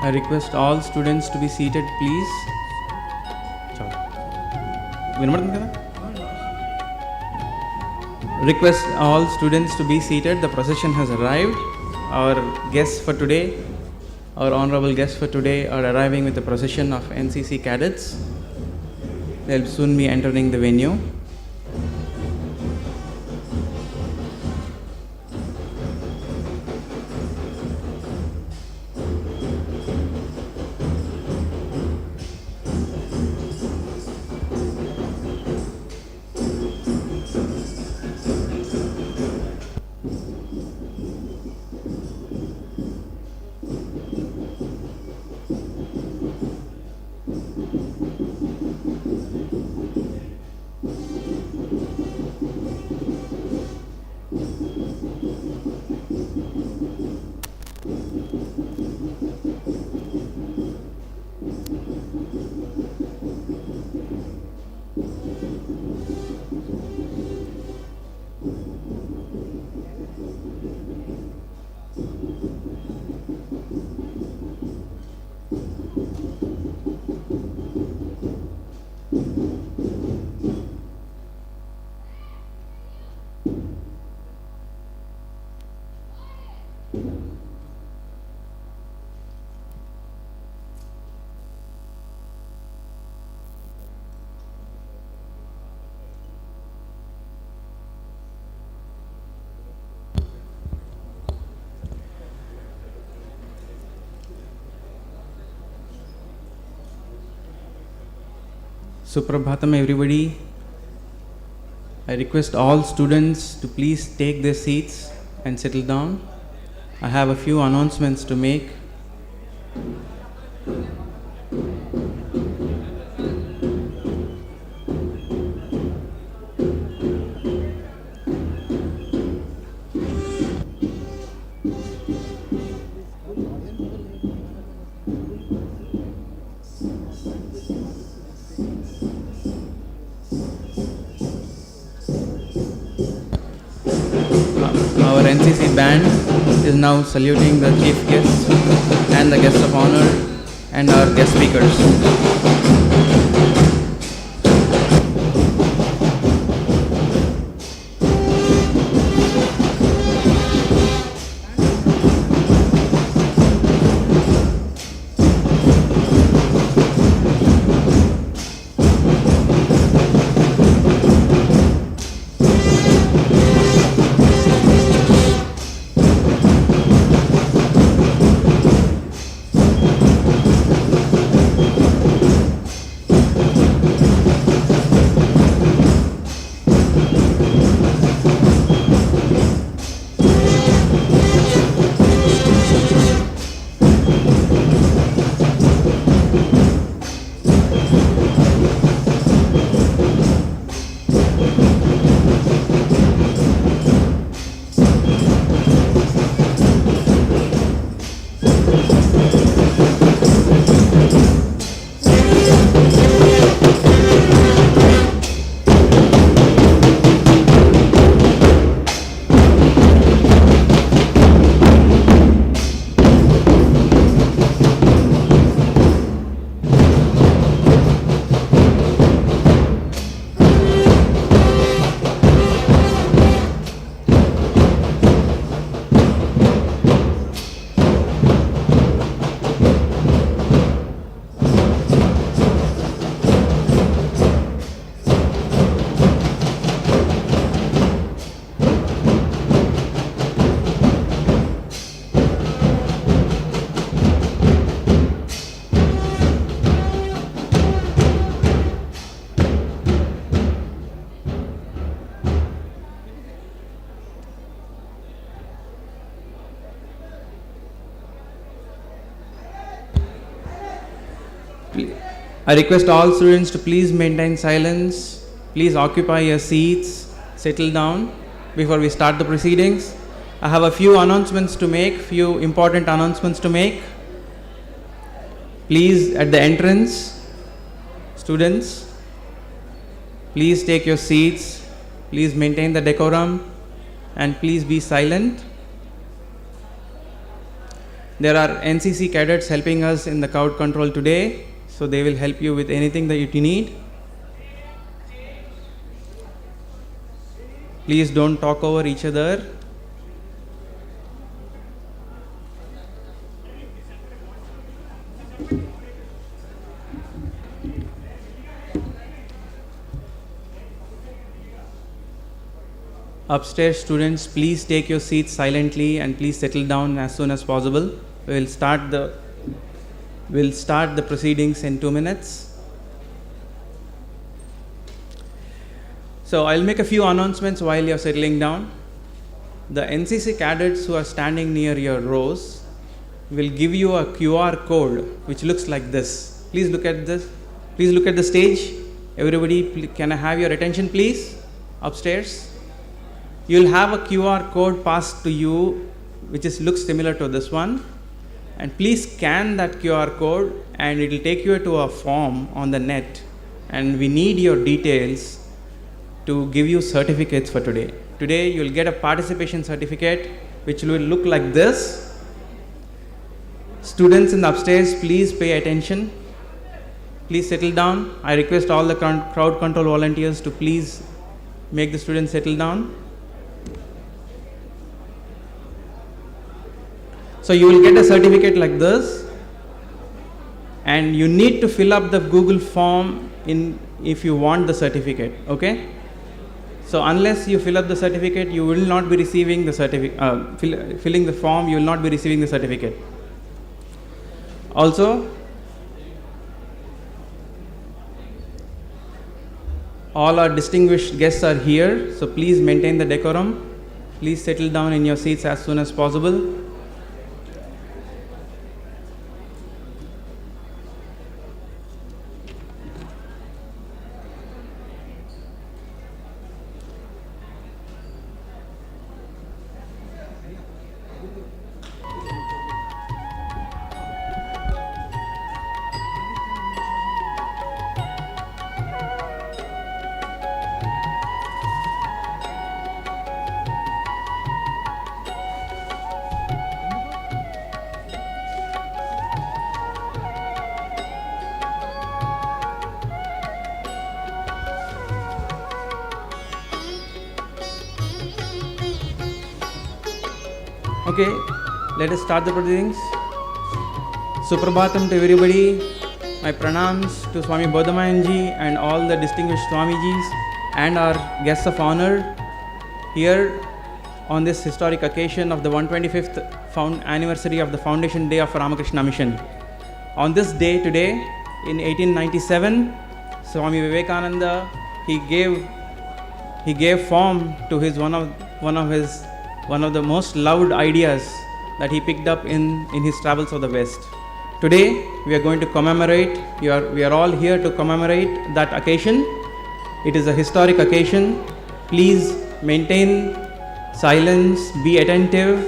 I request all students to be seated, please. Request all students to be seated. The procession has arrived. Our guests for today, our honorable guests for today, are arriving with a procession of NCC cadets. They'll soon be entering the venue. Suprabhatam everybody. I request all students to please take their seats and settle down. I have a few announcements to make. Our NCC band is now saluting the chief guests and the guests of honor and our guest speakers. I request all students to please maintain silence. Please occupy your seats, settle down before we start the proceedings. I have a few announcements to make, few important announcements to make. Please, at the entrance, students, please take your seats, please maintain the decorum, and please be silent. There are NCC cadets helping us in the crowd control today, so they will help you with anything that you need. Please don't talk over each other. Upstairs students, please take your seats silently and please settle down as soon as possible. We'll start the proceedings in 2 minutes. So I'll make a few announcements while you're settling down. The NCC cadets who are standing near your rows will give you a QR code which looks like this. Please look at this. Please look at the stage. Everybody, can I have your attention please? Upstairs. You'll have a QR code passed to you which looks similar to this one, and please scan that QR code and it will take you to a form on the net, and we need your details to give you certificates for today. Today you'll get a participation certificate which will look like this. Students in the upstairs, please pay attention. Please settle down. I request all the crowd control volunteers to please make the students settle down. So you will get a certificate like this, and you need to fill up the Google form if you want the certificate, okay? So unless you fill up the certificate, you will not be receiving the certificate. Filling the form, you will not be receiving the certificate. Also, all our distinguished guests are here, so please maintain the decorum. Please settle down in your seats as soon as possible. Okay, let us start the proceedings. Suprabhatam to everybody. My pranams to Swami Bodhamayanji and all the distinguished Swamijis and our guests of honor here on this historic occasion of the 125th anniversary of the Foundation Day of Ramakrishna Mission. On this day today, in 1897, Swami Vivekananda, he gave form to his one of the most loved ideas that he picked up in his travels of the West. Today we are going to commemorate, we are all here to commemorate that occasion. It is a historic occasion. Please maintain silence, be attentive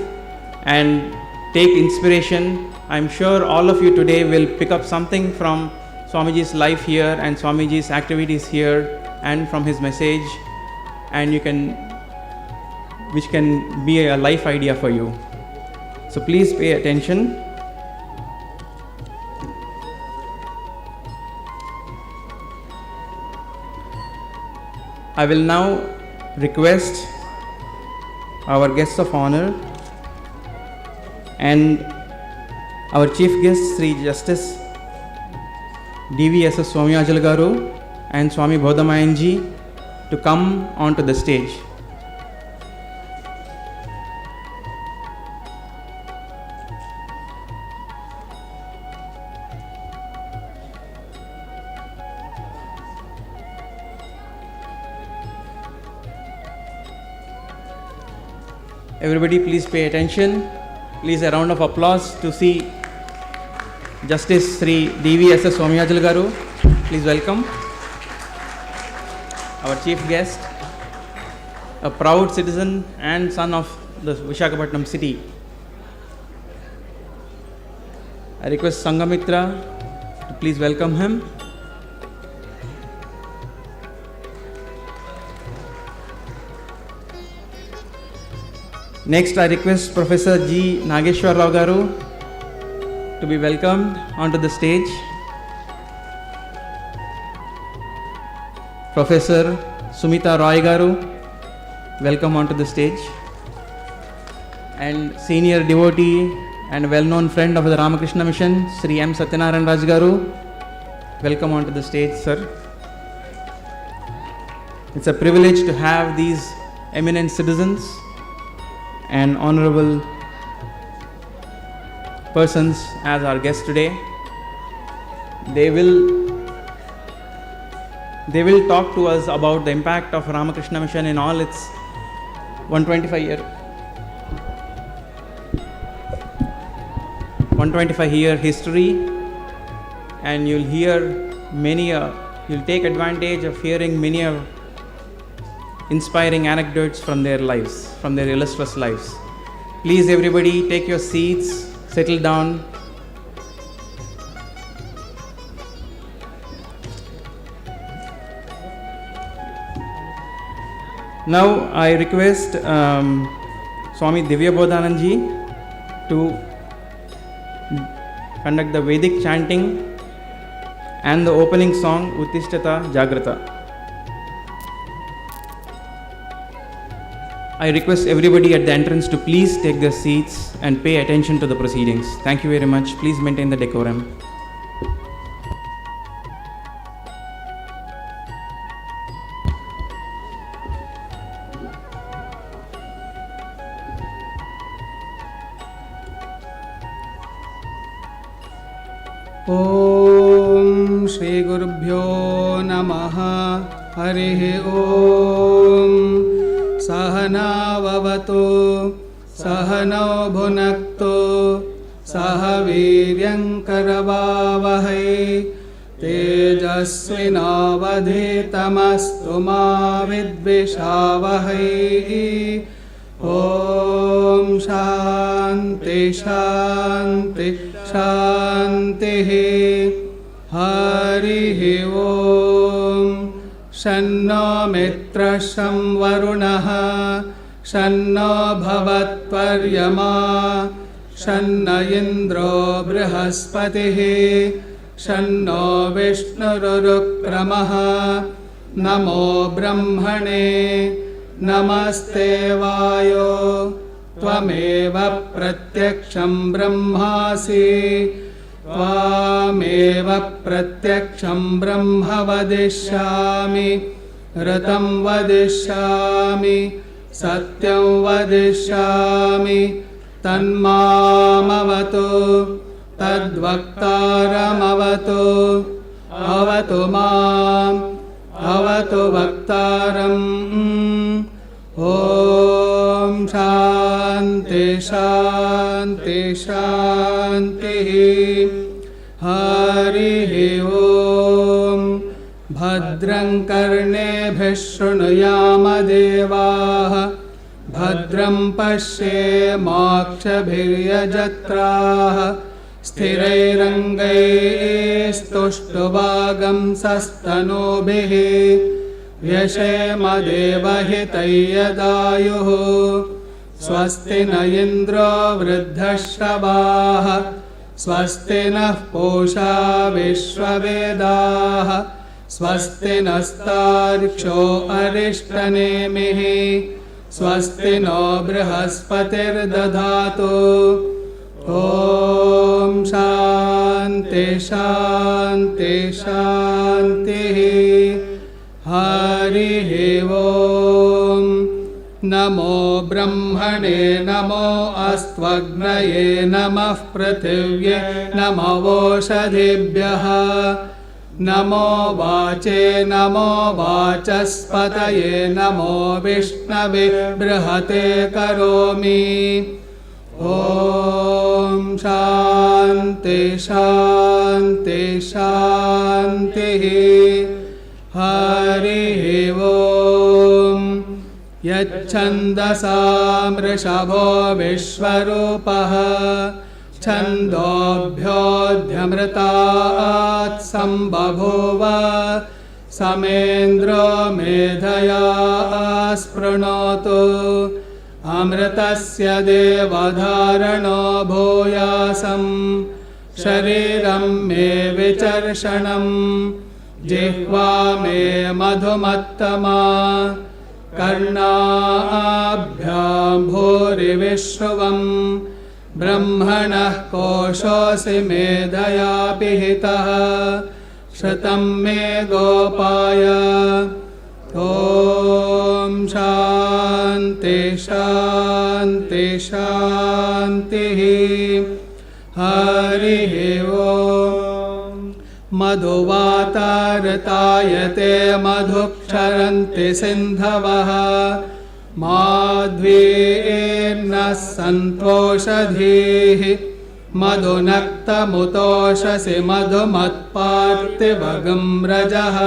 and take inspiration. I am sure all of you today will pick up something from Swamiji's life here and Swamiji's activities here and from his message, and which can be a life idea for you. So please pay attention. I will now request our guests of honor and our chief guest Sri Justice DVSS Swamiyajal Garu and Swami Bodhamayanji to come onto the stage. Everybody please pay attention. Please a round of applause to see Justice Sri DVSS Swamiyajal Garu. Please welcome our chief guest, a proud citizen and son of the Visakhapatnam city. I request Sangamitra to please welcome him. Next, I request Professor G. Nageshwar Rao Garu to be welcomed onto the stage Professor Sumita Roy Garu, welcome onto the stage, and senior devotee and well-known friend of the Ramakrishna mission, Sri M. Satyanarayan Raj Garu, welcome onto the stage, sir. It's a privilege to have these eminent citizens and honorable persons as our guests today. They will talk to us about the impact of Ramakrishna mission in all its 125-year history, and you'll take advantage of hearing many inspiring anecdotes from their lives, from their illustrious lives. Please everybody take your seats, settle down. Now I request Swami Divya Bodhananji to conduct the Vedic chanting and the opening song Uttishtata Jagrata. I request everybody at the entrance to please take their seats and pay attention to the proceedings. Thank you very much. Please maintain the decorum. Om Shri Gurubhyo Namaha Harihi Om Sahana Vavato Sahano Bhunakto Sahaviryam Karavavahai Tejasvinavadhitamastu ma vidvishavahai. Om Shanti Shanti Shanti. Harihi Om. Shanno Mitra Sham Varunaha Shanno Bhavatparyama Shanna Indro Brihaspatihi Shanno Vishnurukramaha. Namo Brahmane Namaste Vayo Tvameva Pratyaksham Brahmasi Tvameva Pratyaksham Brahma Vadishyami Ratam Vadishyami Satyam Vadishyami Tanmamavatu Tadvaktaramavatu Avatu Mam Avatu Vaktaram. Om Shanti Shanti Shanti. Harihi Om. Bhadram Karnebhih Shrunuyama Devaah Bhadram Pashyemakshabhiryajatraah Sthirairangaistustubhagam sastanubhihi Vyashema Devahitayadayuh. Swasti na Indro Vruddhashravah Swasti nः Pusha Vishwavedaः Swasti nastarksho Arishtanemiः Swasti no Brihaspatirdadhatu. Om Shanti Shanti Shanti. Harihi Om. Namo Brahmane Namo Astvagnaye Namah Prithivye Namo Voshadibhyaha Namo Vache Namo Vachaspataye Namo Vishnave Brihate Karomi. Om Shanti Shanti Shanti. Harihi Om. Yachandasam Rishabho Vishwarupaha Chandobhyodhyamritat Sambhavova Samendro Medhaya Spranotu Amritasya Devadharano Bhoyasam शरीरं मे विचर्षणं जिह्वा मे मधुमत्तमा कर्णाभ्यां भूरिविश्रुवं ब्रह्मणः कोशोऽसि मेधया पिहितः श्रुतं मे गोपाय ॐ शान्ति शान्ति शान्तिः हरिः ॐ मधुवातारतायते मधुक्षरन्ति सिन्धवः माध्वीर्नः सन्तोषधीः मधुनक्तमुतोषसि मधुमत्पार्थिवगं रजः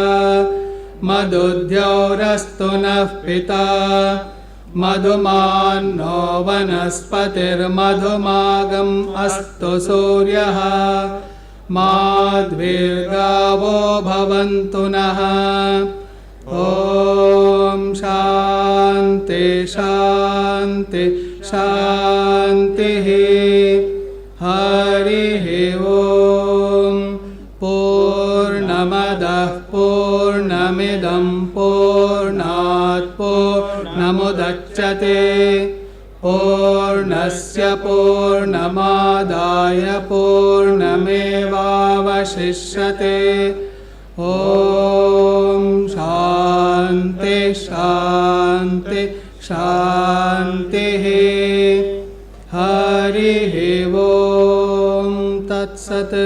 मधुद्यौरस्तु नः पिता मधुमान्नो वनस्पतिर्मधुमागम् अस्तु सूर्यः माध्वीर्गावो भवन्तु नः ॐ शान्ति शान्ति शान्तिः हरिः ॐ पूर्णमदः पूर्णमिदं पूर्णात् पूर्णमुदच्यते पूर्णस्य पूर्णमादाय पूर्णमेवावशिष्यते ॐ शान्ति शान्ति शान्तिः हरिः ॐ तत्सत्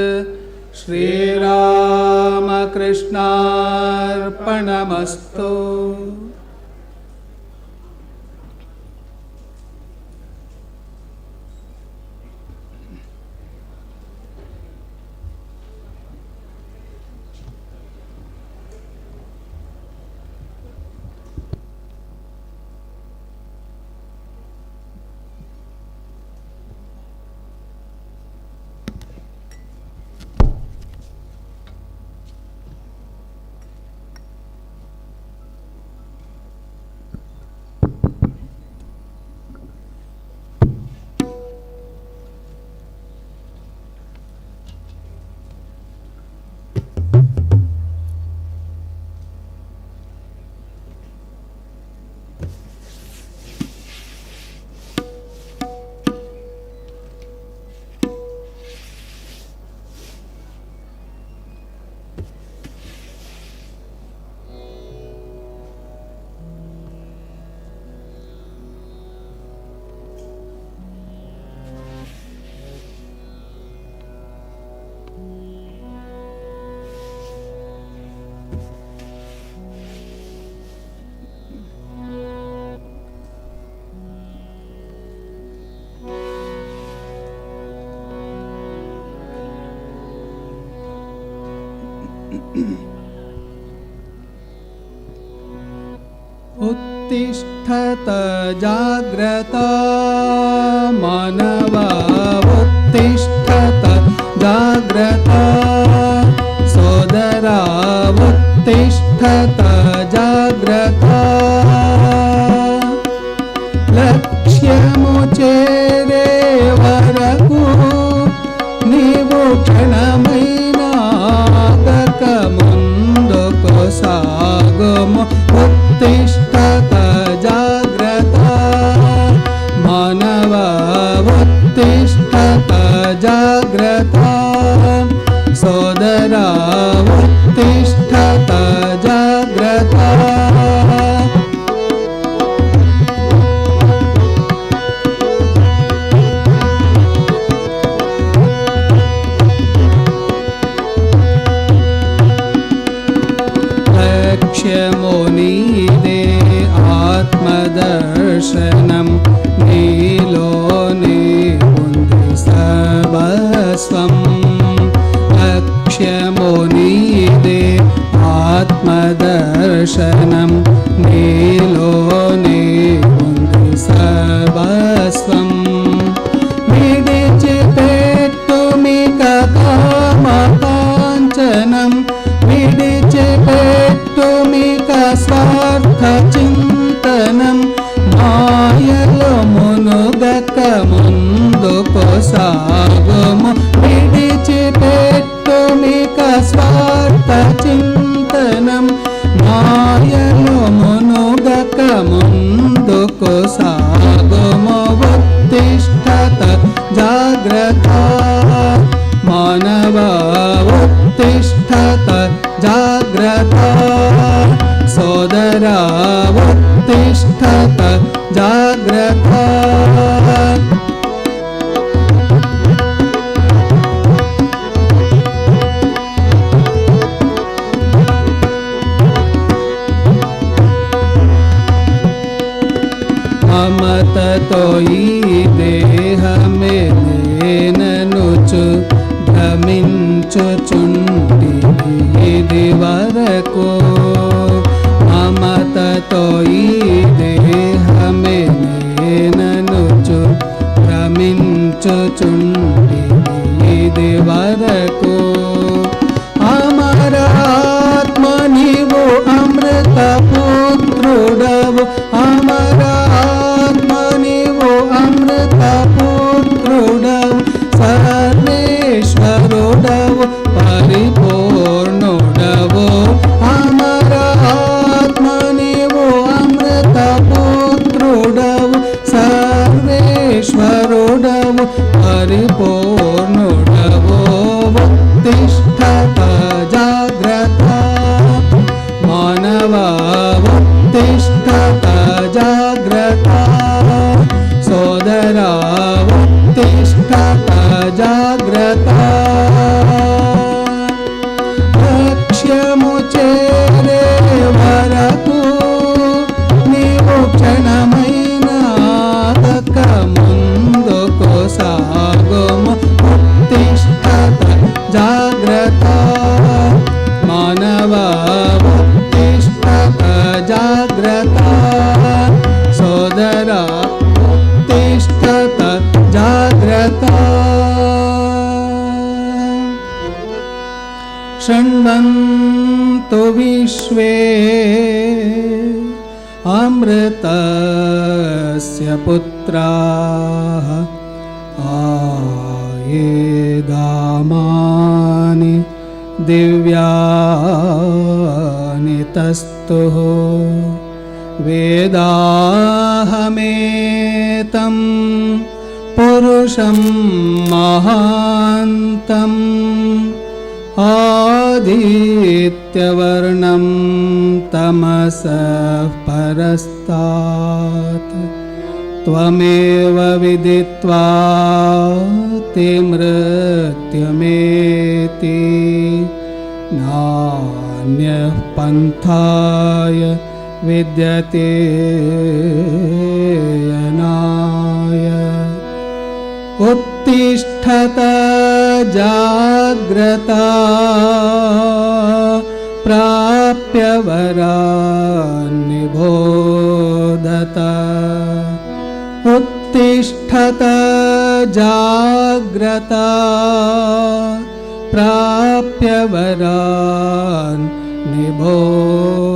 श्रीरामकृष्णार्पणमस्तु। उत्तिष्ठत जाग्रता मानवा उत्तिष्ठत जाग्रता सोदरा उत्तिष्ठत जाग्रता लक्ष्यमुचेरे वरकु नीवु क्षणमैनागक मुंदुको सागमु उत्तिष्ठत जाग्रता मानवा उत्तिष्ठत जाग्रता सोदरा उत्तिष्ठत जाग्रता लक्ष्यमुनिदे आत्मदर्शनं नीलो निबुन्धि सर्वस्वं लक्ष्यमुनिदे आत्मदर्शनं नीलो निबुन्धि सर्वस्वं विडिचिपेट्टुमिक कामकाञ्चनं विडिचिपेट्टुमिक स्वार्थचिन्तनं मायलो मुनुगक मुन्दुको सागमु विडिचि ముందుకు సాగుము ఉత్తిష్ఠత జాగ్రత్త మానవ ఉత్తిష్ఠత జాగ్రత్త సోదరా ఉత్తిష్ఠత జాగ్రత్త మమతతో ఈ దేహమే నేననుచు భ్రమించుచుంటి ఇది వరకు మమతతో ఈ దేహమే నేననుచు భ్రమించుచుంటి ఇది వరకు అమరాత్మ నీవు అమృత పుత్రుడవు అమరాత్మ నీవు అమృత పుత్రుడవు సర్వేశ్వరుడవు పరిపూర్ణుడవు అమరాత్మ నీవు అమృత పుత్రుడవు సర్వేశ్వరుడవు పరిపూర్ణుడవు ఉత్తిష్ఠత జాగ్రత్త మానవ ఉత్తిష్ఠత జాగ్రత్త సోదరా ఉత్తిష్ఠత జాగ్రత్త లక్ష్యము చేరే వరకు నీవు క్షణమైన ఆగక ముందుకు సాగుము ఉత్తిష్ఠత జాగ్రత్త మానవ ఉత్తిష్ఠత జాగ్రత్త సోదరా ఉత్తిష్ఠత జాగ్రత్త శృణ్వంతు విశ్వే అమృతస్య పుత్రాః ఆయేదామాని దివ్యాని తస్తుః వేదాహమేతం పురుషం మహాంతం ఆదిత్యవర్ణం తమసః పరస్తాత్ త్వమేవ విదిత్వా తే మృత్యుమేతి నాన్యః పంథాయ విద్యతే యనాయ उत्तिष्ठत जाग्रत प्राप्य वरान् निबोधत उत्तिष्ठत जाग्रत प्राप्य वरान् निबोधत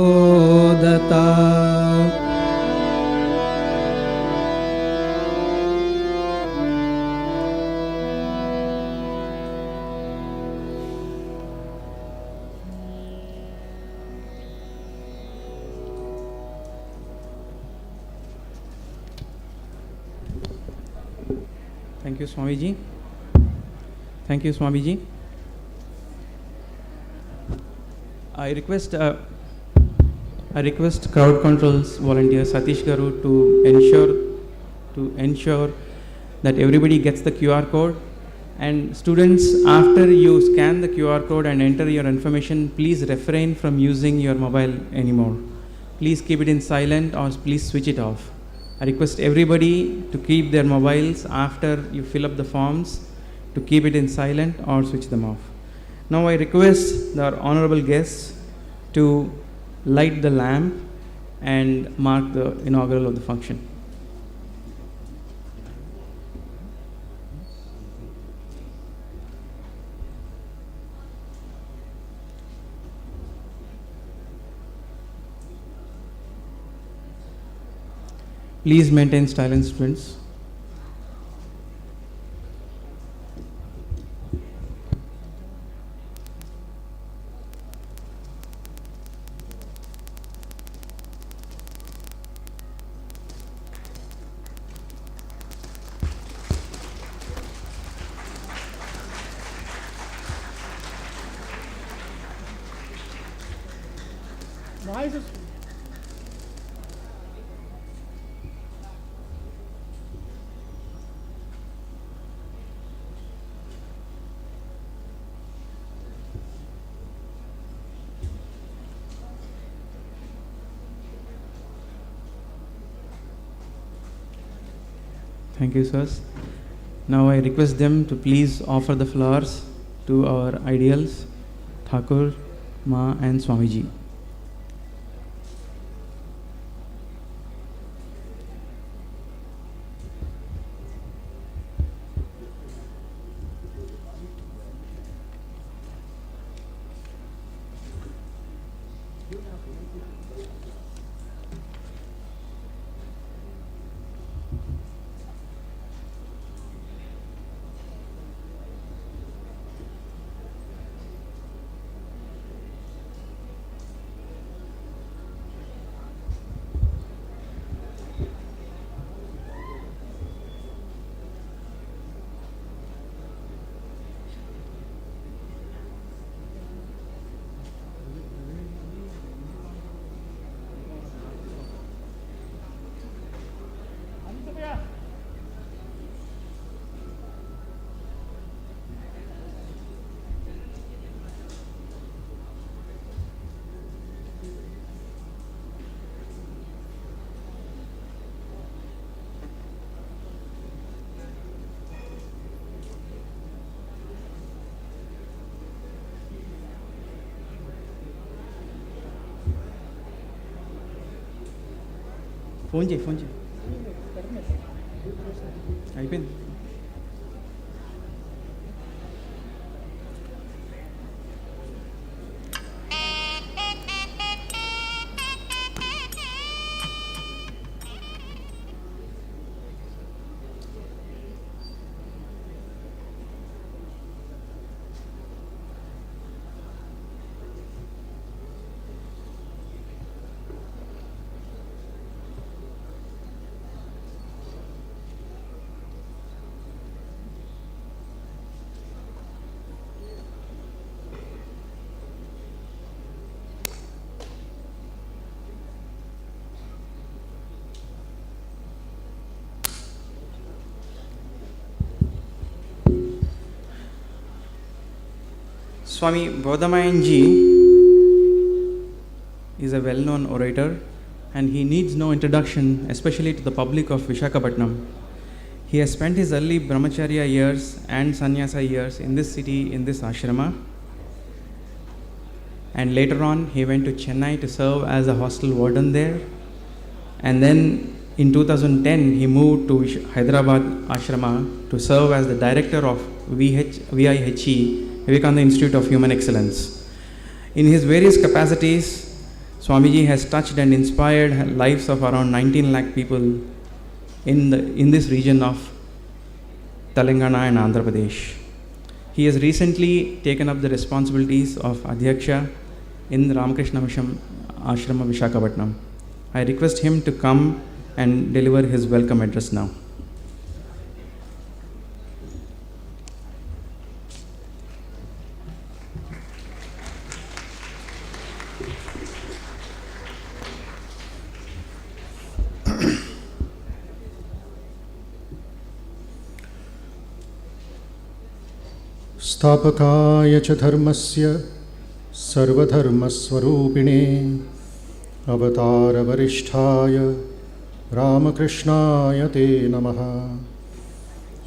Thank you, Swamiji. Thank you, Swamiji. I request crowd controls volunteer Satish Garu to ensure that everybody gets the QR code. And students, after you scan the QR code and enter your information, please refrain from using your mobile anymore. Please keep it in silent or please switch it off. I request everybody to keep their mobiles after you fill up the forms to keep it in silent or switch them off. Now I request our honorable guests to light the lamp and mark the inaugural of the function. Please maintain silence, students. Thank you, sirs. Now I request them to please offer the flowers to our ideals, Thakur, Ma and Swamiji. Phone చేయి అయిపోయింది. Swami Bodhamayanji is a well-known orator and he needs no introduction, especially to the public of Visakhapatnam. He has spent his early brahmacharya years and sannyasa years in this city, in this ashrama, and later on he went to Chennai to serve as a hostel warden there, and then in 2010 he moved to Hyderabad ashrama to serve as the director of VIHE, Vivekananda Institute of Human Excellence. In his various capacities, Swamiji has touched and inspired lives of around 19 lakh people in this region of Telangana and Andhra Pradesh. He has recently taken up the responsibilities of Adhyaksha in Ramakrishna Mission Ashrama Visakhapatnam. I request him to come and deliver his welcome address now. स्थापकाय च धर्मस्य सर्वधर्मस्वरूपिणे अवतारवरिष्ठाय रामकृष्णाय ते नमः।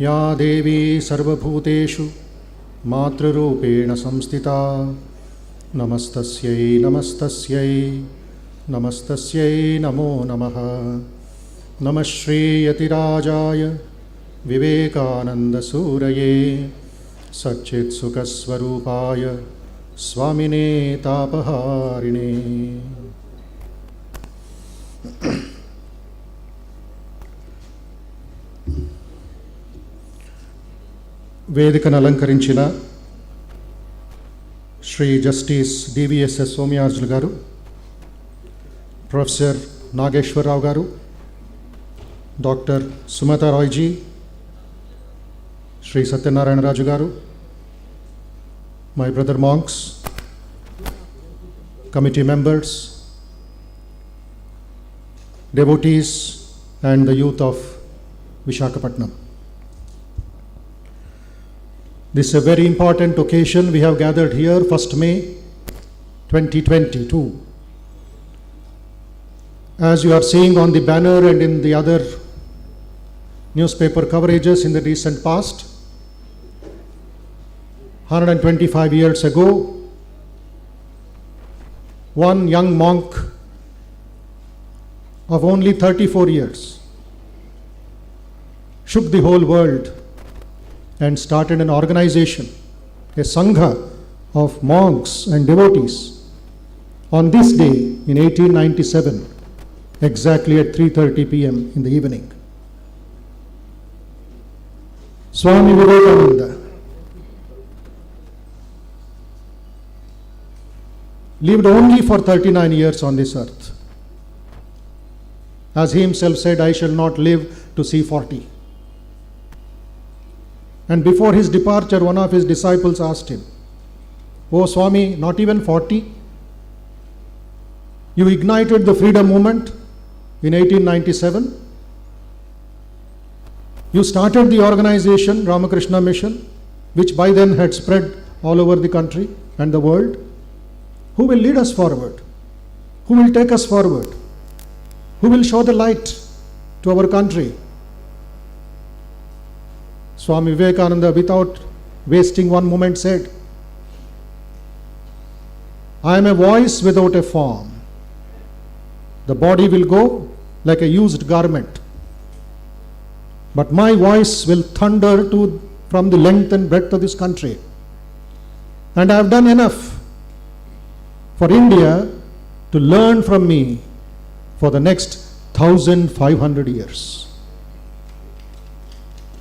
या देवी सर्वभूतेषु मातृरूपेण संस्थिता नमस्तस्यै नमस्तस्यै नमस्तस्यै नमो नमः। नमः श्रीयतिराजाय विवेकानन्दसूरये सच्चित्सुखस्वरूपाय स्वामिने तापहारिणे। వేదికను అలంకరించిన శ్రీ జస్టిస్ డివిఎస్ఎస్ సోమయాజులు గారు, ప్రొఫెసర్ నాగేశ్వరరావు గారు, డాక్టర్ సుమతా రాయ్జీ, శ్రీ సత్యనారాయణ రాజు గారు, my brother monks, committee members, devotees, and the youth of Visakhapatnam. This is a very important occasion. We have gathered here 1st May 2022. As you are seeing on the banner and in the other newspaper coverages in the recent past, 125 years ago, one young monk of only 34 years shook the whole world and started an organization, a sangha of monks and devotees. On this day in 1897, exactly at 3:30 p.m. in the evening, Swami Vivekananda lived only for 39 years on this earth. As he himself said, I shall not live to see 40. And before his departure, one of his disciples asked him, "Oh Swami, not even 40? You ignited the freedom movement in 1897. You started the organization Ramakrishna Mission, which by then had spread all over the country and the world. Who will lead us forward? Who will take us forward? Who will show the light to our country?" Swami Vivekananda, without wasting one moment, said, "I am a voice without a form. The body will go like a used garment, but my voice will thunder from the length and breadth of this country. And I have done enough for India to learn from me for the next 1500 years.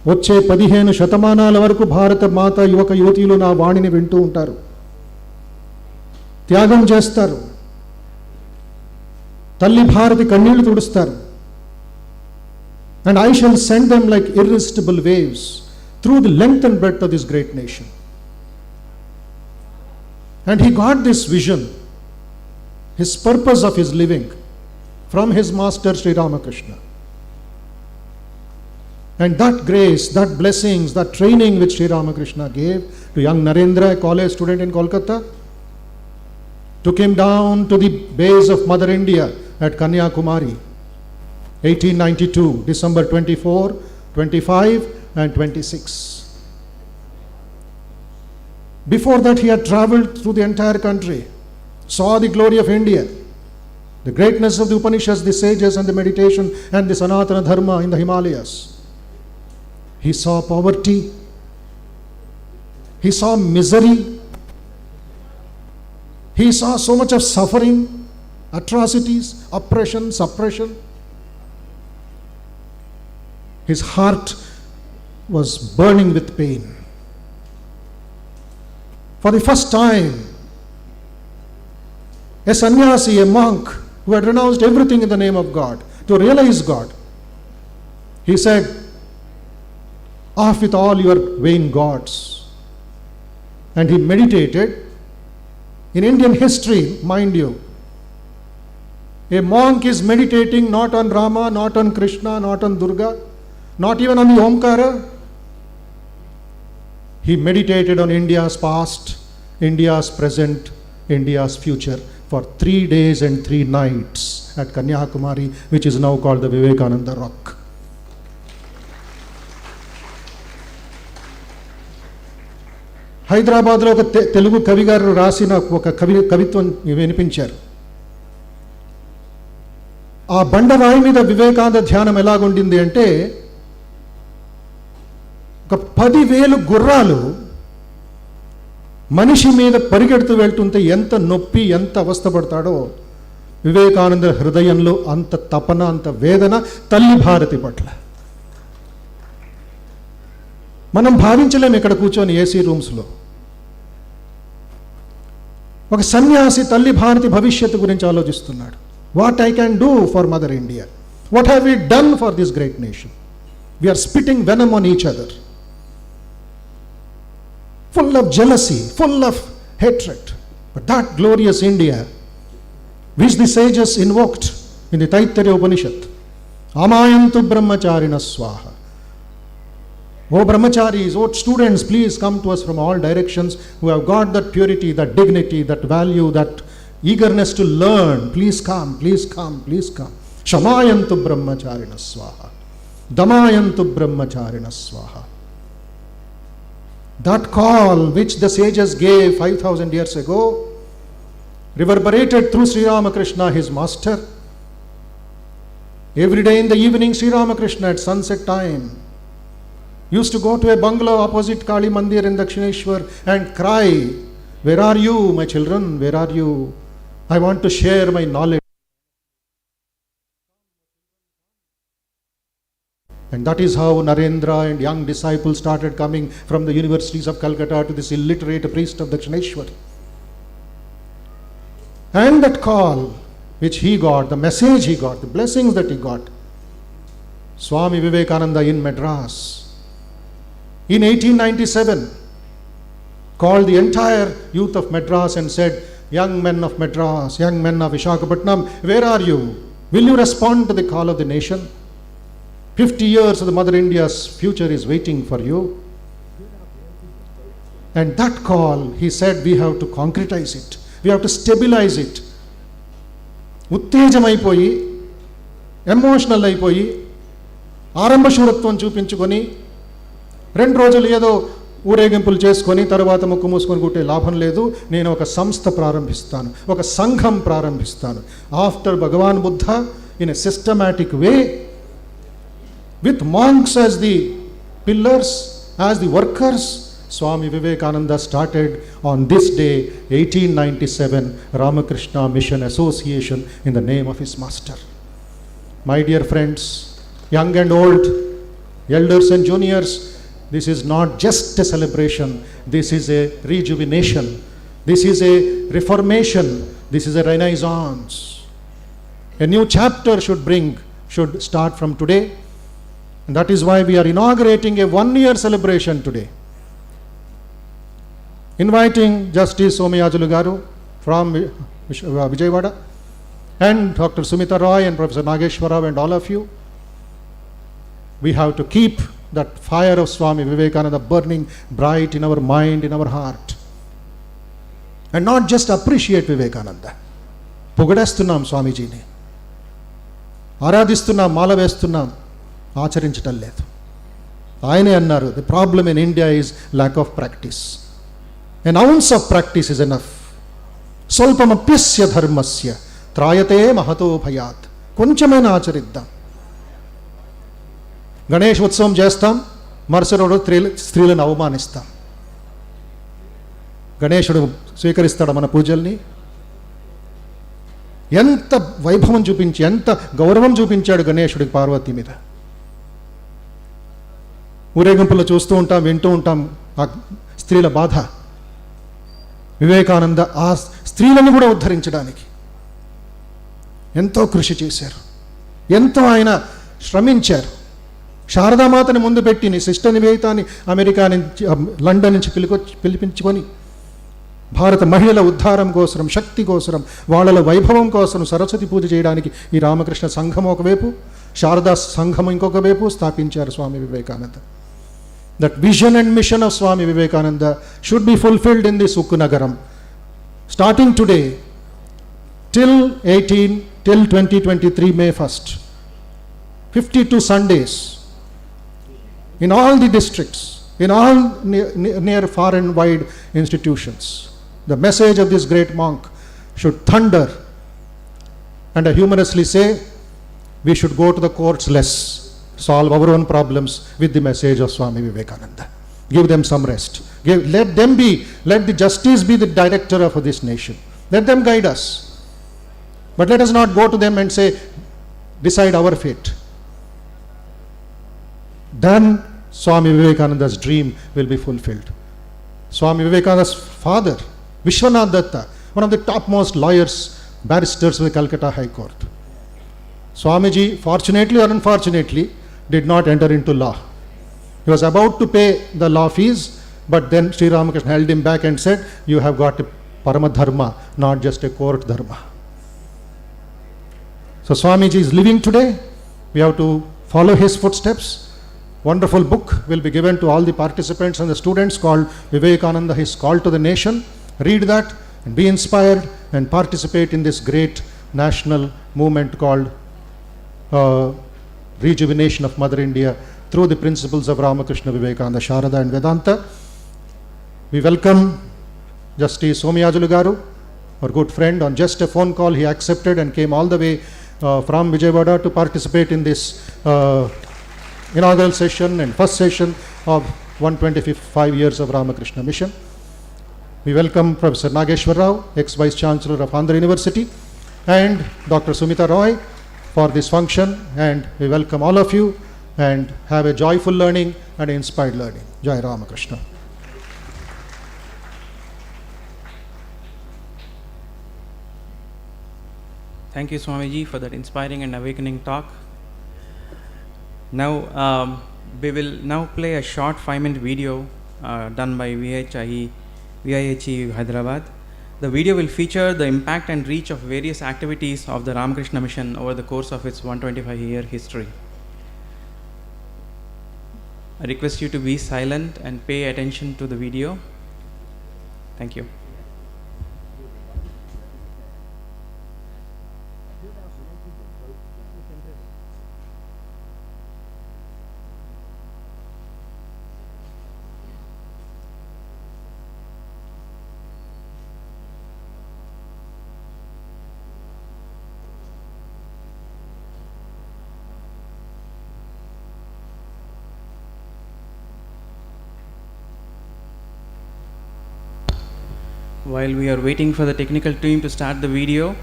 వచ్చే 15 శతమానాల వరకు భారత మాత యువక యువతీలు నా వాణిని వింటూ ఉంటారు, త్యాగం చేస్తారు, తల్లి భారతి కన్నీళ్లు తుడుస్తారు. And I shall send them like irresistible waves through the length and breadth of this great nation." And he got this vision, his purpose of his living, from his master Sri Ramakrishna. And that grace, that blessings, that training which Sri Ramakrishna gave to young Narendra, a college student in Kolkata, took him down to the base of Mother India at Kanyakumari, 1892, December 24, 25 and 26. Before that, he had traveled through the entire country, saw the glory of India, the greatness of the Upanishads, the sages and the meditation and the Sanatana Dharma in the Himalayas. He saw poverty, he saw misery, he saw so much of suffering, atrocities, oppression, suppression. His heart was burning with pain. For the first time, a sannyasi, a monk who had renounced everything in the name of God to realize God, he said, "Off with all your vain gods." And he meditated. In Indian history, mind you, a monk is meditating not on Rama, not on Krishna, not on Durga, not even on the Omkara. He meditated on India's past, India's present, India's future for 3 days and 3 nights at Kanyakumari, which is now called the Vivekananda Rock. హైదరాబాద్లో ఒక తెలుగు కవి గారు రాసిన ఒక కవిత్వం వినిపించారు. ఆ బండరాయి మీద వివేకానంద ధ్యానం ఎలాగుండింది అంటే, ఒక 10,000 గుర్రాలు మనిషి మీద పరిగెడుతూ వెళ్తుంటే ఎంత నొప్పి, ఎంత అవస్థపడతాడో, వివేకానంద హృదయంలో అంత తపన, అంత వేదన తల్లి భారతి పట్ల. మనం భావించలేము ఇక్కడ కూర్చొని ఏసీ రూమ్స్లో. ఒక సన్యాసి తల్లి భారతి భవిష్యత్తు గురించి ఆలోచిస్తున్నాడు. What I can do for mother India, what have we done for this great nation. We are spitting venom on each other, full of jealousy, full of hatred. But that glorious India, which the sages invoked in the Taittiriya Upanishad. Amayantu brahmacharina swaha. Oh brahmacharis, oh students, please come to us from all directions who have got that purity, that dignity, that value, that eagerness to learn. Please come, please come, please come. Shamayantu brahmacharina swaha. Damayantu brahmacharina swaha. That call which the sages gave 5,000 years ago reverberated through Sri Ramakrishna, his master. Every day in the evening, Sri Ramakrishna at sunset time used to go to a bungalow opposite Kali Mandir in Dakshineshwar and cry, "Where are you, my children? Where are you? I want to share my knowledge." And that is how Narendra and young disciples started coming from the universities of Calcutta to this illiterate priest of Dakshineshwar. And that call which he got, the message he got, the blessings that he got, Swami Vivekananda in Madras in 1897 called the entire youth of Madras and said, "Young men of Madras, young men of Visakhapatnam, where are you? Will you respond to the call of the nation? 50 years of the Mother India's future is waiting for you." And that call, he said, we have to concretize it. We have to stabilize it. ఉత్తేజమైపోయి, emotional అయిపోయి, ఆరంభశూరత్వం చూపించుకొని 2 రోజులు ఏదో ఊరేగింపులు చేసుకొని తర్వాత ముక్కు మూసుకొని కుట్టే లాభం లేదు. నేను ఒక సంస్థ ప్రారంభిస్తాను, ఒక సంఘం ప్రారంభిస్తాను. After Bhagavan Buddha in a systematic way, with monks as the pillars, as the workers, Swami Vivekananda started on this day, 1897, Ramakrishna Mission Association in the name of his master. My dear friends, young and old, elders and juniors, this is not just a celebration, this is a rejuvenation, this is a reformation, this is a renaissance. A new chapter should start from today. And that is why we are inaugurating a 1-year celebration today. Inviting Justice Somayajulu Garu from Vijayawada and Dr. Sumita Roy and Professor Nageshwara and all of you. We have to keep that fire of Swami Vivekananda burning bright in our mind, in our heart. And not just appreciate Vivekananda. పొగడేస్తున్నాం స్వామీజీని, ఆరాధిస్తున్నాం, మాల వేస్తున్నాం, ఆచరించటం లేదు. ఆయనే అన్నారు, the problem in India is lack of practice. An ounce of practice is enough. స్వల్పమప్యస్య ధర్మస్య త్రాయతే మహతో భయాత్. కొంచెమైనా ఆచరిద్దాం. గణేష్ ఉత్సవం చేస్తాం, మరుసటి రోజు స్త్రీలను అవమానిస్తాం. గణేశుడు స్వీకరిస్తాడు మన పూజల్ని? ఎంత వైభవం చూపించి, ఎంత గౌరవం చూపించాడు గణేశుడికి పార్వతీ మీద. ఊరేగింపులో చూస్తూ ఉంటాం, వింటూ ఉంటాం ఆ స్త్రీల బాధ. వివేకానంద ఆ స్త్రీలను కూడా ఉద్ధరించడానికి ఎంతో కృషి చేశారు, ఎంతో ఆయన శ్రమించారు. శారదామాతని ముందు పెట్టి సిస్టర్ నివేదితాన్ని అమెరికా నుంచి, లండన్ నుంచి పిలిపించుకొని భారత మహిళల ఉద్ధారం కోసం, శక్తి కోసం, వాళ్ళ వైభవం కోసం సరస్వతి పూజ చేయడానికి ఈ రామకృష్ణ సంఘం ఒకవైపు, శారదా సంఘం ఇంకొక వైపు స్థాపించారు Swami Vivekananda. That vision and mission of Swami Vivekananda should be fulfilled in this Ukkunagaram. Starting today, till 2023 May 1st, 52 Sundays, in all the districts, in all near far and wide institutions, the message of this great monk should thunder. And I humorously say, we should go to the courts less, solve our own problems with the message of Swami Vivekananda. Give them some rest. Let the justice be the director of this nation. Let them guide us. But let us not go to them and say, decide our fate. Then Swami Vivekananda's dream will be fulfilled. Swami Vivekananda's father, Vishwanath Datta, one of the topmost lawyers, barristers of the Calcutta High Court. Swamiji, fortunately or unfortunately, did not enter into law. He was about to pay the law fees, but then Sri Ramakrishna held him back and said, you have got a Paramadharma, not just a court dharma. So Swamiji is living today. We have to follow his footsteps. Wonderful book will be given to all the participants and the students called Vivekananda, His Call to the Nation. Read that and be inspired and participate in this great national movement called Rejuvenation of Mother India through the principles of Ramakrishna, Vivekananda, Sharada and Vedanta. We welcome Justice Somiyajulu Garu, our good friend. On just a phone call, he accepted and came all the way from Vijayawada to participate in this inaugural session and first session of 125 years of Ramakrishna Mission. We welcome Professor Nageshwar Rao, ex-Vice Chancellor of Andhra University, and Dr. Sumita Roy for this function, and we welcome all of you and have a joyful learning and inspired learning. Jai Ramakrishna. Thank you, Swamiji, for that inspiring and awakening talk. Now, we will now play a short 5-minute video done by VIHE Hyderabad. The video will feature the impact and reach of various activities of the Ramakrishna Mission over the course of its 125-year history. I request you to be silent and pay attention to the video. Thank you. While we are waiting for the technical team to start the video,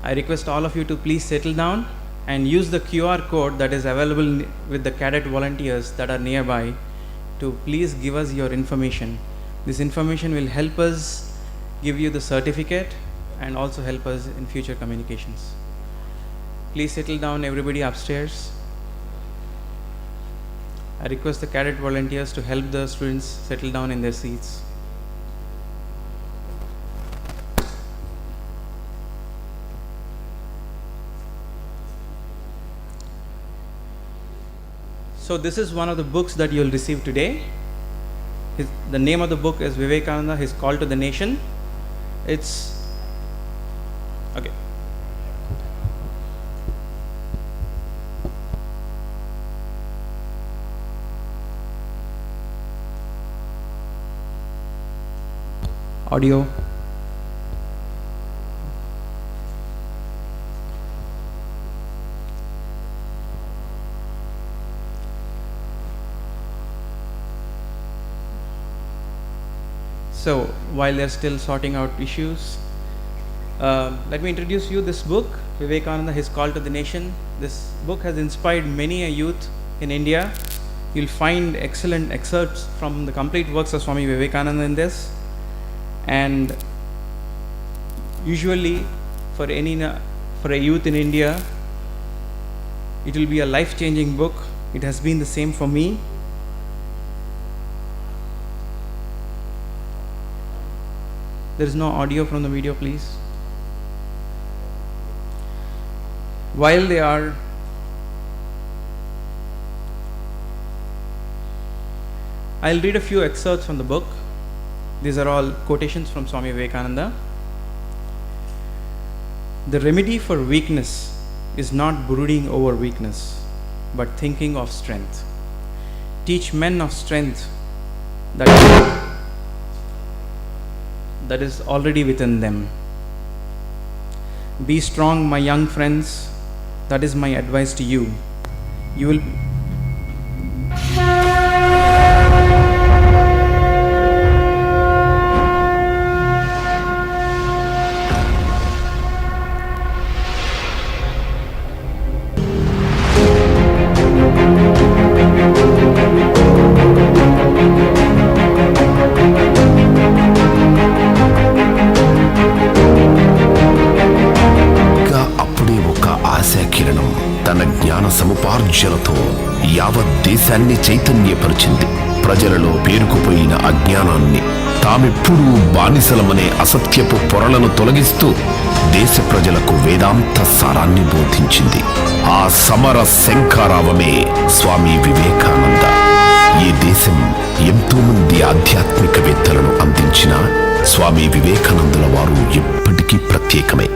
I request all of you to please settle down and use the QR code that is available with the cadet volunteers that are nearby to please give us your information. This information will help us give you the certificate and also help us in future communications. Please settle down, everybody upstairs. I request the cadet volunteers to help the students settle down in their seats. So this is one of the books that you will receive today. The name of the book is Vivekananda, His Call to the Nation. It's okay. Audio. So while they're still sorting out issues, let me introduce you this book, Vivekananda, His Call to the Nation. This book has inspired many a youth in India. You'll find excellent excerpts from the complete works of Swami Vivekananda in this. And usually for a youth in India, it will be a life-changing book. It has been the same for me. There is no audio from the video, please. While they are I'll read a few excerpts from the book. These are all quotations from Swami Vivekananda. The remedy for weakness is not brooding over weakness, but thinking of strength. Teach men of strength that is already within them. Be strong, my young friends. That is my advice to you. You will సముపార్జనతో యావత్ దేశాన్ని చైతన్యపరిచింది. ప్రజలలో పేరుకుపోయిన అజ్ఞానాన్ని తామెప్పుడూ బానిసలమనే అసత్యపు పొరలను తొలగిస్తూ దేశ ప్రజలకు వేదాంత సారాన్ని బోధించింది. ఆ సమర శంఖారావమే స్వామి వివేకానంద. ఈ దేశం ఎంతో మంది ఆధ్యాత్మికవేత్తలను అందించిన స్వామి వివేకానందుల వారు ఎప్పటికీ ప్రత్యేకమే.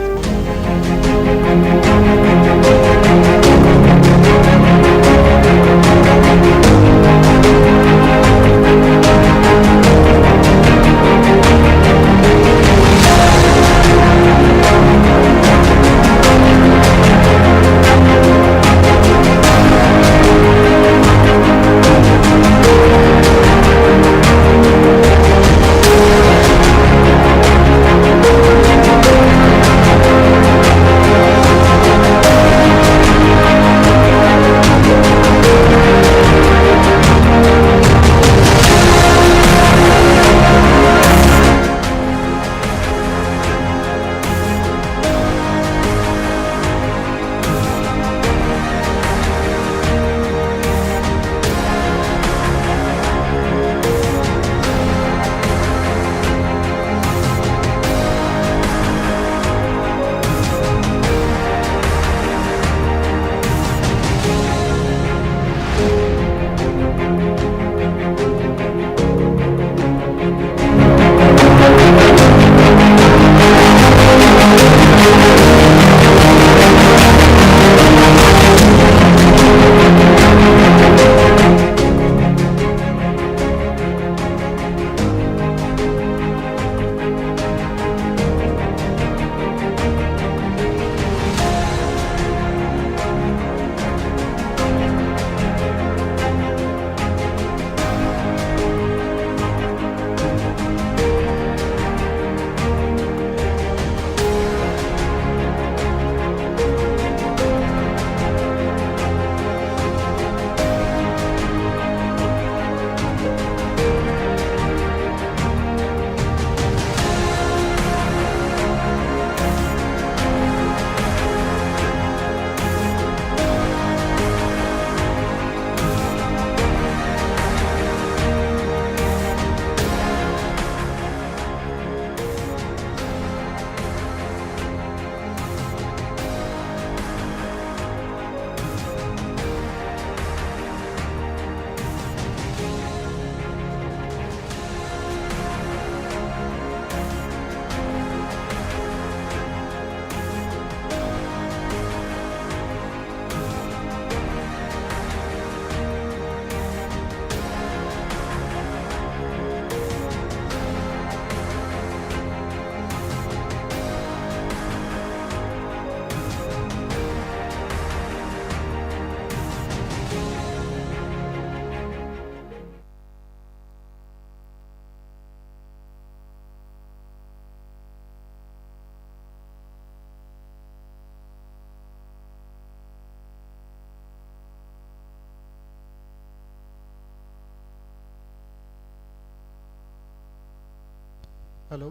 హలో,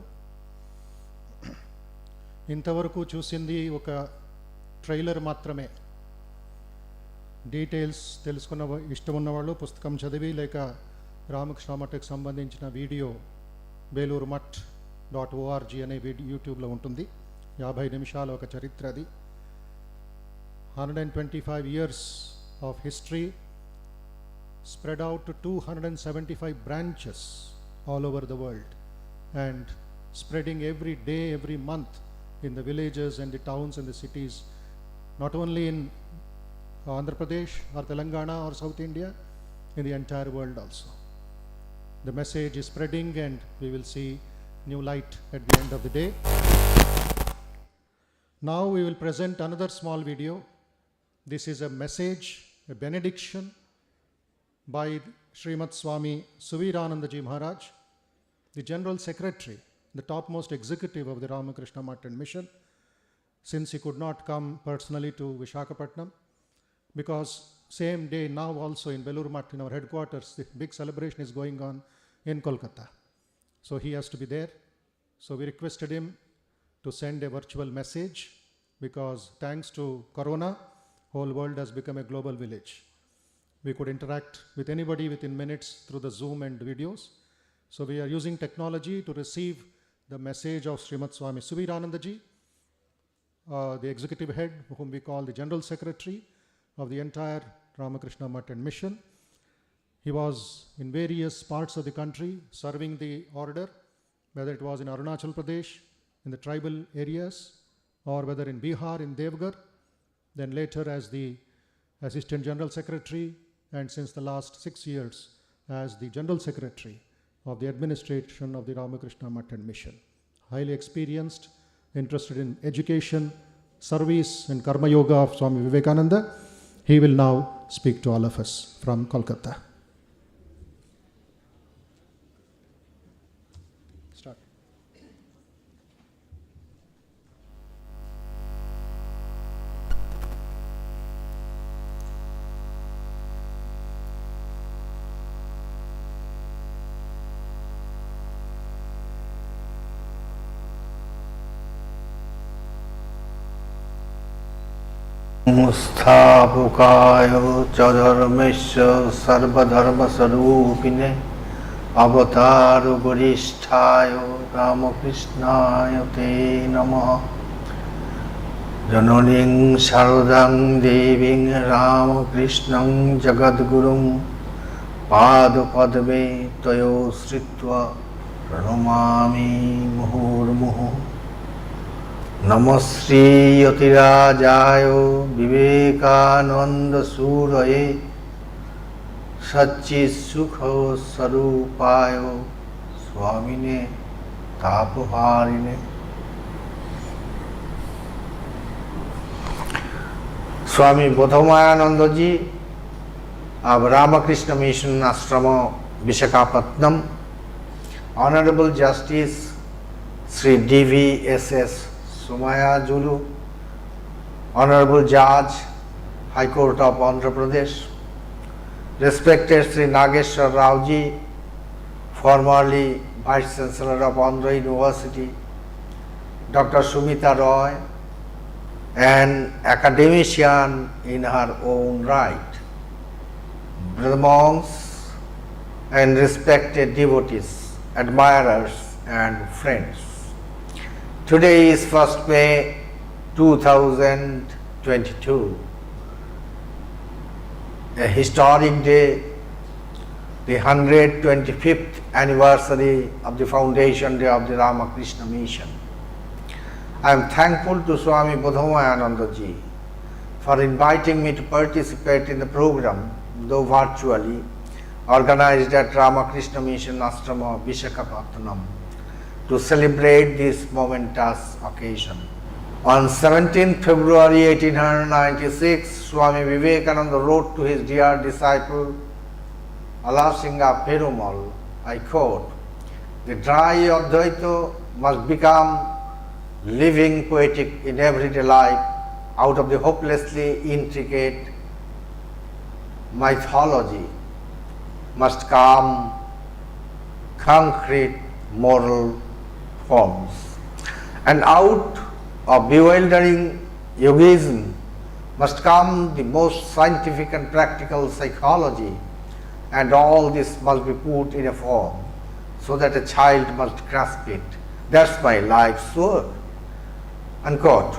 ఇంతవరకు చూసింది ఒక ట్రైలర్ మాత్రమే. డీటెయిల్స్ తెలుసుకున్న ఇష్టం ఉన్నవాళ్ళు పుస్తకం చదివి లేక రామకృష్ణ మఠకు సంబంధించిన వీడియో belurmat.org అనే యూట్యూబ్లో ఉంటుంది. 50 నిమిషాల ఒక చరిత్ర అది. 125 years of history spread out to 275 branches all over the world and spreading every day, every month in the villages and the towns and the cities, not only in Andhra Pradesh or Telangana or South India, in the entire world also. The message is spreading and we will see new light at the end of the day. Now we will present another small video. This is a message, a benediction by Srimad Swami Suviranandaji Maharaj, the General Secretary, the topmost executive of the Ramakrishna Math and Mission, since he could not come personally to Visakhapatnam, because same day now also in Belurmat, in our headquarters, the big celebration is going on in Kolkata. So he has to be there. So we requested him to send a virtual message, because thanks to Corona, whole world has become a global village. We could interact with anybody within minutes through the Zoom and videos. So we are using technology to receive the message of Srimad Swami Subiranandaji, the executive head, whom we call the General Secretary of the entire Ramakrishna Mutt and Mission. He was in various parts of the country serving the order, whether it was in Arunachal Pradesh, in the tribal areas, or whether in Bihar, in Devgar, then later as the Assistant General Secretary, and since the last 6 years as the General Secretary of the administration of the Ramakrishna Mutt and Mission. Highly experienced, interested in education, service and Karma Yoga of Swami Vivekananda. He will now speak to all of us from Kolkata. Start. स्थापकाय च धर्मस्य सर्वधर्मस्वरूपिणे अवतार वरिष्ठाय रामकृष्णाय ते नमः। जननीं शारदां देवीं रामकृष्णं जगद्गुरुं पादपद्मे तयो श्रित्वा प्रणमामि मुहुर्मुहुः। नमः श्री यतिराजाय विवेकानंद सूरये सच्चित्सुख स्वरूपाय स्वामिने तापहारिणे। स्वामी बोधमायानंद जी of Ramakrishna Mission Ashram, Visakhapatnam, Honorable Justice Sri D.V.S.S. Sumaya Julu, Honorable Judge, High Court of Andhra Pradesh, respected Sri Nageshwar Rao ji, formerly Vice Chancellor of Andhra University, Dr. Sumita Roy, an academician in her own right, brother monks and respected devotees, admirers and friends. Today is 1st May 2022, a historic day, the 125th anniversary of the foundation day of the Ramakrishna Mission. I am thankful to Swami Bodhamayananda ji for inviting me to participate in the program, though virtually, organized at Ramakrishna Mission Ashrama, Visakhapatnam, to celebrate this momentous occasion. On 17th February 1896, Swami Vivekananda wrote to his dear disciple Alasinga Perumal, I quote, "The dry Advaita must become living poetic in everyday life out of the hopelessly intricate mythology must come concrete moral forms, and out of bewildering yogism must come the most scientific and practical psychology, and all this must be put in a form so that a child must grasp it. That's my life's work." Unquote.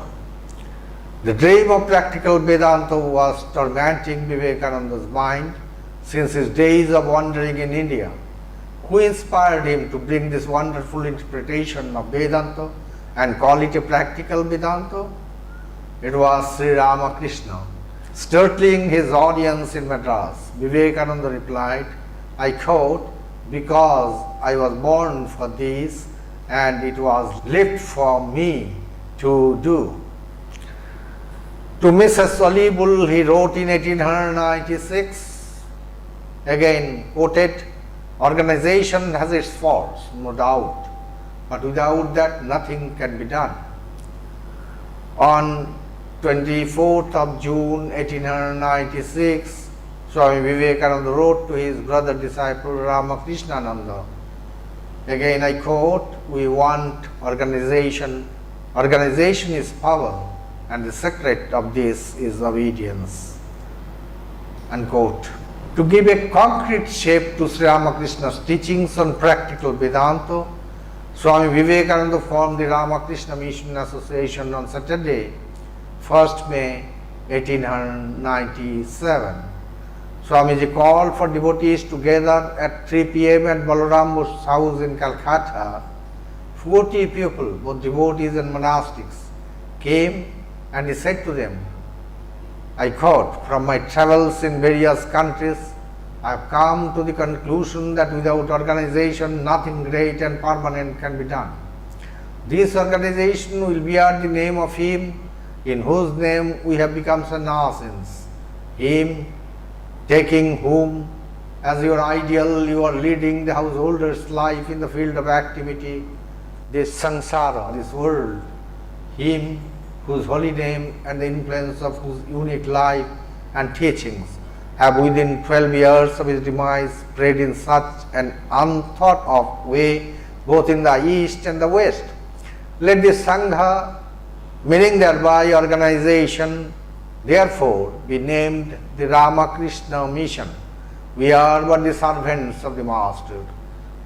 The dream of practical Vedanta was tormenting Vivekananda's mind since his days of wandering in India. Who inspired him to bring this wonderful interpretation of Vedanta and call it a practical Vedanta? It was Sri Ramakrishna. Startling his audience in Madras, Vivekananda replied, I quote, "Because I was born for this and it was left for me to do." To Mrs. Solibul, he wrote in 1896, again quoted, "Organization has its faults, no doubt, but without that nothing can be done." On 24th of June 1896, Swami Vivekananda wrote to his brother disciple Ramakrishnananda, again I quote, "We want organization. Organization is power, and the secret of this is obedience." Unquote. To give a concrete shape to Sri Ramakrishna's teachings on practical Vedanta, Swami Vivekananda formed the Ramakrishna Mission Association on Saturday, 1st May 1897. Swamiji called for devotees to gather at 3 p.m. at Balaram Bose's house in Calcutta. 40 people, both devotees and monastics, came and he said to them, I quote, from my travels in various countries, I have come to the conclusion that without organization, nothing great and permanent can be done. This organization will bear the name of Him in whose name we have become sannyasis, Him taking whom as your ideal you are leading the householder's life in the field of activity, this samsara, this world, Him whose holy name and the influence of whose unique life and teachings have within 12 years of his demise spread in such an unthought of way both in the east and the west. Let the Sangha, meaning thereby organization, therefore be named the Ramakrishna Mission. We are but the servants of the Master.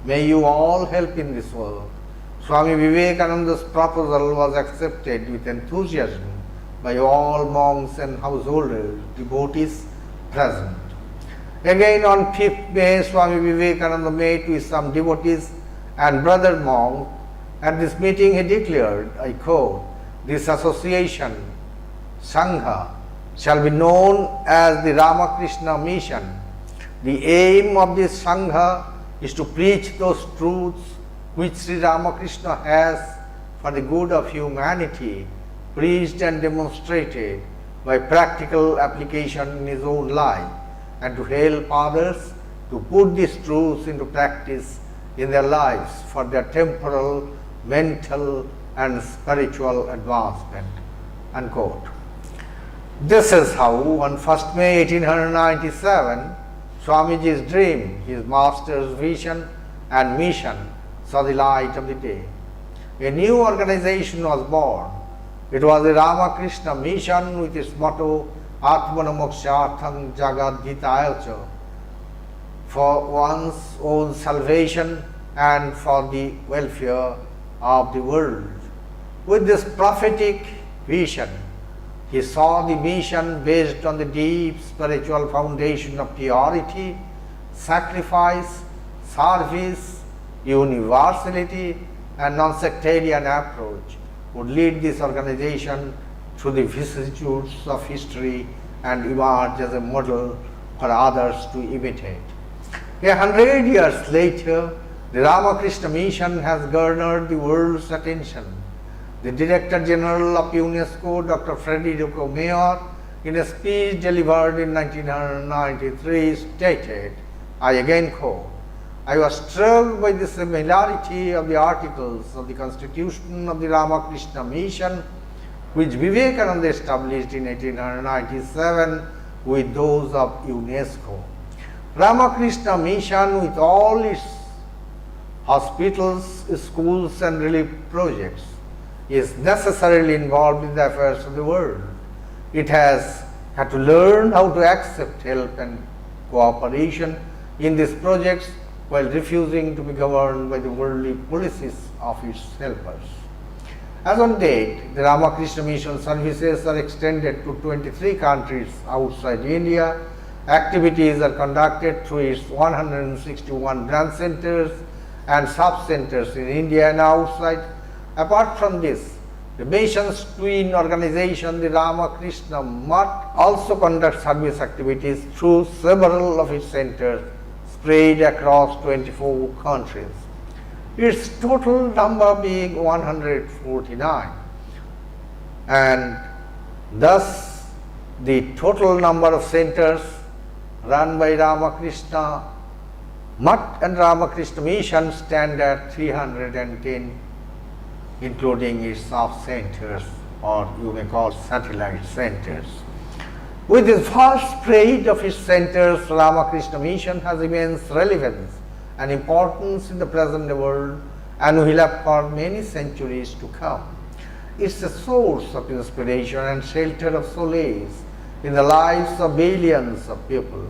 May you all help in this work. Swami Vivekananda's proposal was accepted with enthusiasm by all monks and householders, devotees present. Again on 5th May, Swami Vivekananda met with some devotees and brother monks. At this meeting he declared, I quote, this association, Sangha, shall be known as the Ramakrishna Mission. The aim of this Sangha is to preach those truths which Sri Ramakrishna has for the good of humanity preached and demonstrated by practical application in his own life, and to help others to put these truths into practice in their lives for their temporal, mental and spiritual advancement. Unquote. This is how on 1st May 1897, Swamiji's dream, his master's vision and mission saw the light of the day. A new organization was born. It was the Ramakrishna Mission with its motto, Atmana Mokshartham Jagad Gitayacha, for one's own salvation and for the welfare of the world. With this prophetic vision, he saw the mission based on the deep spiritual foundation of purity, sacrifice, service, universality and non-sectarian approach would lead this organization through the vicissitudes of history and emerge as a model for others to imitate. 100 years later, the Ramakrishna Mission has garnered the world's attention. The Director General of UNESCO, Dr. Federico Mayor, in a speech delivered in 1993 stated, I again quote, I was struck by the similarity of the articles of the Constitution of the Ramakrishna Mission, which Vivekananda established in 1897, with those of UNESCO. Ramakrishna Mission, with all its hospitals, schools and relief projects, is necessarily involved in the affairs of the world. It has had to learn how to accept help and cooperation in these projects while refusing to be governed by the worldly policies of its helpers. As on date, the Ramakrishna Mission services are extended to 23 countries outside India. Activities are conducted through its 161 branch centers and sub-centers in India and outside. Apart from this, the mission's twin organization, the Ramakrishna Mutt, also conducts service activities through several of its centers spread across 24 countries. Its total number being 149, and thus the total number of centers run by Ramakrishna Mutt and Ramakrishna Mission stand at 310, including its sub-centers, or you may call satellite centers. With the vast spread of its centers, Ramakrishna Mission has immense relevance and importance in the present world and will have for many centuries to come. It's a source of inspiration and shelter of solace in the lives of billions of people.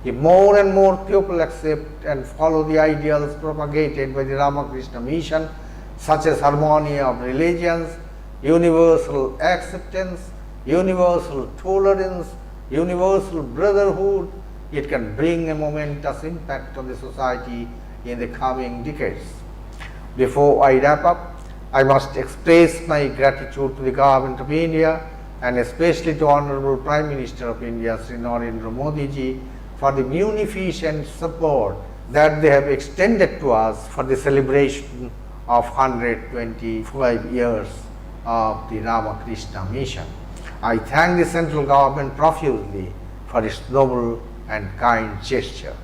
If more and more people accept and follow the ideals propagated by the Ramakrishna mission, such as harmony of religions, universal acceptance, universal tolerance, universal brotherhood, it can bring a momentous impact on the society in the coming decades. Before I wrap up, I must express my gratitude to the Government of India and especially to Honorable Prime Minister of India, Sri Narendra Modi ji, for the munificent support that they have extended to us for the celebration of 125 years of the Ramakrishna mission. I thank the central government profusely for its noble and kind gesture.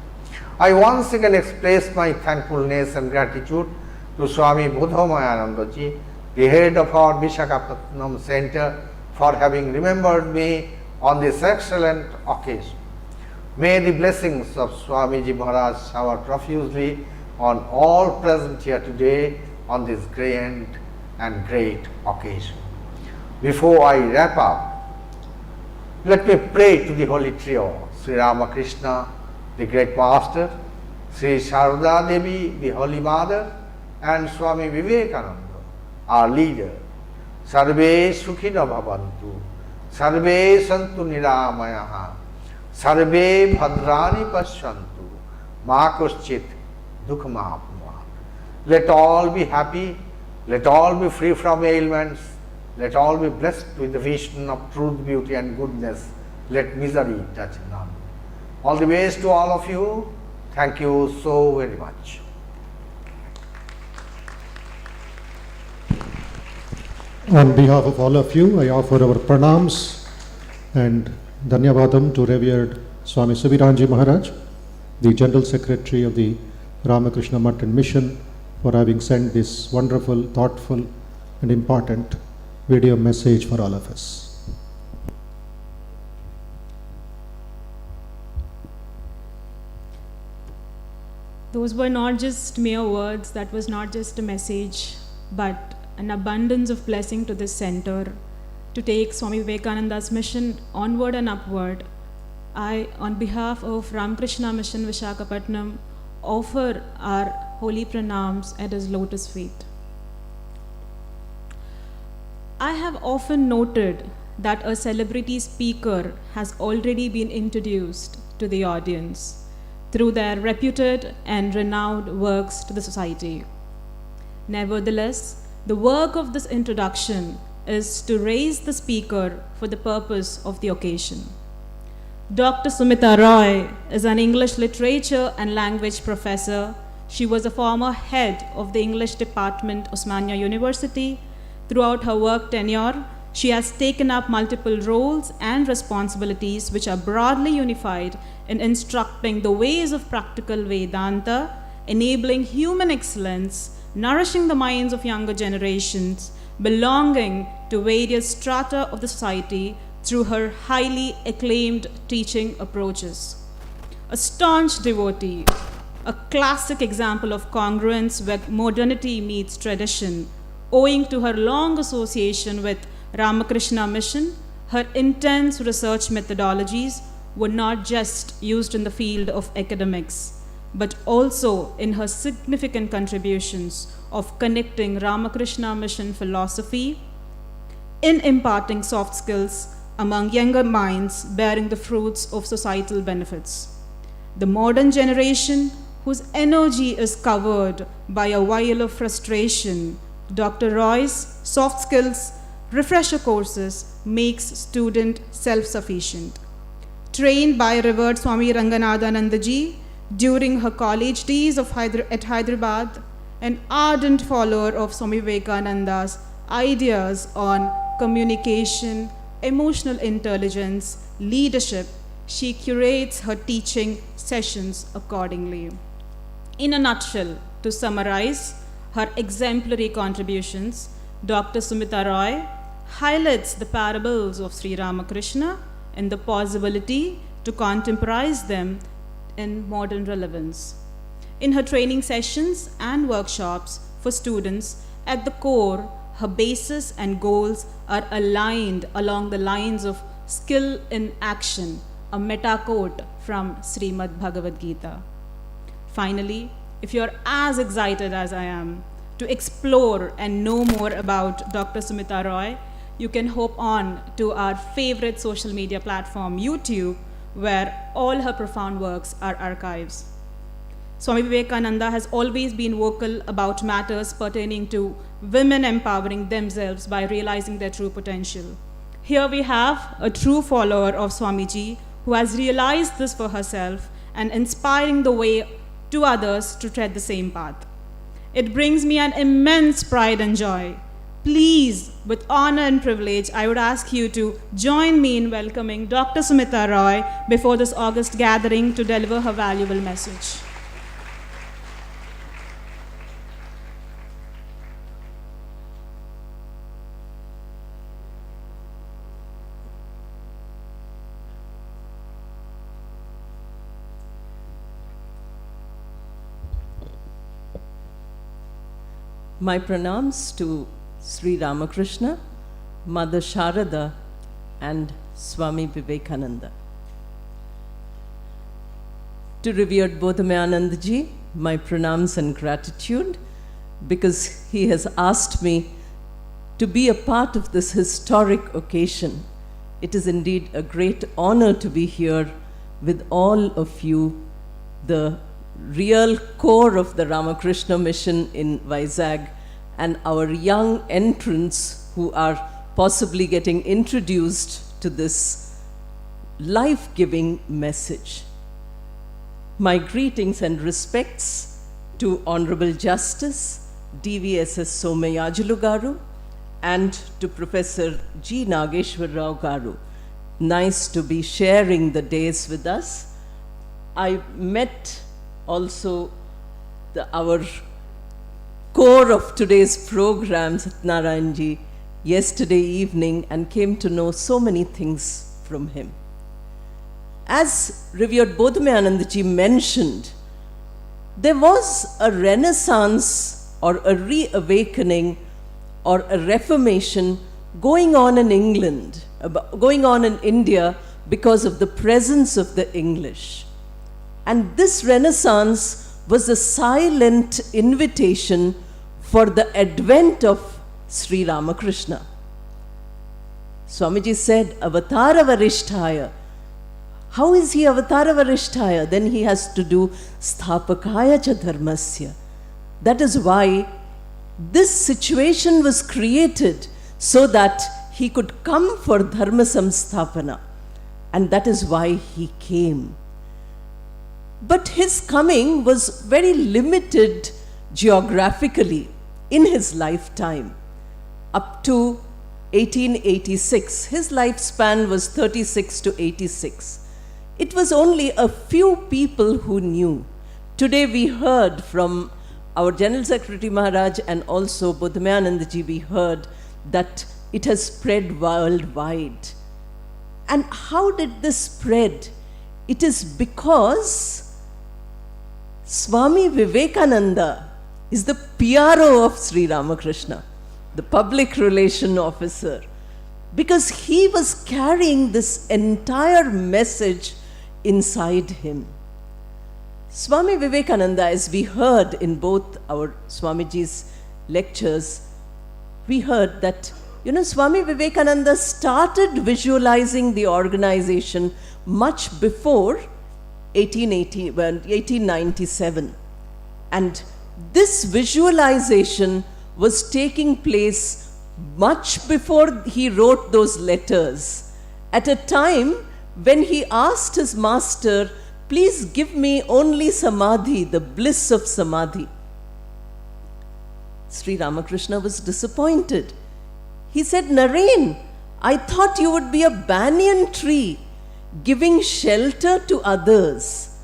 I once again express my thankfulness and gratitude to Swami Buddhamayananda ji, the head of our Visakhapatnam center, for having remembered me on this excellent occasion. May the blessings of Swamiji Maharaj shower profusely on all present here today on this grand and great occasion. Before I wrap up, let me pray to the Holy Trio, Sri Ramakrishna, the Great Master, Sri Sharada Devi, the Holy Mother, and Swami Vivekananda, our leader. Sarve Sukhina Bhavantu, Sarve Santu Niramayaha, Sarve Bhadrani Pashyantu, Ma Kuschit Dukhma Apnuat. Let all be happy, let all be free from ailments, let all be blessed with the vision of truth, beauty and goodness. Let misery touch none. All the best to all of you. Thank you so very much. On behalf of all of you, I offer our pranams and dhanyavadam to revered Swami Subiranji Maharaj, the General Secretary of the Ramakrishna Mutt and Mission, for having sent this wonderful, thoughtful and important video message for all of us. Those were not just mere words, that was not just a message, but an abundance of blessing to this center to take Swami Vivekananda's mission onward and upward. I, on behalf of Ramakrishna Mission Visakhapatnam, offer our holy pranams at his lotus feet. I have often noted that a celebrity speaker has already been introduced to the audience through their reputed and renowned works to the society. Nevertheless, the work of this introduction is to raise the speaker for the purpose of the occasion. Dr. Sumita Roy is an English literature and language professor. She was a former head of the English department, Osmania University. Throughout her work tenure, she has taken up multiple roles and responsibilities which are broadly unified in instructing the ways of practical Vedanta, enabling human excellence, nourishing the minds of younger generations, belonging to various strata of the society through her highly acclaimed teaching approaches. A staunch devotee, a classic example of congruence where modernity meets tradition, owing to her long association with Ramakrishna Mission, her intense research methodologies were not just used in the field of academics, but also in her significant contributions of connecting Ramakrishna Mission philosophy in imparting soft skills among younger minds bearing the fruits of societal benefits. The modern generation, whose energy is covered by a while of frustration, Dr. Roy's soft skills refresher courses makes student self-sufficient. Trained by revered Swami Ranganathananda ji during her college days at Hyderabad, an ardent follower of Swami Vivekananda's ideas on communication, emotional intelligence, leadership, she curates her teaching sessions accordingly. In a nutshell, to summarize her exemplary contributions, Dr. Sumita Roy highlights the parables of Sri Ramakrishna and the possibility to contemporize them in modern relevance. In her training sessions and workshops for students, at the core, her basis and goals are aligned along the lines of skill in action, a meta quote from Srimad Bhagavad Gita. Finally, if you're as excited as I am to explore and know more about Dr. Sumita Roy, you can hop on to our favorite social media platform, YouTube, where all her profound works are archives. Swami Vivekananda has always been vocal about matters pertaining to women empowering themselves by realizing their true potential. Here we have a true follower of Swamiji who has realized this for herself and inspiring the way to others to tread the same path. It brings me an immense pride and joy. Please, with honor and privilege, I would ask you to join me in welcoming Dr. Sumita Roy before this August gathering to deliver her valuable message. My pranams to Sri Ramakrishna, Mother Sharada, and Swami Vivekananda. To revered Bodhamayanandaji, my pranams and gratitude, because he has asked me to be a part of this historic occasion. It is indeed a great honor to be here with all of you, the real core of the Ramakrishna mission in Vizag, and our young entrants who are possibly getting introduced to this life-giving message. My greetings and respects to Honorable Justice DVSS Somayajulu Garu and to Professor G. Nageshwar Rao Garu. Nice to be sharing the days with us. I met also our core of today's program, Satnarayanji, yesterday evening and came to know so many things from him. As revered Bodhamayanandaji mentioned, there was a renaissance or a reawakening or a reformation going on in England, going on in India because of the presence of the English. And this renaissance was a silent invitation for the advent of Sri Ramakrishna. Swamiji said, Avatara Varishtaya. How is he Avatara Varishtaya? Then he has to do Sthapakaya cha Dharmasya. That is why this situation was created so that he could come for Dharma Samsthapana. And that is why he came. But his coming was very limited geographically in his lifetime. Up to 1886, his lifespan was 36 to 86. It was only a few people who knew. Today we heard from our General Secretary Maharaj and also Bodhamayanandaji, we heard that it has spread worldwide. And how did this spread? It is because Swami Vivekananda is the PRO of Sri Ramakrishna, the public relation officer, because he was carrying this entire message inside him. Swami Vivekananda, as we heard in both our Swamiji's lectures, we heard that, Swami Vivekananda started visualizing the organization much before 1897. And this visualization was taking place much before he wrote those letters, at a time when he asked his master, please give me only samadhi, the bliss of samadhi. Sri Ramakrishna was disappointed. He said, Naren, I thought you would be a banyan tree, giving shelter to others.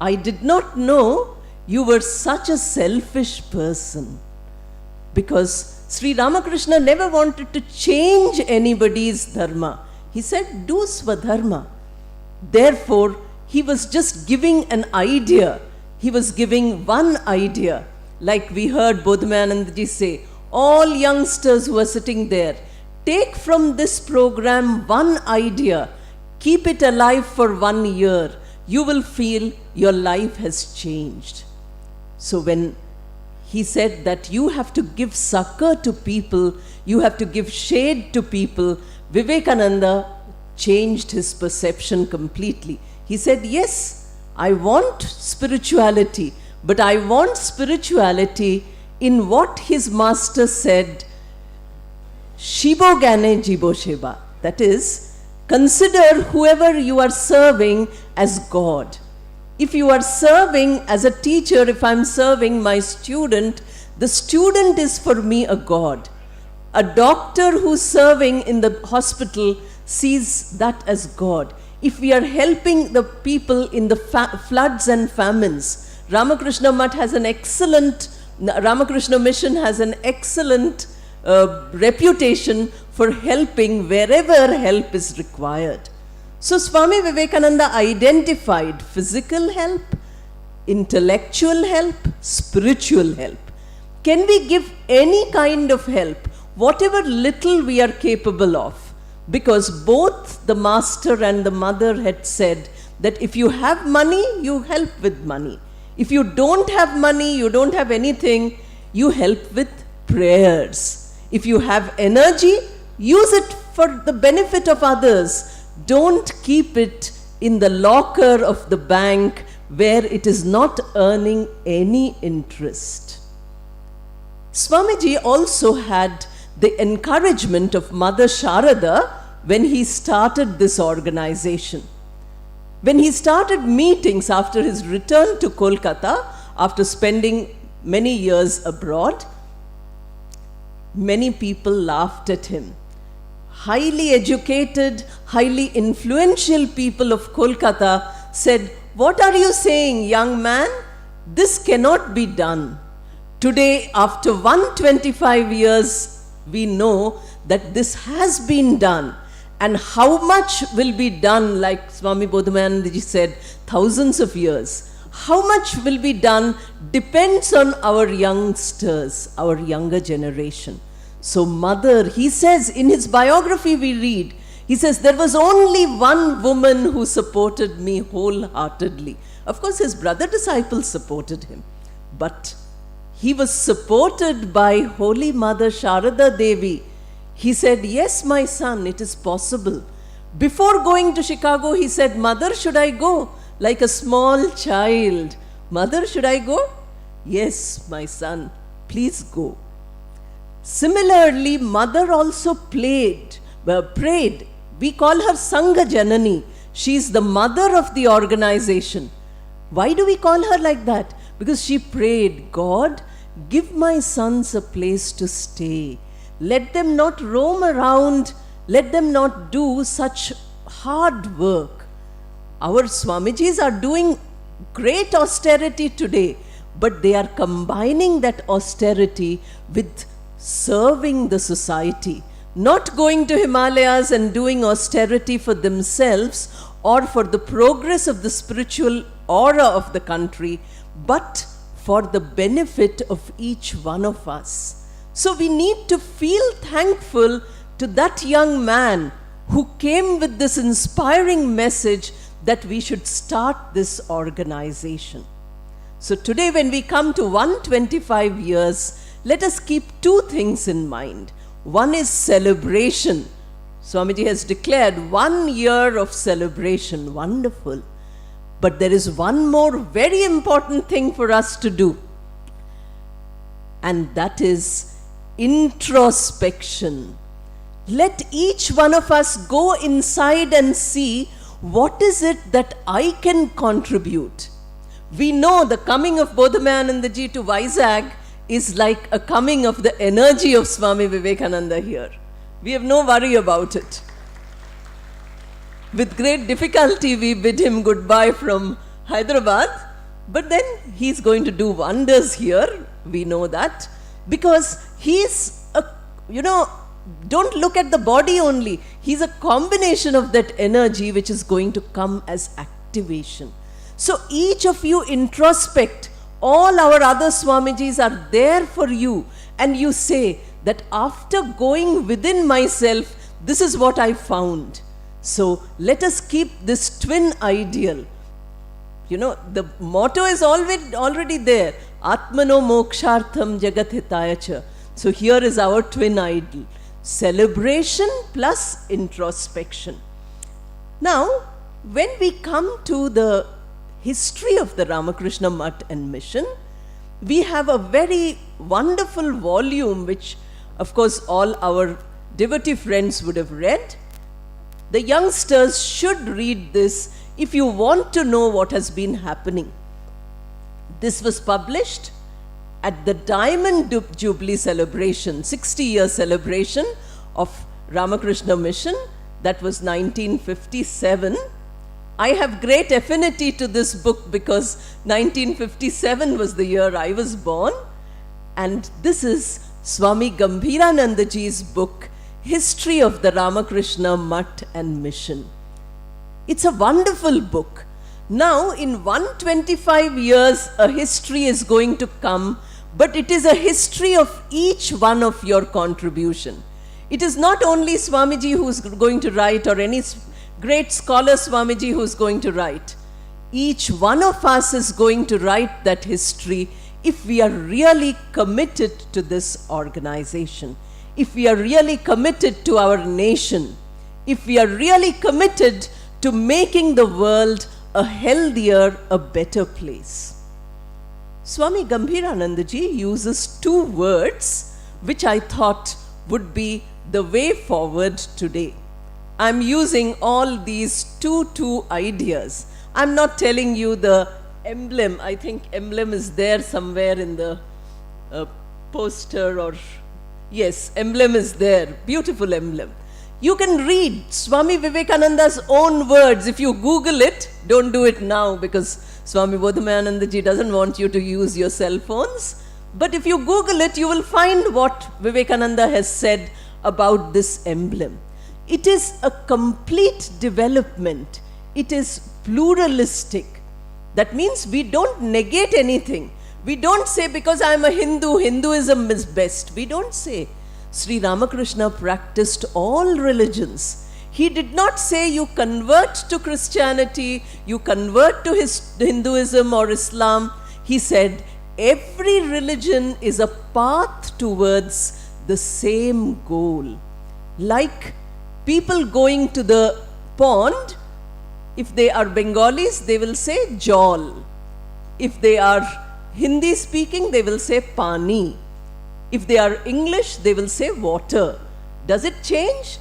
I did not know you were such a selfish person. Because Sri Ramakrishna never wanted to change anybody's dharma. He said, do swadharma. Therefore, he was just giving an idea. He was giving one idea. Like we heard Bodhamayanandaji say, all youngsters who are sitting there, take from this program one idea. Keep it alive for 1 year. You will feel your life has changed. So when he said that you have to give succor to people, you have to give shade to people, Vivekananda changed his perception completely. He said, yes, I want spirituality, but I want spirituality in what his master said, Shibo Gane Jibo Sheba. That is, consider whoever you are serving as God. If you are serving as a teacher, if I'm serving my student, the student is for me a God. A doctor who's serving in the hospital sees that as God. If we are helping the people in the floods and famines, Ramakrishna Mission has an excellent reputation for helping wherever help is required. So Swami Vivekananda identified physical help, intellectual help, spiritual help. Can we give any kind of help, whatever little we are capable of? Because both the master and the mother had said that if you have money, you help with money. If you don't have money, you don't have anything, you help with prayers. If you have energy, use it for the benefit of others. Don't keep it in the locker of the bank where it is not earning any interest. Swamiji also had the encouragement of Mother Sharada when he started this organization. When he started meetings after his return to Kolkata, after spending many years abroad, many people laughed at him. Highly educated, highly influential people of Kolkata said, "What are you saying, young man? This cannot be done." Today, after 125 years, we know that this has been done. And how much will be done, like Swami Bodhamanandaji said, thousands of years. How much will be done depends on our youngsters, our younger generation. So mother, he says, in his biography we read, he says, there was only one woman who supported me wholeheartedly. Of course, his brother disciples supported him. But he was supported by Holy Mother Sharada Devi. He said, yes, my son, it is possible. Before going to Chicago, he said, Mother, should I go? Like a small child. Mother, should I go? Yes, my son, please go. Similarly, mother also prayed. We call her Sangha Janani. She is the mother of the organization. Why do we call her like that? Because she prayed, God, give my sons a place to stay. Let them not roam around. Let them not do such hard work. Our Swamijis are doing great austerity today, but they are combining that austerity with serving the society. Not going to Himalayas and doing austerity for themselves or for the progress of the spiritual aura of the country, but for the benefit of each one of us. So we need to feel thankful to that young man who came with this inspiring message that we should start this organization. So today when we come to 125 years, let us keep two things in mind. One is celebration. Swamiji has declared 1 year of celebration. Wonderful. But there is one more very important thing for us to do. And that is introspection. Let each one of us go inside and see what is it that I can contribute. We know the coming of Bodhamanandaji to Vizag is like a coming of the energy of Swami Vivekananda here. We have no worry about it. With great difficulty, we bid him goodbye from Hyderabad, but then he's going to do wonders here. We know that because he's don't look at the body only. He's a combination of that energy which is going to come as activation. So each of you introspect. All our other Swamijis are there for you. And you say that after going within myself, this is what I found. So let us keep this twin ideal. You know, the motto is already there. Atmano mokshartham jagat hitayacha. So here is our twin ideal. Celebration plus introspection. Now, when we come to the history of the Ramakrishna Mutt and Mission, we have a very wonderful volume which, of course, all our devotee friends would have read. The youngsters should read this if you want to know what has been happening. This was published at the Diamond Jubilee celebration, 60-year celebration of Ramakrishna Mission. That was 1957. I have great affinity to this book because 1957 was the year I was born. And this is Swami Gambhiranandaji's book, History of the Ramakrishna Mutt and Mission. It's a wonderful book. Now, in 125 years, a history is going to come, but it is a history of each one of your contribution. It is not only Swamiji who is going to write or any great scholar Swamiji who is going to write. Each one of us is going to write that history if we are really committed to this organization, if we are really committed to our nation, if we are really committed to making the world a healthier, a better place. Swami Gambhiranandaji uses two words which I thought would be the way forward today. I'm using all these two ideas. I'm not telling you the emblem. I think emblem is there somewhere in the poster, or yes, emblem is there. Beautiful emblem. You can read Swami Vivekananda's own words. If you Google it, don't do it now because Swami Bodhamayanandaji doesn't want you to use your cell phones. But if you Google it, you will find what Vivekananda has said about this emblem. It is a complete development. It is pluralistic. That means we don't negate anything. We don't say because I am a Hindu, Hinduism is best. We don't say. Sri Ramakrishna practiced all religions. He did not say you convert to Christianity, you convert to Hinduism or Islam. He said every religion is a path towards the same goal. Like people going to the pond, if they are Bengalis, they will say jal. If they are Hindi speaking, they will say pani. If they are English, they will say water. Does it change?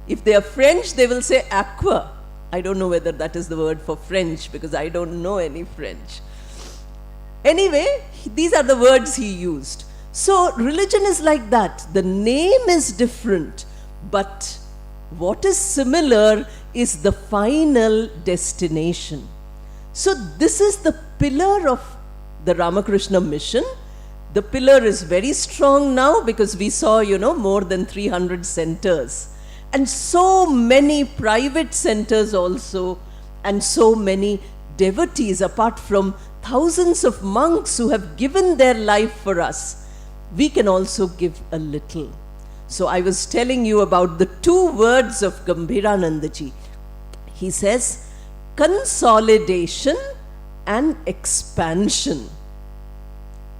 If they are French, they will say aqua. I don't know whether that is the word for French because I don't know any French. Anyway, these are the words he used. So religion is like that. The name is different, but what is similar is the final destination. So this is the pillar of the Ramakrishna Mission. The pillar is very strong now because we saw, more than 300 centers. And so many private centers also, and so many devotees, apart from thousands of monks who have given their life for us. We can also give a little. So I was telling you about the two words of Gambhiranandaji. He says, consolidation and expansion.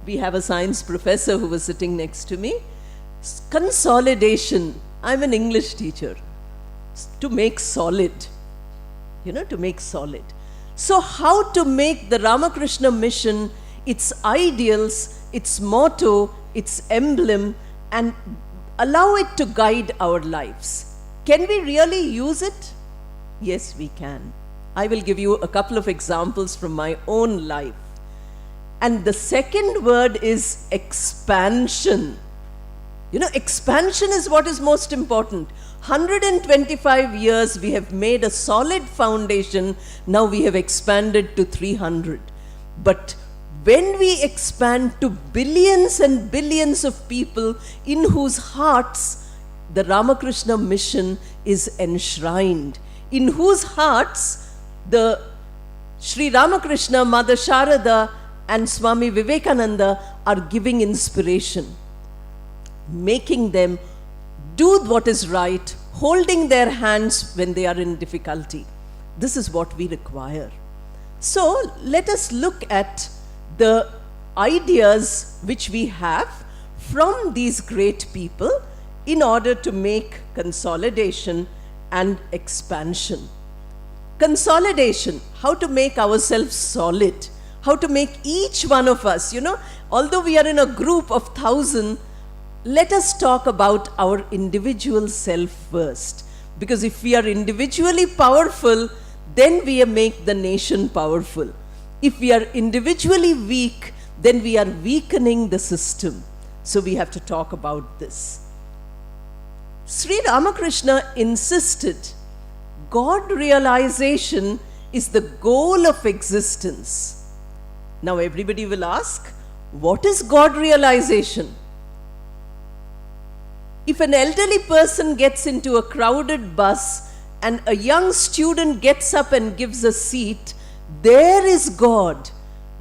We have a science professor who was sitting next to me. Consolidation. I'm an English teacher. To make solid. To make solid. So how to make the Ramakrishna Mission, its ideals, its motto, its emblem, and allow it to guide our lives. Can we really use it? Yes, we can. I will give you a couple of examples from my own life. And the second word is expansion. Expansion is what is most important. 125 years we have made a solid foundation. Now we have expanded to 300. But when we expand to billions and billions of people in whose hearts the Ramakrishna Mission is enshrined, in whose hearts the Sri Ramakrishna, Mother Sharada and Swami Vivekananda are giving inspiration, making them do what is right holding their hands when they are in difficulty. This is what we require. So let us look at the ideas which we have from these great people in order to make consolidation and expansion. Consolidation, how to make ourselves solid, how to make each one of us, although we are in a group of 1,000, let us talk about our individual self first. Because if we are individually powerful, then we make the nation powerful. If we are individually weak, then we are weakening the system. So we have to talk about this. Sri Ramakrishna insisted God realization is the goal of existence. Now everybody will ask, what is God realization? If an elderly person gets into a crowded bus and a young student gets up and gives a seat, there is God.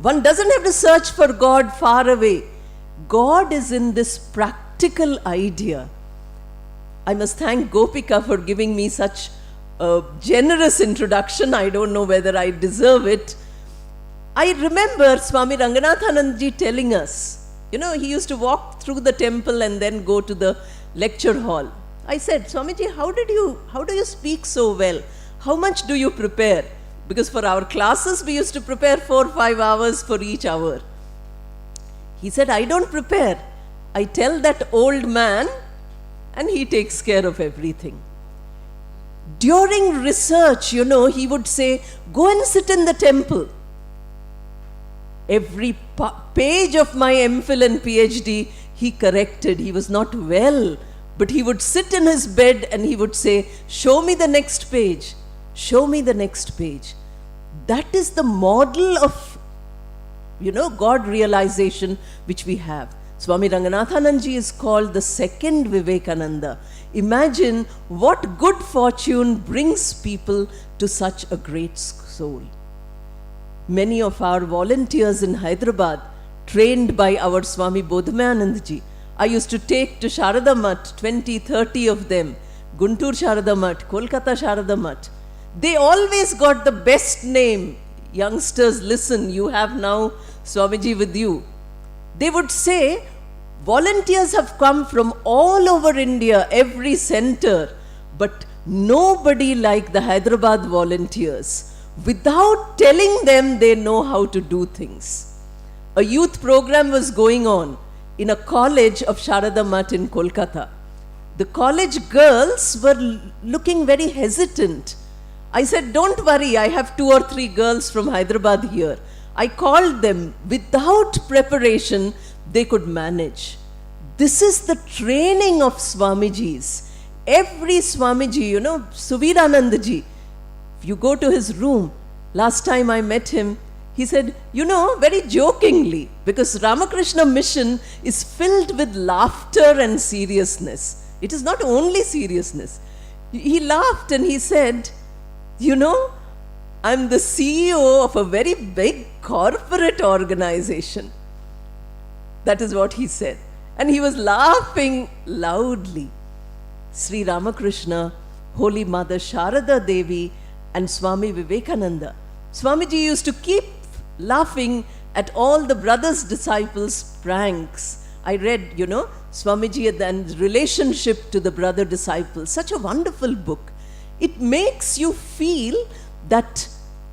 One doesn't have to search for God far away. God is in this practical idea. I must thank Gopika for giving me such a generous introduction. I don't know whether I deserve it. I remember Swami Ranganathanandji telling us, he used to walk through the temple and then go to the lecture hall. I said, Swamiji, how do you speak so well? How much do you prepare? Because for our classes, we used to prepare 4 or 5 hours for each hour. He said, I don't prepare. I tell that old man and he takes care of everything. During research, he would say, go and sit in the temple. Every page of my MPhil and PhD, he corrected. He was not well, but he would sit in his bed and he would say, show me the next page. Show me the next page. That is the model of, God realization which we have. Swami Ranganathanandji is called the second Vivekananda. Imagine what good fortune brings people to such a great soul. Many of our volunteers in Hyderabad, trained by our Swami Bodhamayanandji, I used to take to Sharada Math, 20, 30 of them, Guntur Sharada Math, Kolkata Sharada Math. They always got the best name. Youngsters, listen, you have now Swamiji with you. They would say, volunteers have come from all over India, every center, but nobody like the Hyderabad volunteers. Without telling them, they know how to do things. A youth program was going on in a college of Sharada Math in Kolkata. The college girls were looking very hesitant. I said, don't worry, I have 2 or 3 girls from Hyderabad here. I called them. Without preparation, they could manage. This is the training of Swamiji's. Every Swamiji, Suviranandaji, if you go to his room, last time I met him, he said, very jokingly, because Ramakrishna mission is filled with laughter and seriousness. It is not only seriousness. He laughed and he said, I'm the CEO of a very big corporate organization. That is what he said. And he was laughing loudly. Sri Ramakrishna, Holy Mother Sharada Devi, and Swami Vivekananda. Swamiji used to keep laughing at all the brothers' disciples' pranks. I read, Swamiji and relationship to the brother disciples. Such a wonderful book. It makes you feel that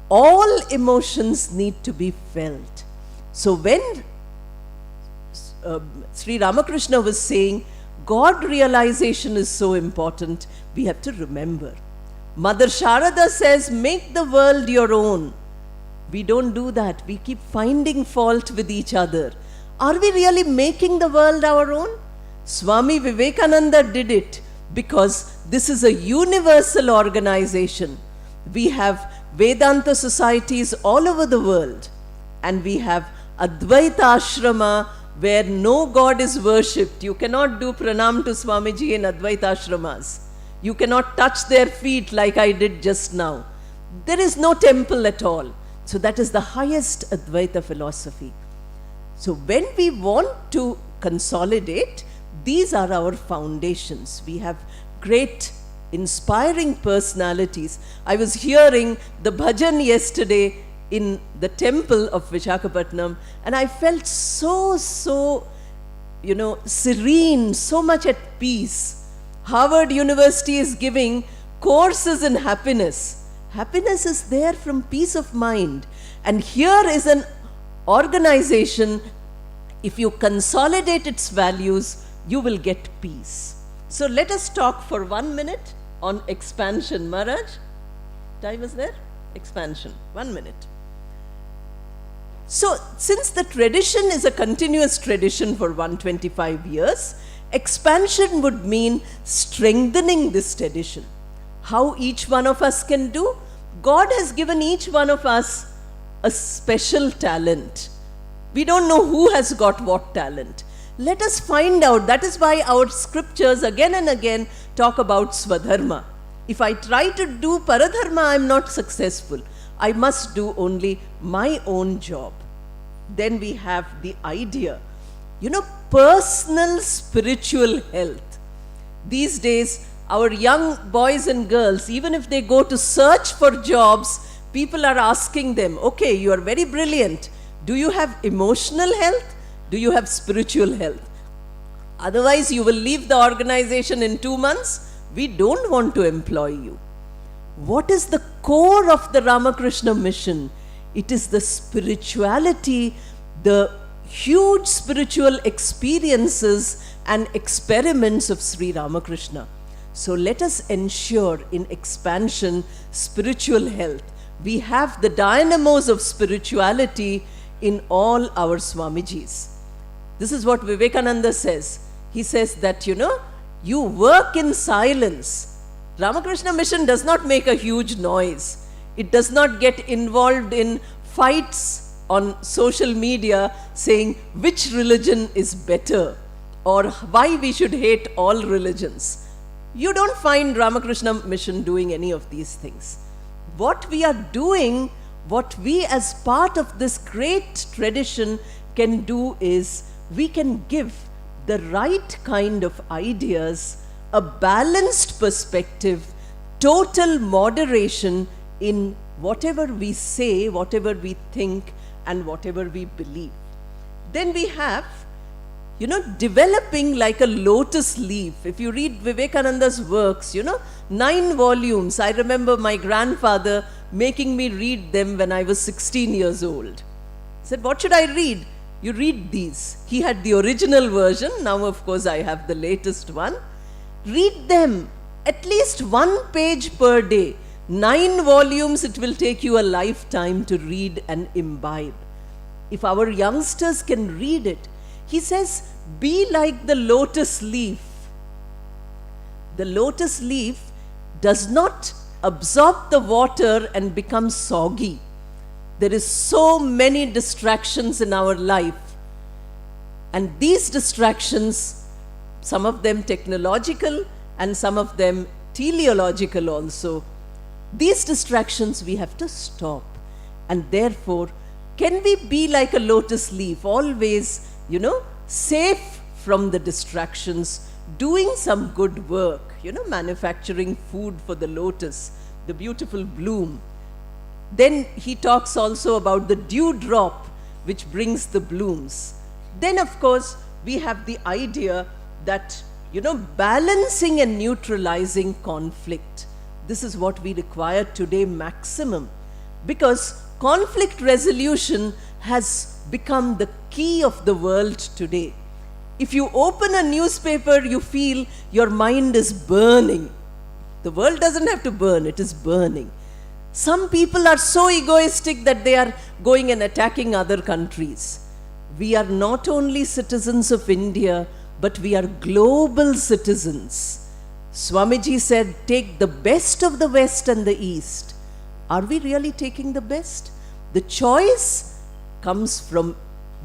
all emotions need to be felt. So when Sri Ramakrishna was saying, God realization is so important, we have to remember. Mother Sharada says, make the world your own. We don't do that. We keep finding fault with each other. Are we really making the world our own? Swami Vivekananda did it because this is a universal organization. We have Vedanta societies all over the world, and we have Advaita Ashrama where no God is worshipped. You cannot do pranam to Swamiji in Advaita Ashramas. You cannot touch their feet like I did just now. There is no temple at all. So that is the highest Advaita philosophy. So when we want to consolidate, these are our foundations. We have great inspiring personalities. I was hearing the bhajan yesterday in the temple of Visakhapatnam, and I felt so, serene, so much at peace. Harvard University is giving courses in happiness. Happiness is there from peace of mind. And here is an organization, if you consolidate its values, you will get peace. So let us talk for 1 minute on expansion. Maharaj, time is there? Expansion, 1 minute. So, since the tradition is a continuous tradition for 125 years, expansion would mean strengthening this tradition. How each one of us can do? God has given each one of us a special talent. We don't know who has got what talent. Let us find out. That is why our scriptures again and again talk about Swadharma. If I try to do Paradharma, I am not successful. I must do only my own job. Then we have the idea, personal spiritual health. These days, our young boys and girls, even if they go to search for jobs, people are asking them, okay, you are very brilliant. Do you have emotional health? Do you have spiritual health? Otherwise, you will leave the organization in 2 months. We don't want to employ you. What is the core of the Ramakrishna mission? It is the spirituality, the huge spiritual experiences and experiments of Sri Ramakrishna. So let us ensure in expansion spiritual health. We have the dynamos of spirituality in all our Swamijis. This is what Vivekananda says. He says that, you work in silence. Ramakrishna mission does not make a huge noise. It does not get involved in fights on social media saying which religion is better or why we should hate all religions. You don't find Ramakrishna mission doing any of these things. What we are doing, what we as part of this great tradition can do is we can give the right kind of ideas, a balanced perspective, total moderation in whatever we say, whatever we think, and whatever we believe. Then we have, developing like a lotus leaf. If you read Vivekananda's works, 9 volumes. I remember my grandfather making me read them when I was 16 years old. He said, what should I read? You read these. He had the original version. Now, of course, I have the latest one. Read them, at least 1 page per day. 9 volumes, it will take you a lifetime to read and imbibe. If our youngsters can read it, he says, be like the lotus leaf. The lotus leaf does not absorb the water and become soggy. There is so many distractions in our life. And these distractions, some of them technological and some of them teleological also, these distractions we have to stop. And therefore, can we be like a lotus leaf, always, safe from the distractions, doing some good work, manufacturing food for the lotus, the beautiful bloom. Then he talks also about the dewdrop which brings the blooms. Then, of course, we have the idea that, balancing and neutralizing conflict. This is what we require today maximum, because conflict resolution has become the key of the world today. If you open a newspaper, you feel your mind is burning. The world doesn't have to burn, it is burning. Some people are so egoistic that they are going and attacking other countries. We are not only citizens of India, but we are global citizens. Swamiji said, take the best of the West and the East. Are we really taking the best? The choice comes from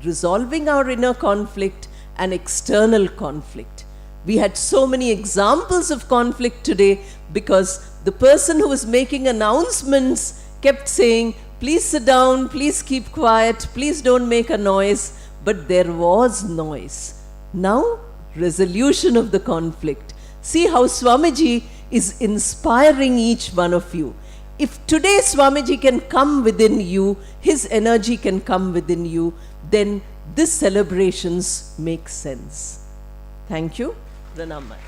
resolving our inner conflict and external conflict. We had so many examples of conflict today because the person who was making announcements kept saying, please sit down, please keep quiet, please don't make a noise. But there was noise. Now, resolution of the conflict. See how Swamiji is inspiring each one of you. If today Swamiji can come within you, his energy can come within you, then these celebrations make sense. Thank you. Pranam Maharaj.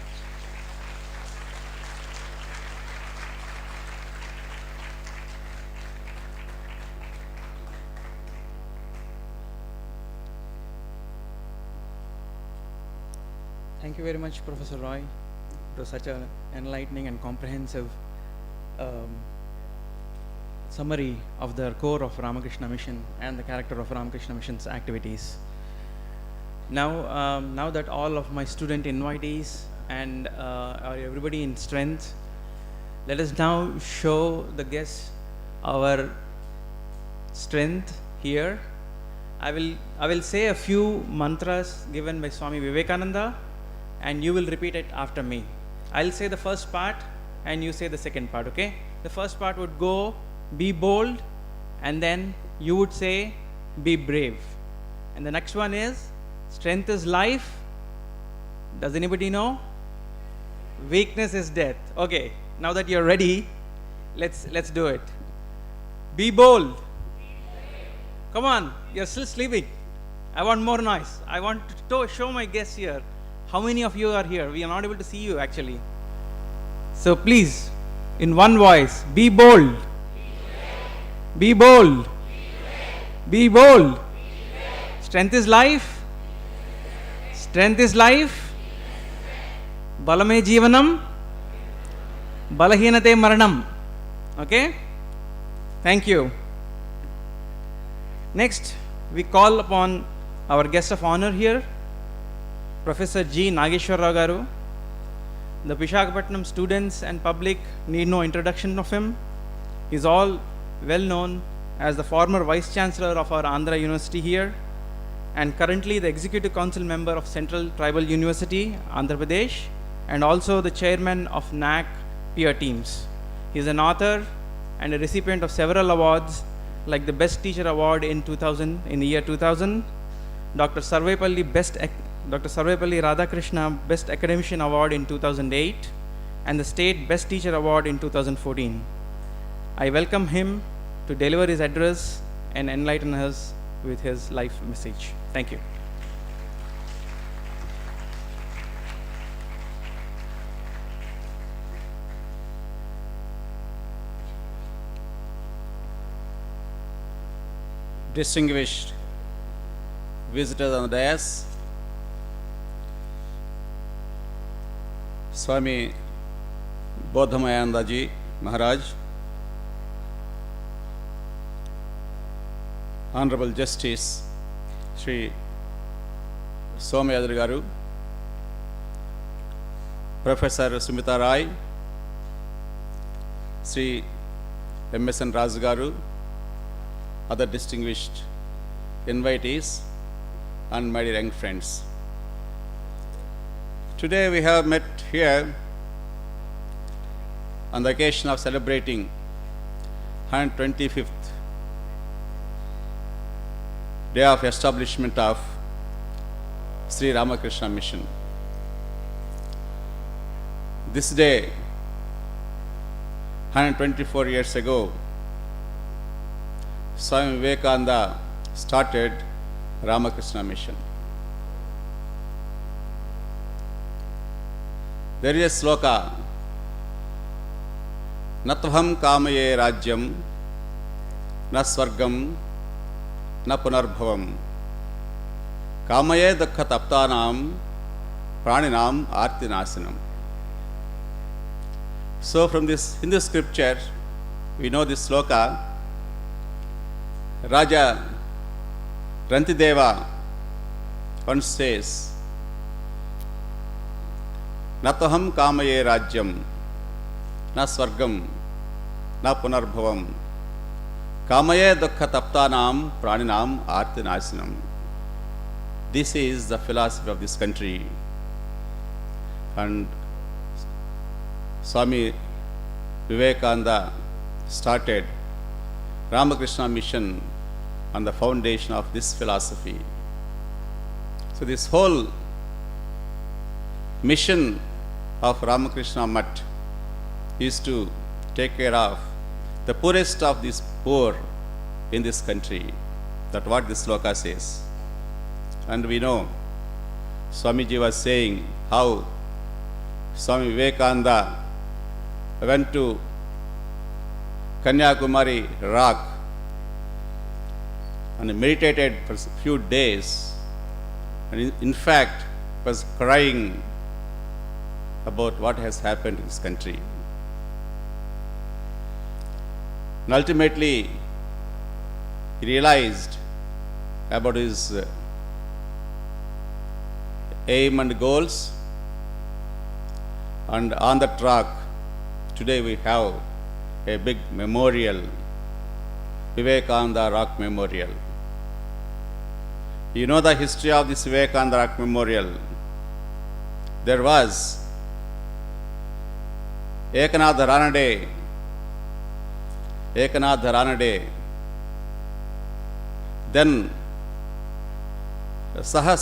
Thank you very much, Professor Roy. It was such an enlightening and comprehensive summary of the core of Ramakrishna Mission and the character of Ramakrishna Mission's activities. Now that all of my student invitees and everybody in strength, let us now show the guests our strength here. I will say a few mantras given by Swami Vivekananda, and you will repeat it after me. I'll say the first part and you say the second part, okay? The first part would go, be bold, and then you would say, be brave. And the next one is, strength is life. Does anybody know? Weakness is death. Okay, now that you're ready, let's do it. Be bold. Come on, you're still sleeping. I want more noise. I want to show my guests here. How many of you are here? We are not able to see you actually. So please, in one voice, be bold. Be bold. Be bold. Strength is life. Strength is life. Balame jivanam. Balahinate maranam. Okay? Thank you. Next, we call upon our guest of honor here, Professor G. Nageshwar Rao Garu. The Visakhapatnam students and public need no introduction of him. He is all well known as the former Vice Chancellor of our Andhra University here, and currently the Executive Council member of Central Tribal University, Andhra Pradesh, and also the chairman of NAC peer teams. He is an author and a recipient of several awards like the Best Teacher Award in the year 2000, Dr. Sarvepalli Radhakrishna Best Academician Award in 2008, and the State Best Teacher Award in 2014. I welcome him to deliver his address and enlighten us with his life message. Thank you. Distinguished visitors on the dais, Swami Bodhamayananda Ji Maharaj, Honorable Justice Sri Somayadri Garu, Professor Sumita Rai, Sri M.S.N. Raju Garu, other distinguished invitees, and my dear young friends. Today we have met here on the occasion of celebrating 125th day of establishment of Sri Ramakrishna Mission. This day, 124 years ago, Swami Vivekananda started Ramakrishna Mission. There is a sloka, Natvaham kamaye rajyam, na swargam, na punarbhavam, kamaye dukkha taptanam, praninam artinasanam. So from this Hindu scripture, we know this sloka. Raja Rantideva once says, Nataham kamaye rajyam, na swargam, na punarbhavam, kamaye dukkha taptanam, praninam artinasanam. This is the philosophy of this country. And Swami Vivekananda started Ramakrishna Mission on the foundation of this philosophy. So this whole mission of Ramakrishna Mutt is to take care of the poorest of these poor in this country. That's what this sloka says. And we know Swamiji was saying how Swami Vivekananda went to Kanyakumari rock and meditated for a few days, and in fact was crying about what has happened in this country. And ultimately he realized about his aim and goals, and on the track today we have a big memorial, Vivekananda Rock Memorial. You know the history of this Vivekananda Rock Memorial. There was Ekanath Ranade, then Saha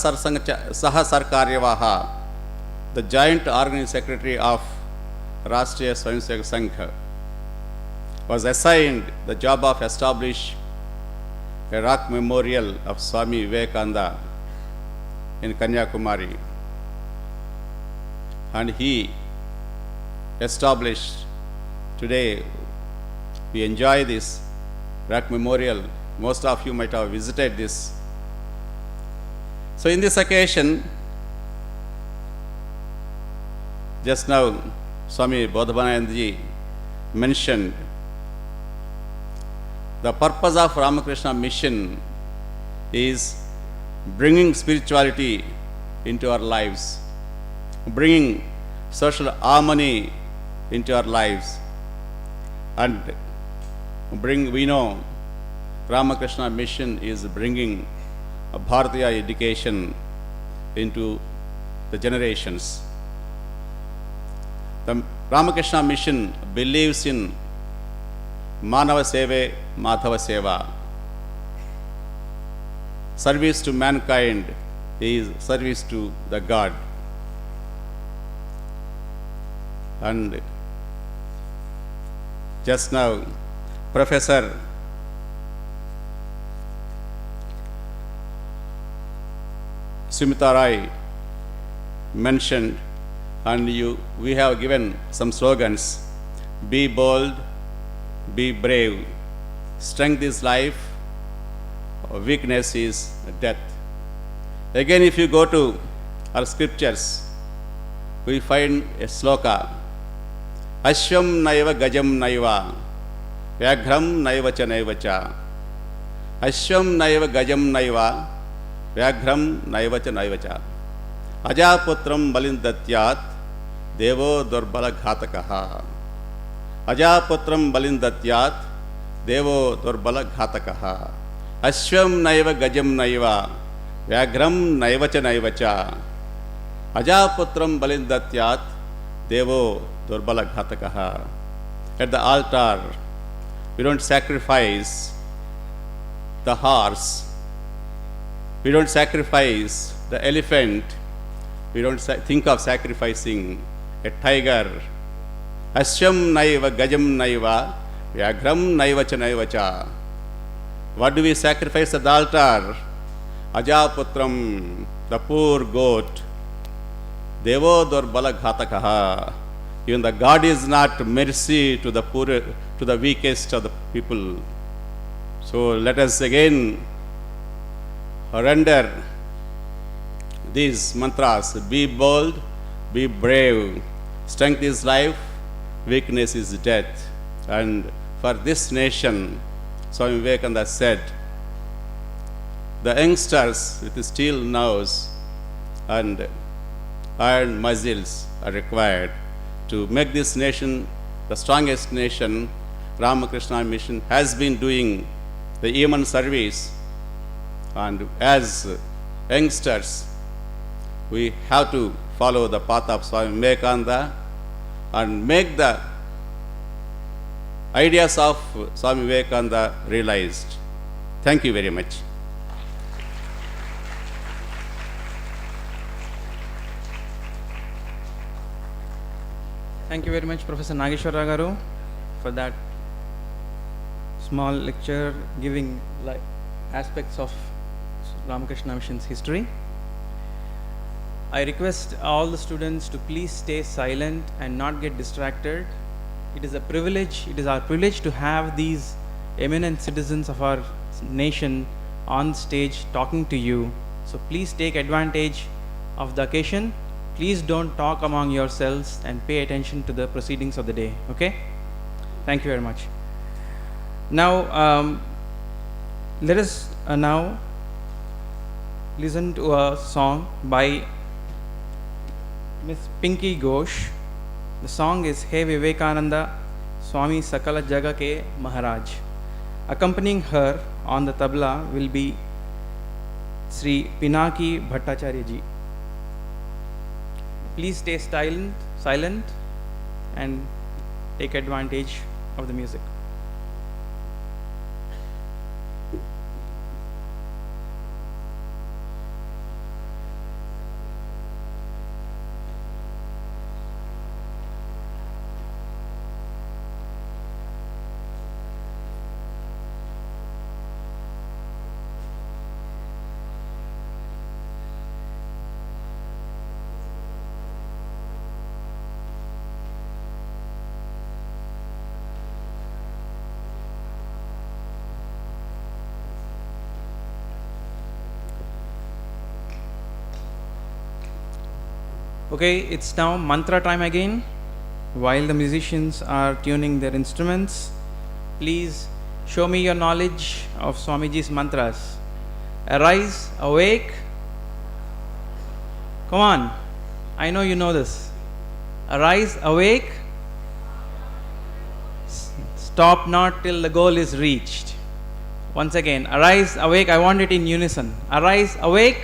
Sarkaryawaha, the joint organizing secretary of Rashtriya Swayamsevak Sangh, was assigned the job of establish a rock memorial of Swami Vivekananda in Kanyakumari. And he established, today we enjoy this rock memorial. Most of you might have visited this. So in this occasion, just now Swami Bodhabanayandaji mentioned the purpose of Ramakrishna mission is bringing spirituality into our lives, bringing social harmony into our lives, and we know Ramakrishna mission is bringing a Bharatiya education into the generations. The Ramakrishna mission believes in Manava Seve, Madhava Seva. Service to mankind is service to the God. And just now, Professor Sumita Rai mentioned, and we have given some slogans: be bold, be brave, strength is life, weakness is death. Again, if you go to our scriptures, we find a sloka: Ashvam naiva gajam naiva, vyaghram naiva cha naiva cha. Ashvam naiva gajam naiva, vyaghram naiva cha naiva cha. Ajaputram balindatyat, devo durbala ghatakaha. Ajaputram balindatyat, devo durbala ghatakaha. Ashvam naiva gajam naiva, vyaghram naiva cha. Ajaputram balindatyat, devo durbala ghatakaha. At the altar, we don't sacrifice the horse, we don't sacrifice the elephant, we don't think of sacrificing a tiger. Ashvam naiva gajam naiva, vyaghram naiva cha. What do we sacrifice at the altar? Ajaputram, the poor goat. Devo durbala ghatakaha. Even the God is not mercy to the poor, to the weakest of the people. So let us again render these mantras: be bold, be brave, strength is life, weakness is death. And for this nation, Swami Vivekananda said, the youngsters with steel nerves and iron muscles are required to make this nation the strongest nation. Ramakrishna mission has been doing the human service, and as youngsters, we have to follow the path of Swami Vivekananda and make the ideas of Swami Vivekananda realized. Thank you very much. Thank you very much, Professor Nageshwara Garu, for that small lecture giving like aspects of Ramakrishna Mission's history. I request all the students to please stay silent and not get distracted. It is a privilege, it is our privilege to have these eminent citizens of our nation on stage talking to you. So please take advantage of the occasion. Please don't talk among yourselves and pay attention to the proceedings of the day. Okay? Thank you very much. Now, let us now listen to a song by Miss Pinky Ghosh. The song is Hey Vivekananda Swami Sakala Jaga Ke Maharaj. Accompanying her on the tabla will be Sri Pinaki Bhattacharya ji. Please stay silent and take advantage of the music. Okay, it's now mantra time again. While the musicians are tuning their instruments, please show me your knowledge of Swamiji's mantras. Arise, awake. Come on, I know you know this. Arise, awake. Stop not till the goal is reached. Once again, arise, awake. I want it in unison. Arise, awake.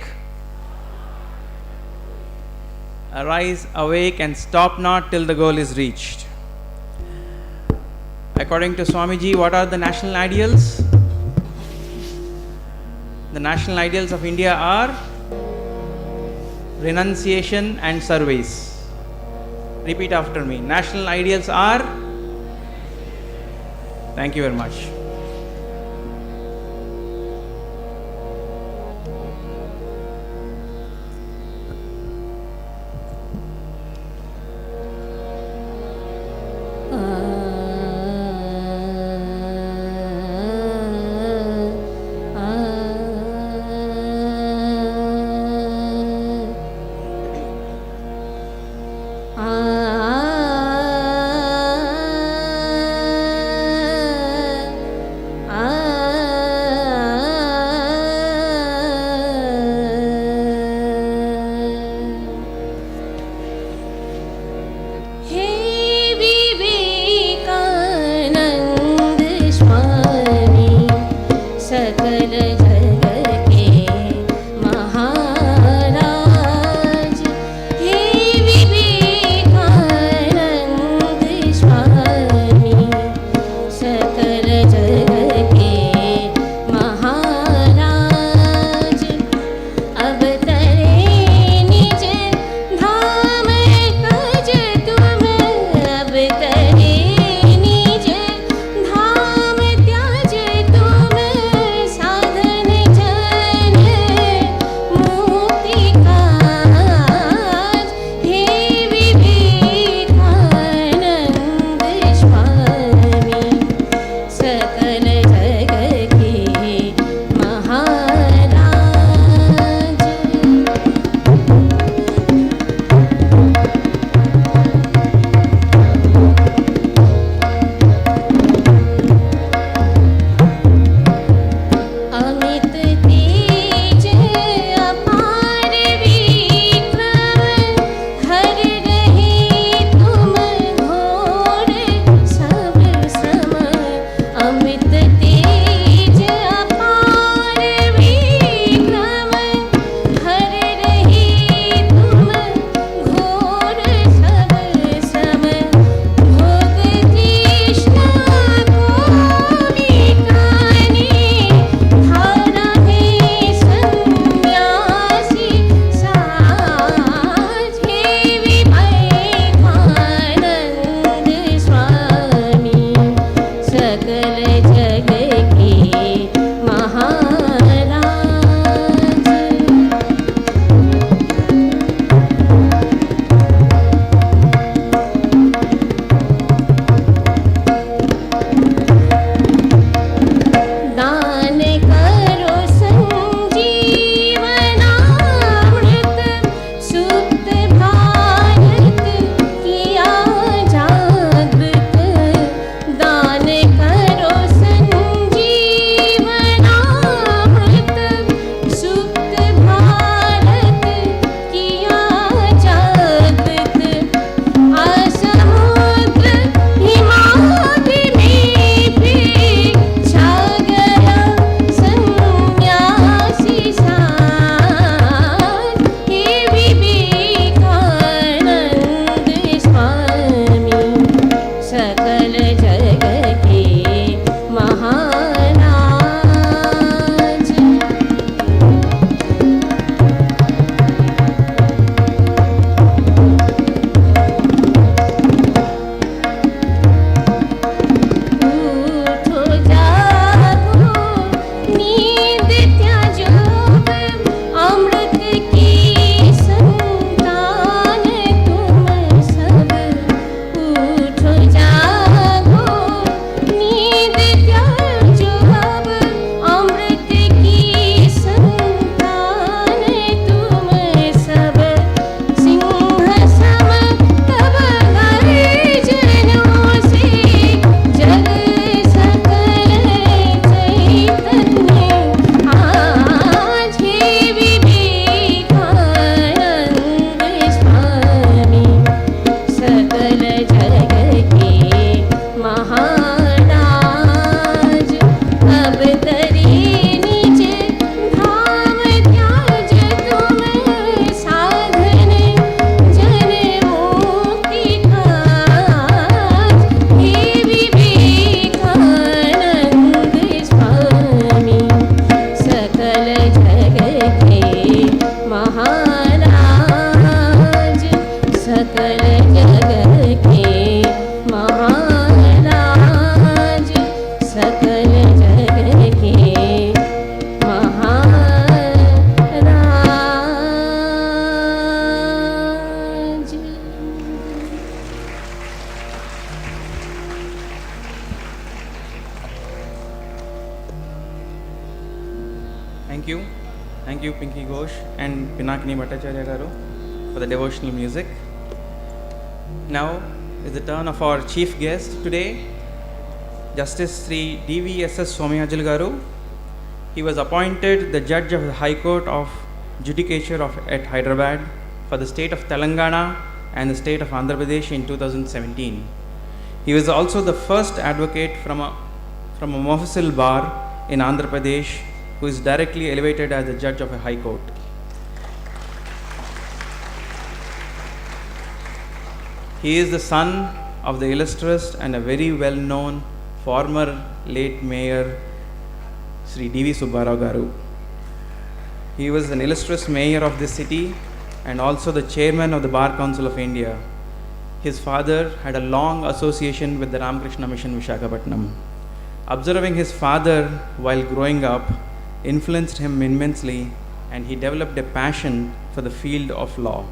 Arise, awake, and stop not till the goal is reached. According to Swamiji, what are the national ideals? The national ideals of India are renunciation and service. Repeat after me. National ideals are? Thank you very much. Thank you, Pinky Ghosh and Pinakini Bhattacharya Garu, for the devotional music. Now is the turn of our chief guest today, Justice Sri D.V.S.S. Somyajulu Garu. He was appointed the Judge of the High Court of Judicature at Hyderabad for the state of Telangana and the state of Andhra Pradesh in 2017. He was also the first advocate from a Mofussil bar in Andhra Pradesh who is directly elevated as the Judge of a High Court. He is the son of the illustrious and a very well-known former late Mayor Sri D.V. Subbarao Garu. He was an illustrious mayor of this city and also the chairman of the Bar Council of India. His father had a long association with the Ramakrishna Mission Visakhapatnam. Observing his father while growing up influenced him immensely, and he developed a passion for the field of law.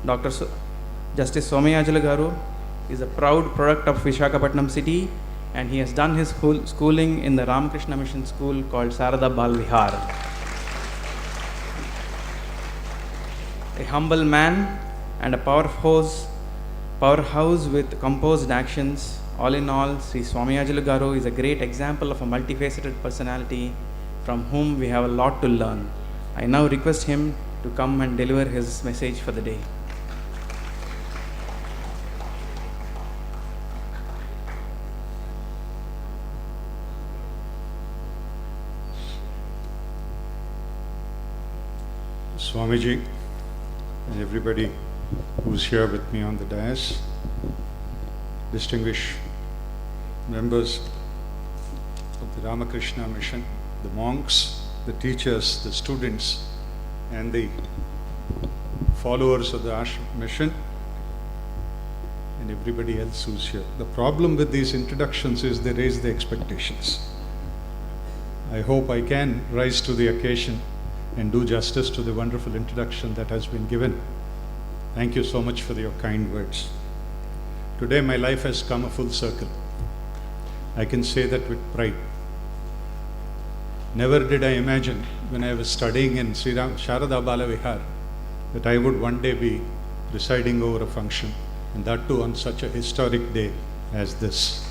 Justice Somyajulu Garu is a proud product of Visakhapatnam city, and he has done his schooling in the Ramakrishna Mission School called Sarada Bal Vihar. A humble man and a powerhouse with composed actions. All in all, Sri Somyajulu Garu is a great example of a multifaceted personality from whom we have a lot to learn. I now request him to come and deliver his message for the day. Swamiji and everybody who's here with me on the dais, distinguished members of the Ramakrishna Mission, the monks, the teachers, the students, and the followers of the Ashram mission, and everybody else who's here. The problem with these introductions is they raise the expectations. I hope I can rise to the occasion and do justice to the wonderful introduction that has been given. Thank you so much for your kind words. Today my life has come a full circle. I can say that with pride. Never did I imagine when I was studying in Sharada Bala Vihar that I would one day be presiding over a function, and that too on such a historic day as this.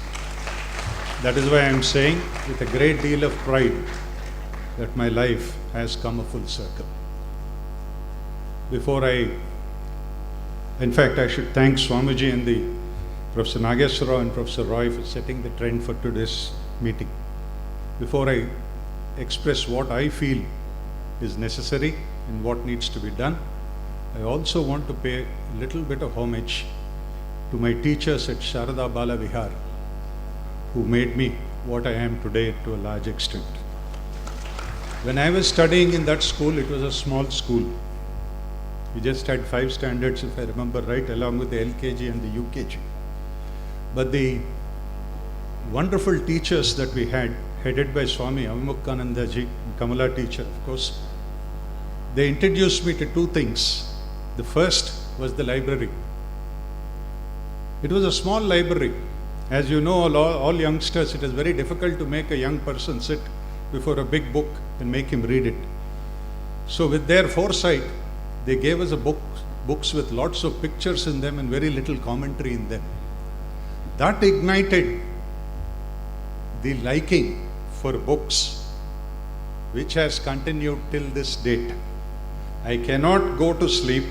That is why I am saying with a great deal of pride that my life has come a full circle. In fact, I should thank Swamiji and the Professor Nageswara and Professor Roy for setting the trend for today's meeting. Before I express what I feel is necessary and what needs to be done, I also want to pay a little bit of homage to my teachers at Sharada Bala Vihar, who made me what I am today to a large extent. When I was studying in that school, it was a small school. We just had 5 standards, if I remember right, along with the LKG and the UKG. But the wonderful teachers that we had, headed by Swami Avimukhananda ji, Kamala teacher, of course, they introduced me to 2 things. The first was the library. It was a small library. As you know, all youngsters, it is very difficult to make a young person sit before a big book and make him read it. So with their foresight, they gave us books with lots of pictures in them and very little commentary in them. That ignited the liking for books, which has continued till this date. I cannot go to sleep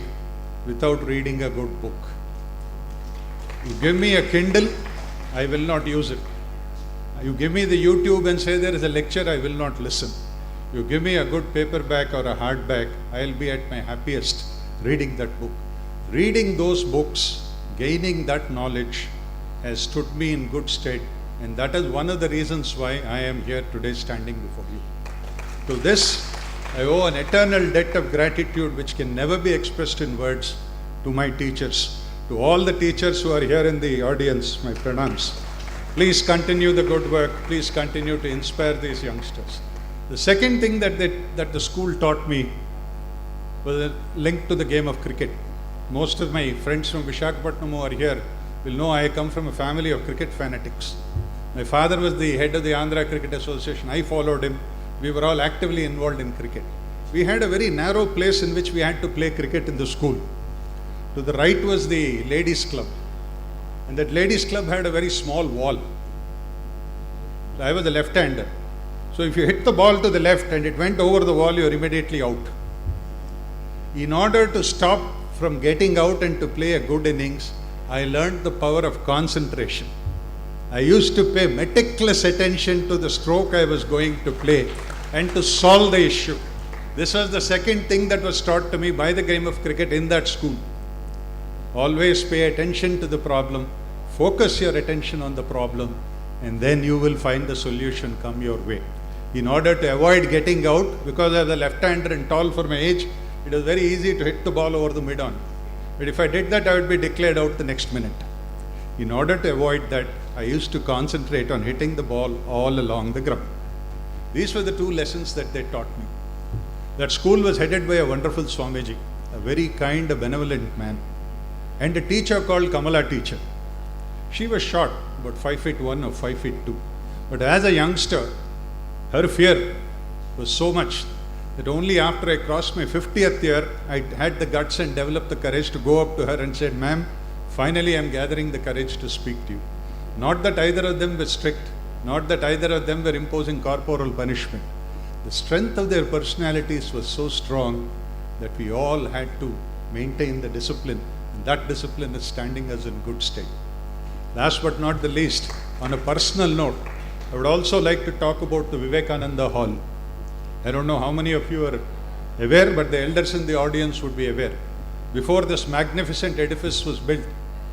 without reading a good book. You give me a Kindle, I will not use it. You give me the YouTube and say there is a lecture, I will not listen. You give me a good paperback or a hardback, I will be at my happiest reading that book. Reading those books, gaining that knowledge has stood me in good stead, and that is one of the reasons why I am here today standing before you. To this, I owe an eternal debt of gratitude which can never be expressed in words to my teachers. To all the teachers who are here in the audience, my pranams. Please continue the good work. Please continue to inspire these youngsters. The second thing that the school taught me was linked to the game of cricket. Most of my friends from Visakhapatnam who are here will know I come from a family of cricket fanatics. My father was the head of the Andhra Cricket Association. I followed him. We were all actively involved in cricket. we had a very narrow place in which we had to play cricket in the school. To the right was the ladies' club, and that ladies' club had a very small wall. I was a left-hander, so if you hit the ball to the left and it went over the wall, you are immediately out. In order to stop from getting out and to play a good innings, I learned the power of concentration. I used to pay meticulous attention to the stroke I was going to play and to solve the issue. This was the second thing that was taught to me by the game of cricket in that school. Always pay attention to the problem, focus your attention on the problem, and then you will find the solution come your way. In order to avoid getting out, because I was a left-hander and tall for my age, it was very easy to hit the ball over the mid-on. But if I did that, I would be declared out the next minute. In order to avoid that, I used to concentrate on hitting the ball all along the ground. These were the two lessons that they taught me. That school was headed by a wonderful Swamiji, a very kind, a benevolent man, and a teacher called Kamala teacher. She was short, about 5'1" or 5'2". But as a youngster, her fear was so much that only after I crossed my 50th year, I had the guts and developed the courage to go up to her and said, "Ma'am, finally I am gathering the courage to speak to you." Not that either of them were strict, not that either of them were imposing corporal punishment. The strength of their personalities was so strong that we all had to maintain the discipline, and that discipline is standing us in good stead. Last but not the least, on a personal note, I would also like to talk about the Vivekananda Hall. I don't know how many of you are aware, but the elders in the audience would be aware. Before this magnificent edifice was built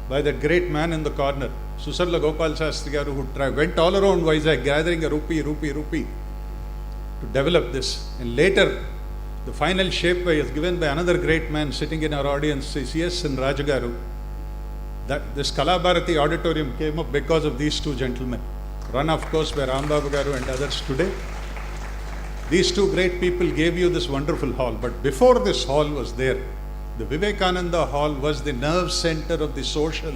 by that great man in the corner, Susarla Gopal Shastri Garu, who went all around Vizag gathering a rupee to develop this. And later, the final shape was given by another great man sitting in our audience, C.S. and Rajagaru. That this Kalabharati auditorium came up because of these two gentlemen, run of course by Rambabu Garu and others today. These two great people gave you this wonderful hall. But before this hall was there, the Vivekananda Hall was the nerve center of the social,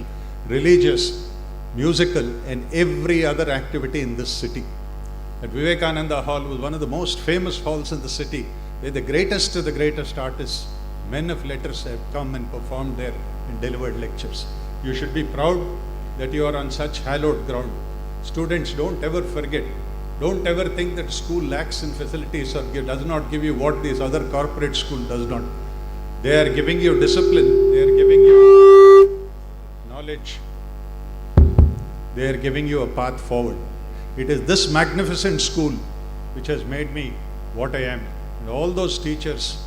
religious, musical and every other activity in this city. That Vivekananda Hall was one of the most famous halls in the city, where the greatest of the greatest artists, men of letters, have come and performed there and delivered lectures. You should be proud that you are on such hallowed ground. Students, don't ever forget. Don't ever think that school lacks in facilities or does not give you what this other corporate school does not. They are giving you discipline. They are giving you knowledge. They are giving you a path forward. It is this magnificent school which has made me what I am. And all those teachers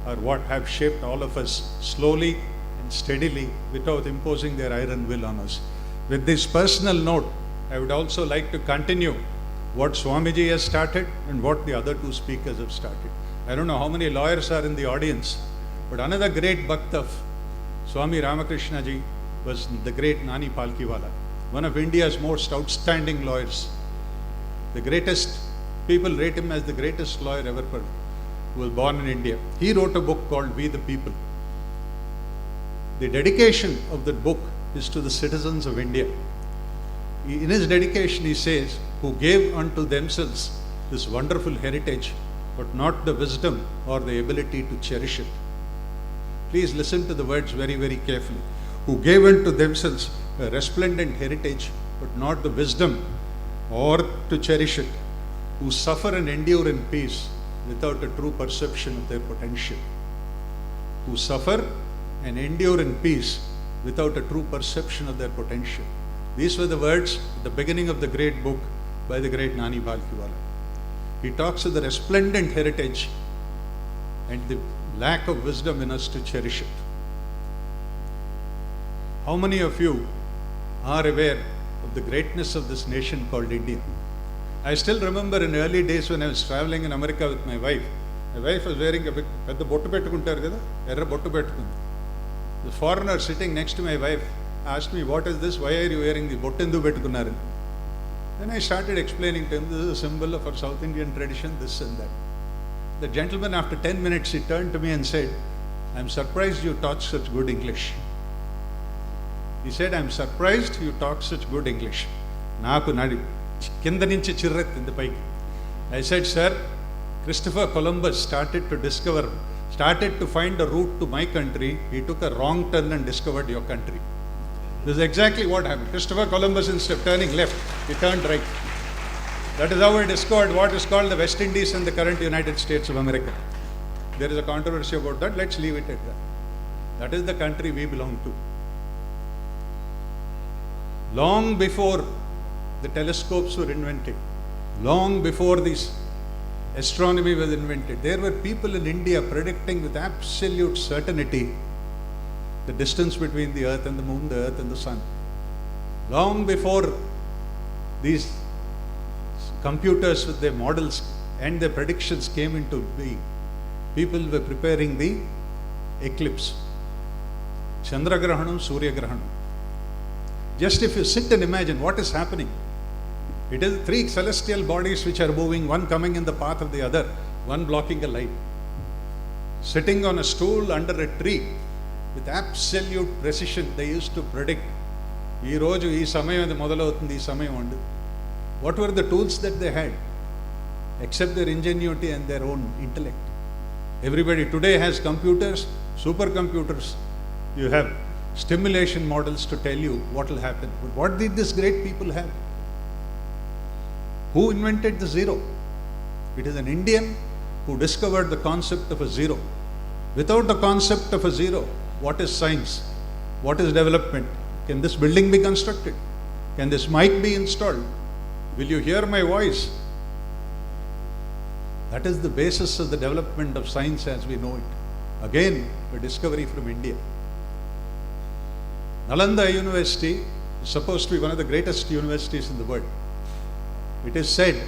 are what have shaped all of us slowly and steadily without imposing their iron will on us. With this personal note, I would also like to continue what Swamiji has started and what the other two speakers have started. I don't know how many lawyers are in the audience, but another great bhakta of Swami Ramakrishna ji was the great Nani Palkiwala, one of India's most outstanding lawyers. The greatest, people rate him as the greatest lawyer ever who was born in India. He wrote a book called We the People. The dedication of that book is to the citizens of India. In his dedication he says, who gave unto themselves this wonderful heritage, but not the wisdom or the ability to cherish it. Please listen to the words very, very carefully. Who gave unto themselves a resplendent heritage, but not the wisdom or to cherish it. Who suffer and endure in peace without a true perception of their potential. Who suffer and endure in peace without a true perception of their potential. These were the words at the beginning of the great book by the great Nani Palkiwala. He talks of the resplendent heritage and the lack of wisdom in us to cherish it. How many of you are aware of the greatness of this nation called India? I still remember in early days when I was traveling in America with my wife. My wife was wearing a big, the bottu pettukuntaru kada, erra bottu pettukundi. The foreigner sitting next to my wife asked me, "What is this? Why are you wearing the bottu endu pettukunnaru?" Then I started explaining to him, this is a symbol of our South Indian tradition, this and that. The gentleman, after 10 minutes, he turned to me and said, "I'm surprised you talk such good English." He said, "I'm surprised you talk such good English." Naaku nadi kinda nunchi chirrettindi paiki. I said, "Sir, Christopher Columbus started to find a route to my country, he took a wrong turn and discovered your country. This is exactly what happened. Christopher Columbus, instead of turning left, he turned right. That is how he discovered what is called the West Indies and the current United States of America. There is a controversy about that. Let's leave it at that. That is the country we belong to. Long before the telescopes were invented, long before this astronomy was invented, there were people in India predicting with absolute certainty the distance between the earth and the moon, the earth and the sun. Long before these computers with their models and their predictions came into being, people were preparing the eclipse. Chandragrahanam, Suryagrahanam. Just if you sit and imagine what is happening, it is three celestial bodies which are moving, one coming in the path of the other, one blocking a light. Sitting on a stool under a tree, with absolute precision, they used to predict. What were the tools that they had? Except their ingenuity and their own intellect. Everybody today has computers, supercomputers. You have stimulation models to tell you what will happen. But what did these great people have? Who invented the zero? It is an Indian who discovered the concept of a zero. Without the concept of a zero, what is science? What is development? Can this building be constructed? Can this mic be installed? Will you hear my voice? That is the basis of the development of science as we know it. Again, a discovery from India. Nalanda University is supposed to be one of the greatest universities in the world. It is said,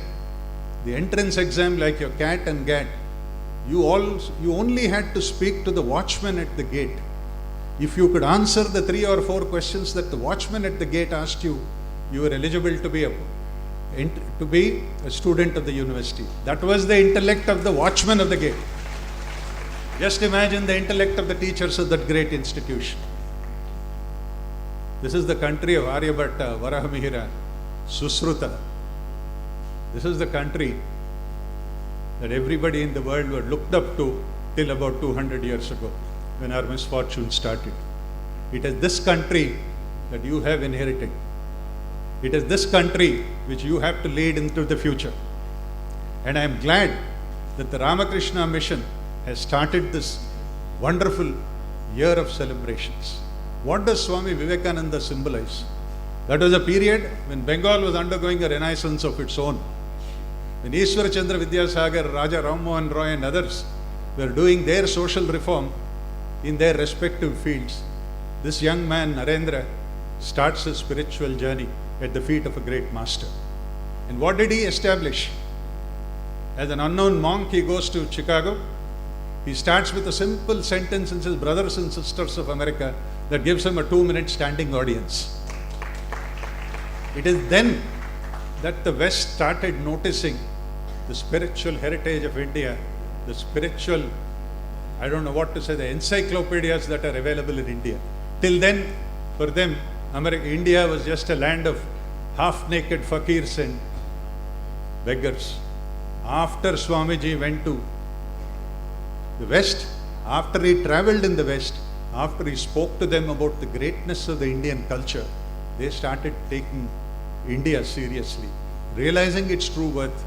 the entrance exam, like your CAT and GAT, you only had to speak to the watchman at the gate. If you could answer the 3 or 4 questions that the watchman at the gate asked you, you were eligible to be a student of the university. That was the intellect of the watchman of the gate. Just imagine the intellect of the teachers of that great institution. This is the country of Aryabhatta, Varahamihira, Susruta. This is the country that everybody in the world were looked up to till about 200 years ago, when our misfortune started. It is this country that you have inherited. It is this country which you have to lead into the future. And I am glad that the Ramakrishna mission has started this wonderful year of celebrations. What does Swami Vivekananda symbolize? That was a period when Bengal was undergoing a renaissance of its own. When Ishwar Chandra Vidyasagar, Raja Ram Mohan Roy and others were doing their social reform in their respective fields, this young man, Narendra, starts his spiritual journey at the feet of a great master. And what did he establish? As an unknown monk, he goes to Chicago. He starts with a simple sentence and says, "Brothers and sisters of America," that gives him a 2-minute standing audience. It is then that the West started noticing the spiritual heritage of India, the spiritual, I don't know what to say, the encyclopedias that are available in India. Till then, for them, India was just a land of half-naked fakirs and beggars. After Swamiji went to the West, after he traveled in the West, after he spoke to them about the greatness of the Indian culture, they started taking India seriously, realizing its true worth.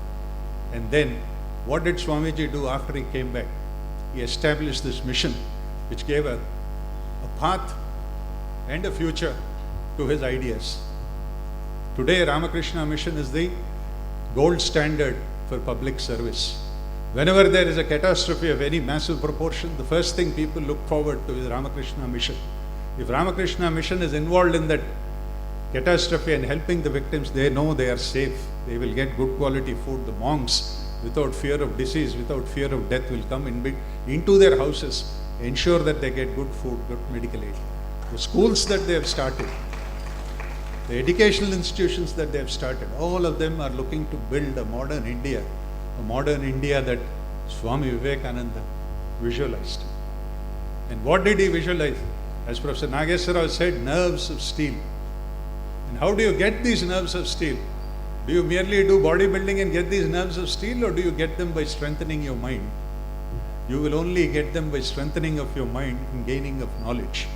And then, what did Swamiji do after he came back? He established this mission which gave a path and a future to his ideas. Today, Ramakrishna mission is the gold standard for public service. Whenever there is a catastrophe of any massive proportion, the first thing people look forward to is Ramakrishna mission. If Ramakrishna mission is involved in that catastrophe and helping the victims, they know they are safe. They will get good quality food. The monks, without fear of disease, without fear of death, will come into their houses, ensure that they get good food, good medical aid. The schools that they have started, the educational institutions that they have started, all of them are looking to build a modern India that Swami Vivekananda visualized. And what did he visualize? As Professor Nageswara said, nerves of steel. And how do you get these nerves of steel? Do you merely do bodybuilding and get these nerves of steel, or do you get them by strengthening your mind? You will only get them by strengthening of your mind and gaining of knowledge.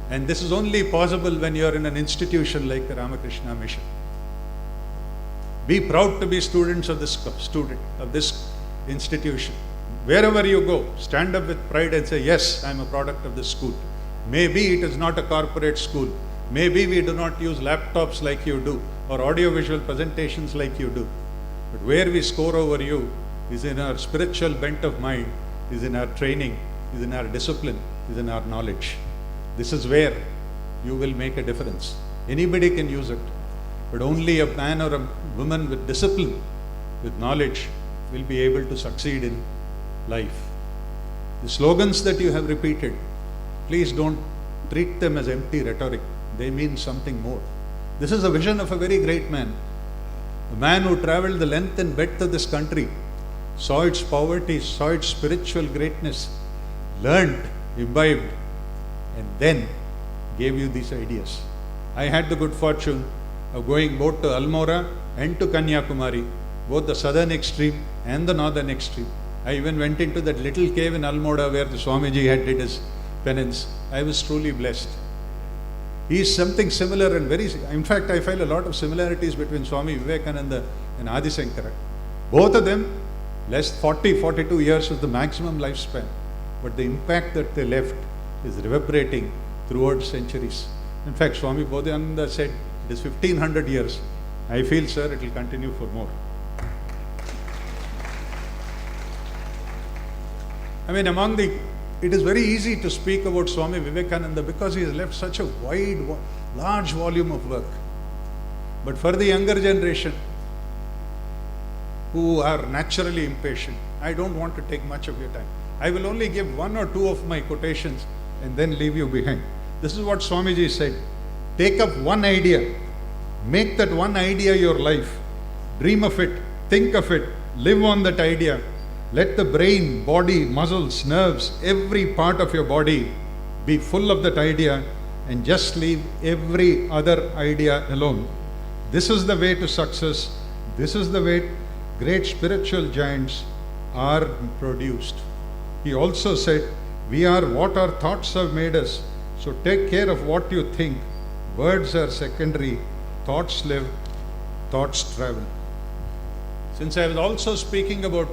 And this is only possible when you are in an institution like the Ramakrishna Mission. Be proud to be students of this institution. Wherever you go, stand up with pride and say, yes, I am a product of this school. Maybe it is not a corporate school. Maybe we do not use laptops like you do, or audiovisual presentations like you do. But where we score over you is in our spiritual bent of mind, is in our training, is in our discipline, is in our knowledge. This is where you will make a difference. Anybody can use it, but only a man or a woman with discipline, with knowledge, will be able to succeed in life. The slogans that you have repeated, please don't treat them as empty rhetoric. They mean something more. This is a vision of a very great man, a man who traveled the length and breadth of this country, saw its poverty, saw its spiritual greatness, learned, imbibed, and then gave you these ideas. I had the good fortune of going both to Almora and to Kanyakumari, both the southern extreme and the northern extreme. I even went into that little cave in Almora where the Swamiji had did his penance. I was truly blessed. He is something similar and in fact, I find a lot of similarities between Swami Vivekananda and Adi Shankara. Both of them, less 42 years was the maximum lifespan. But the impact that they left is reverberating throughout centuries. In fact, Swami Bodhananda said, it is 1500 years. I feel, sir, it will continue for more. I mean, it is very easy to speak about Swami Vivekananda because he has left such a large volume of work. But for the younger generation, who are naturally impatient, I don't want to take much of your time. I will only give one or two of my quotations and then leave you behind. This is what Swamiji said. Take up one idea, make that one idea your life, dream of it, think of it, live on that idea. Let the brain, body, muscles, nerves, every part of your body be full of that idea, and just leave every other idea alone. This is the way to success. This is the way great spiritual giants are produced. He also said, we are what our thoughts have made us. So take care of what you think. Words are secondary. Thoughts live. Thoughts travel. Since I was also speaking about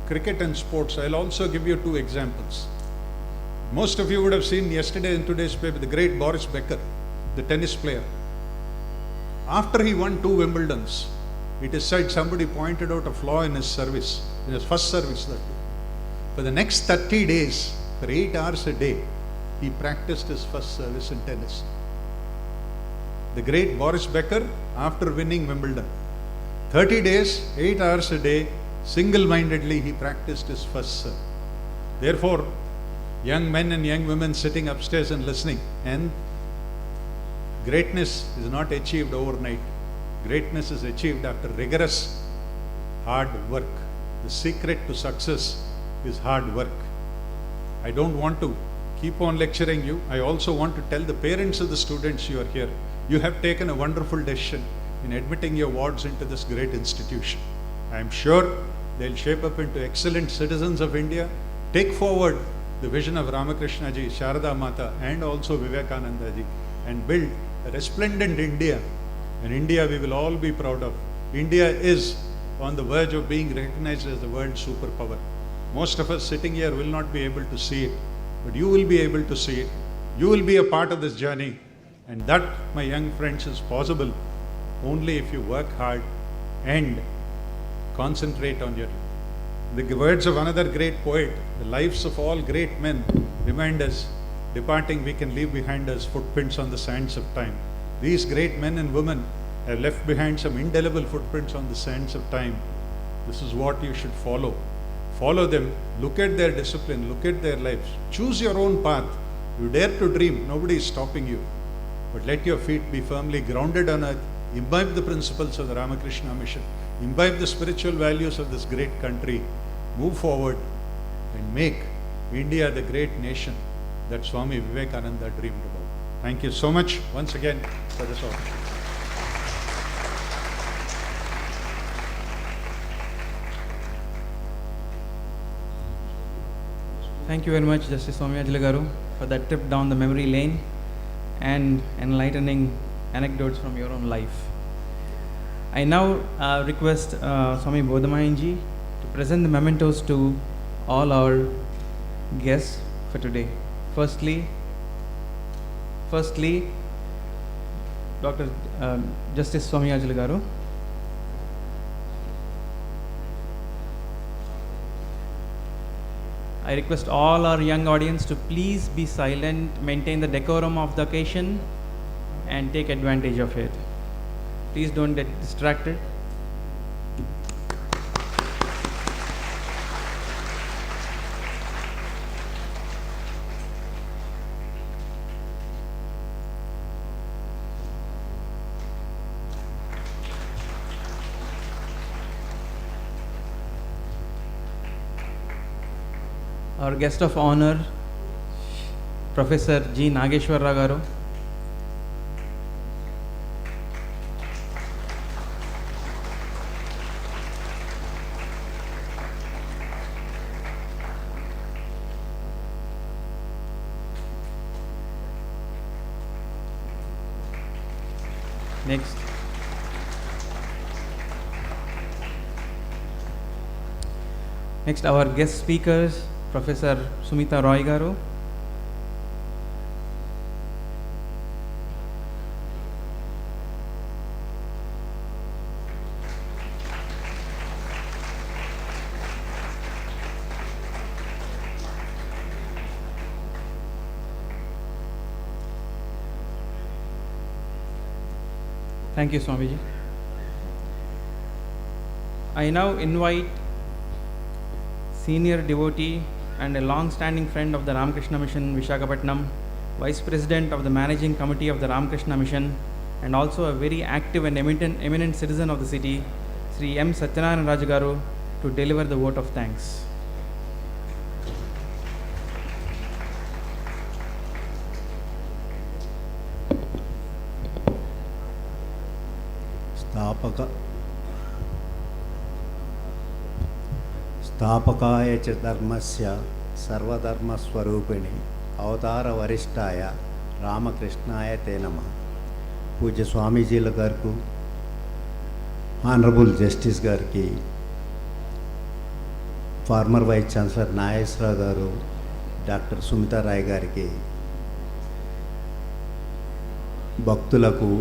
cricket and sports, I'll also give you two examples. Most of you would have seen yesterday in today's paper the great Boris Becker, the tennis player. After he won 2 Wimbledons, it is said somebody pointed out a flaw in his service, in his first service that day. For the next 30 days, for 8 hours a day, he practiced his first service in tennis. The great Boris Becker, after winning Wimbledon, 30 days, 8 hours a day, single-mindedly he practiced his first serve. Therefore, young men and young women sitting upstairs and listening, and greatness is not achieved overnight. Greatness is achieved after rigorous, hard work. The secret to success is hard work. I don't want to keep on lecturing you. I also want to tell the parents of the students you are here, you have taken a wonderful decision in admitting your wards into this great institution. I am sure they'll shape up into excellent citizens of India, take forward the vision of Ramakrishna ji, Sharada Mata, and also Vivekananda ji, and build a resplendent India, an India we will all be proud of. India is on the verge of being recognized as the world superpower. Most of us sitting here will not be able to see it, but you will be able to see it. You will be a part of this journey, and that, my young friends, is possible only if you work hard and concentrate on your. The words of another great poet, the lives of all great men remind us, departing we can leave behind us footprints on the sands of time. These great men and women have left behind some indelible footprints on the sands of time. This is what you should follow. Follow them, look at their discipline, look at their lives. Choose your own path. You dare to dream, nobody is stopping you. But let your feet be firmly grounded on earth. Imbibe the principles of the Ramakrishna mission. Imbibe the spiritual values of this great country. Move forward and make India the great nation that Swami Vivekananda dreamed about. Thank you so much once again for this opportunity. Thank you very much, Justice Swamiyajulu garu, for that trip down the memory lane and enlightening anecdotes from your own life. I now request Swami Bodhamayanji to present the mementos to all our guests for today. Firstly, Dr. Justice Swamiyajulu garu. I request all our young audience to please be silent, maintain the decorum of the occasion, and take advantage of it. Please don't get distracted. Our guest of honor, Professor G. Nageshwara garu. Next, our guest speakers, Professor Sumita Roy garu. Thank you, Swamiji. I now invite senior devotee and a long-standing friend of the Ramakrishna Mission, Visakhapatnam, Vice President of the Managing Committee of the Ramakrishna Mission, and also a very active and eminent citizen of the city, Sri M. Satyanarayana Raju garu, to deliver the vote of thanks. స్థాపకాయ చ ధర్మస్య సర్వధర్మస్వరూపిణి అవతార వరిష్టాయ రామకృష్ణాయ తే నమః. పూజ్య స్వామీజీల గారికి, honourable justice గారికి, farmer vice chancellor Nageswararao గారు, doctor Sumitra Roy గారికి, భక్తులకు,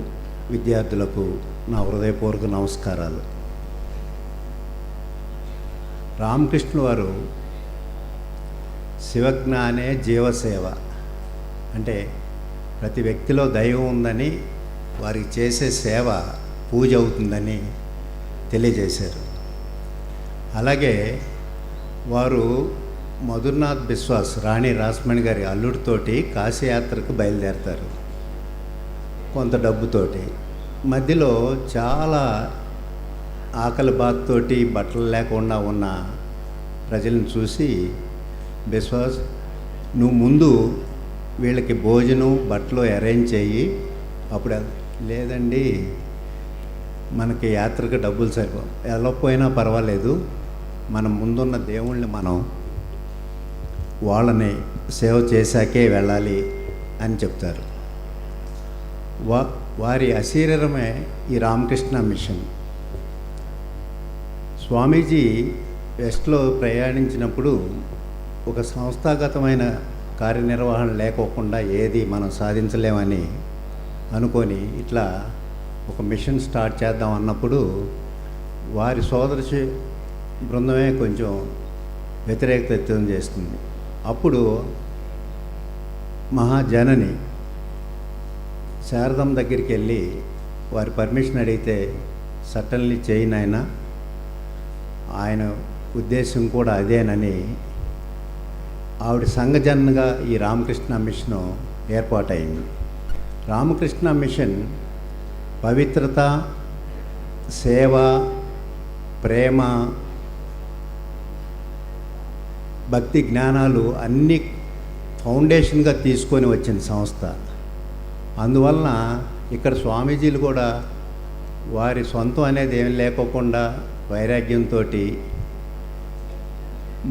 విద్యార్థులకు నా హృదయపూర్వక నమస్కారాలు. రామకృష్ణుల వారు శివజ్ఞానే జీవసేవ అంటే ప్రతి వ్యక్తిలో దైవం ఉందని, వారికి చేసే సేవ పూజ అవుతుందని తెలియజేశారు. అలాగే వారు మధుర్నాథ్ బిశ్వాస్, రాణి రాస్మణి గారి అల్లుడితోటి కాశీయాత్రకు బయలుదేరతారు కొంత డబ్బుతోటి. మధ్యలో చాలా ఆకలి బాధతోటి బట్టలు లేకుండా ఉన్న ప్రజలను చూసి, బిశ్వాస్ నువ్వు ముందు వీళ్ళకి భోజనం బట్టలు అరేంజ్ చేయి, అప్పుడు లేదండి మనకి యాత్రకు డబ్బులు సరిపో, వెళ్ళకపోయినా పర్వాలేదు, మనం ముందున్న దేవుళ్ళని మనం వాళ్ళని సేవ చేశాకే వెళ్ళాలి అని చెప్తారు. వారి అశరీరమే ఈ రామకృష్ణ మిషన్. స్వామీజీ వెస్ట్లో ప్రయాణించినప్పుడు ఒక సంస్థాగతమైన కార్యనిర్వహణ లేకోకుండా ఏది మనం సాధించలేమని అనుకొని ఇట్లా ఒక మిషన్ స్టార్ట్ చేద్దాం అన్నప్పుడు వారి సోదరి బృందమే కొంచెం వ్యతిరేకత వ్యక్తం చేస్తుంది. అప్పుడు మహాజనని శారదమ్మ దగ్గరికి వెళ్ళి వారి పర్మిషన్ అడిగితే, సటన్లీ చేయనైనా, ఆయన ఉద్దేశం కూడా అదేనని ఆవిడ సంఘజనగా ఈ రామకృష్ణ మిషన్ ఏర్పాటైంది. రామకృష్ణ మిషన్ పవిత్రత, సేవ, ప్రేమ, భక్తి జ్ఞానాలు అన్నీ ఫౌండేషన్గా తీసుకొని వచ్చిన సంస్థ. అందువలన ఇక్కడ స్వామీజీలు కూడా వారి సొంతం అనేది ఏం లేకోకుండా వైరాగ్యంతో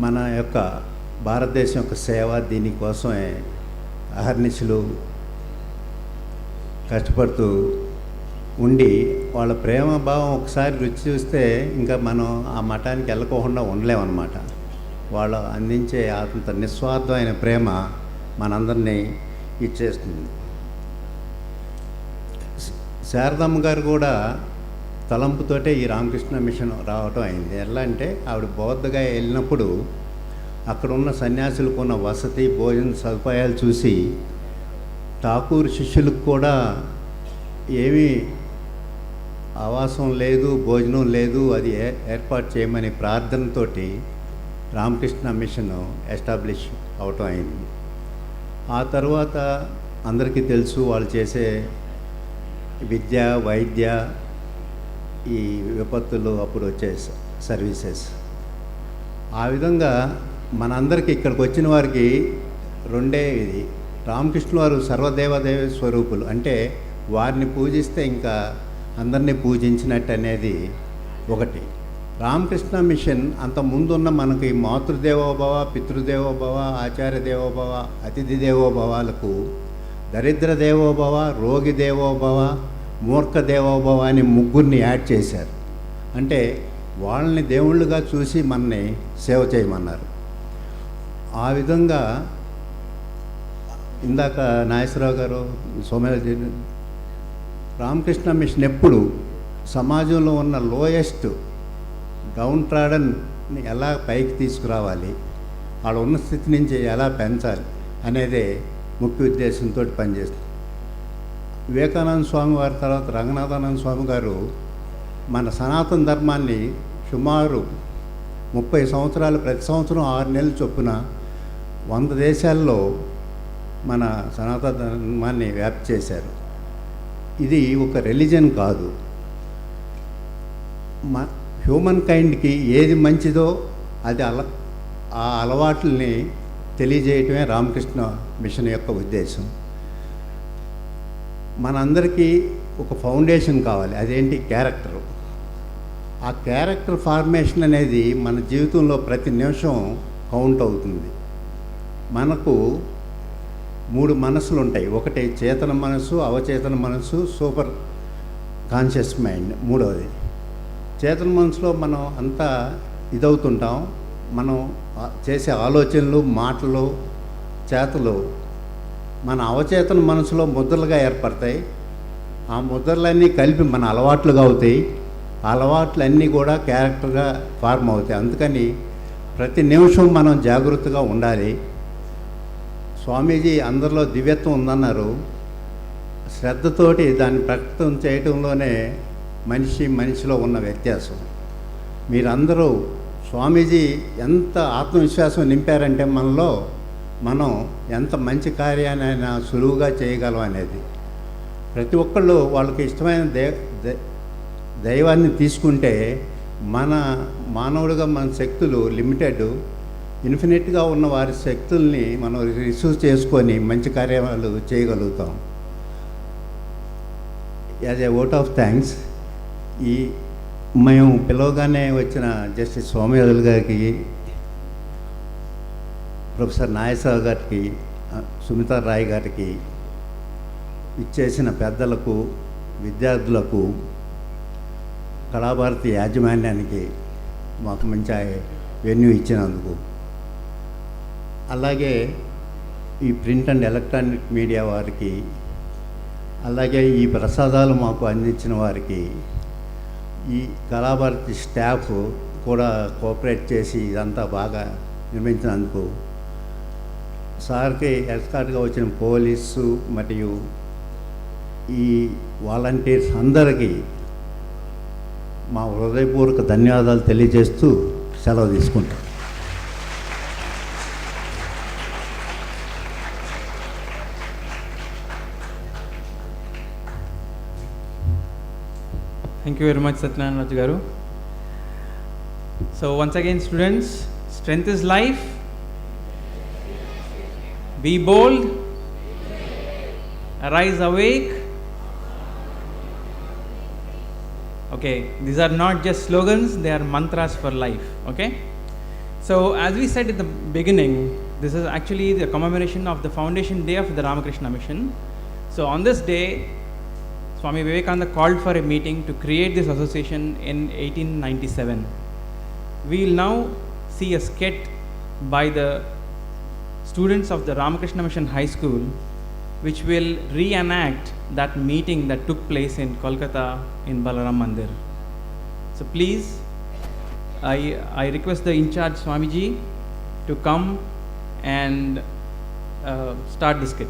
మన యొక్క భారతదేశం యొక్క సేవ దీనికోసమే అహర్నిశలు కష్టపడుతూ ఉండి వాళ్ళ ప్రేమ భావం ఒకసారి రుచి చూస్తే ఇంకా మనం ఆ మఠానికి వెళ్ళకోకుండా ఉండలేమన్నమాట. వాళ్ళు అందించే అంత నిస్వార్థమైన ప్రేమ మనందరినీ ఇచ్చేస్తుంది. శారదమ్మ గారు కూడా తలంపుతోటే ఈ రామకృష్ణ మిషన్ రావటం అయింది. ఎలా అంటే ఆవిడ బౌద్ధగా వెళ్ళినప్పుడు అక్కడ ఉన్న సన్యాసులకు ఉన్న వసతి భోజన సదుపాయాలు చూసి ఠాకూర్ శిష్యులకు కూడా ఏమీ ఆవాసం లేదు, భోజనం లేదు, అది ఏర్పాటు చేయమని ప్రార్థనతోటి రామకృష్ణ మిషన్ ఎస్టాబ్లిష్ అవటం అయింది. ఆ తర్వాత అందరికీ తెలుసు వాళ్ళు చేసే విద్య, వైద్య, ఈ విపత్తులు అప్పుడు వచ్చే సర్వీసెస్. ఆ విధంగా మనందరికీ ఇక్కడికి వచ్చిన వారికి రెండే ఇది. రామకృష్ణ వారు సర్వదేవదేవ స్వరూపులు, అంటే వారిని పూజిస్తే ఇంకా అందరినీ పూజించినట్టు అనేది ఒకటి. రామకృష్ణ మిషన్ అంత ముందున్న మనకి మాతృదేవోభవ, పితృదేవోభవ, ఆచార్య దేవోభవ, అతిథి దేవోభవాలకు దరిద్ర దేవోభవ, రోగి దేవోభవ, మూర్ఖ దేవోభవ అని ముగ్గురిని యాడ్ చేశారు. అంటే వాళ్ళని దేవుళ్ళుగా చూసి మనని సేవ చేయమన్నారు. ఆ విధంగా ఇందాక నాగేశ్వరరావు గారు, సోమయాజీ, రామకృష్ణ మిషన్ ఎప్పుడు సమాజంలో ఉన్న లోయెస్ట్ డౌన్ ట్రాడన్ని ఎలా పైకి తీసుకురావాలి, వాళ్ళ ఉన్న స్థితి నుంచి ఎలా పెంచాలి అనేదే ముఖ్య ఉద్దేశంతో పనిచేస్తుంది. వివేకానంద స్వామి వారి తర్వాత రంగనాథానంద స్వామి గారు మన సనాతన ధర్మాన్ని సుమారు 30 సంవత్సరాలు, ప్రతి సంవత్సరం 6 నెలలు చొప్పున 100 దేశాల్లో మన సనాతన ధర్మాన్ని వ్యాప్తి చేశారు. ఇది ఒక రిలీజన్ కాదు. హ్యూమన్ కైండ్కి ఏది మంచిదో అది ఆ అలవాట్లని తెలియజేయటమే రామకృష్ణ మిషన్ యొక్క ఉద్దేశం. మనందరికీ ఒక ఫౌండేషన్ కావాలి, అదేంటి? క్యారెక్టరు. ఆ క్యారెక్టర్ ఫార్మేషన్ అనేది మన జీవితంలో ప్రతి నిమిషం కౌంట్ అవుతుంది. మనకు 3 మనసులు ఉంటాయి. ఒకటి చేతన మనసు, అవచేతన మనసు, సూపర్ కాన్షియస్ మైండ్. మూడవది చేతన మనసులో మనం అంతా ఇదవుతుంటాం. మనం చేసే ఆలోచనలు, మాటలు, చేతలు మన అవచేతన మనసులో ముద్రలుగా ఏర్పడతాయి. ఆ ముద్రలన్నీ కలిపి మన అలవాట్లుగా అవుతాయి. ఆ అలవాట్లన్నీ కూడా క్యారెక్టర్గా ఫార్మ్ అవుతాయి. అందుకని ప్రతి నిమిషం మనం జాగ్రత్తగా ఉండాలి. స్వామీజీ అందరిలో దివ్యత్వం ఉందన్నారు. శ్రద్ధతోటి దాన్ని ప్రకటన చేయటంలోనే మనిషిలో ఉన్న వ్యత్యాసం. మీరందరూ స్వామీజీ ఎంత ఆత్మవిశ్వాసం నింపారంటే మనలో, మనం ఎంత మంచి కార్యాన్నైనా సులువుగా చేయగలం అనేది. ప్రతి ఒక్కళ్ళు వాళ్ళకి ఇష్టమైన దైవాన్ని తీసుకుంటే మన మానవుడిగా మన శక్తులు లిమిటెడ్. ఇన్ఫినిట్గా ఉన్న వారి శక్తుల్ని మనం రిసీవ్ చేసుకొని మంచి కార్యాలు చేయగలుగుతాం. As a vote of thanks, ఈ మేము పిలవగానే వచ్చిన జస్టిస్ సోమయాజులు గారికి, ప్రొఫెసర్ నాగేశ్వరరావు గారికి, సుమితా రాయ్ గారికి, ఇచ్చేసిన పెద్దలకు, విద్యార్థులకు, కళాభారతి యాజమాన్యానికి మాకు మంచి వెన్యూ ఇచ్చినందుకు, అలాగే ఈ ప్రింట్ అండ్ ఎలక్ట్రానిక్ మీడియా వారికి, అలాగే ఈ ప్రసాదాలు మాకు అందించిన వారికి, ఈ కళాభారతి స్టాఫ్ కూడా కోఆపరేట్ చేసి ఇదంతా బాగా నిర్మించినందుకు, సార్కి ఎస్కార్ట్గా వచ్చిన పోలీసు మరియు ఈ వాలంటీర్స్ అందరికీ మా హృదయపూర్వక ధన్యవాదాలు తెలియజేస్తూ సెలవు తీసుకుంటాం. Thank you very much, Satyanarayana Raju garu. So once again, students, strength is life. Be bold. Arise awake. Okay, these are not just slogans, they are mantras for life. Okay, So, as we said in the beginning, this is actually the commemoration of the foundation day of the Ramakrishna mission. So, on this day, Swami Vivekananda called for a meeting to create this association in 1897. We will now see a skit by the students of the Ramakrishna Mission High School, which will reenact that meeting that took place in Kolkata in Balaram Mandir. So please, I request the in-charge Swamiji to come and start the skit.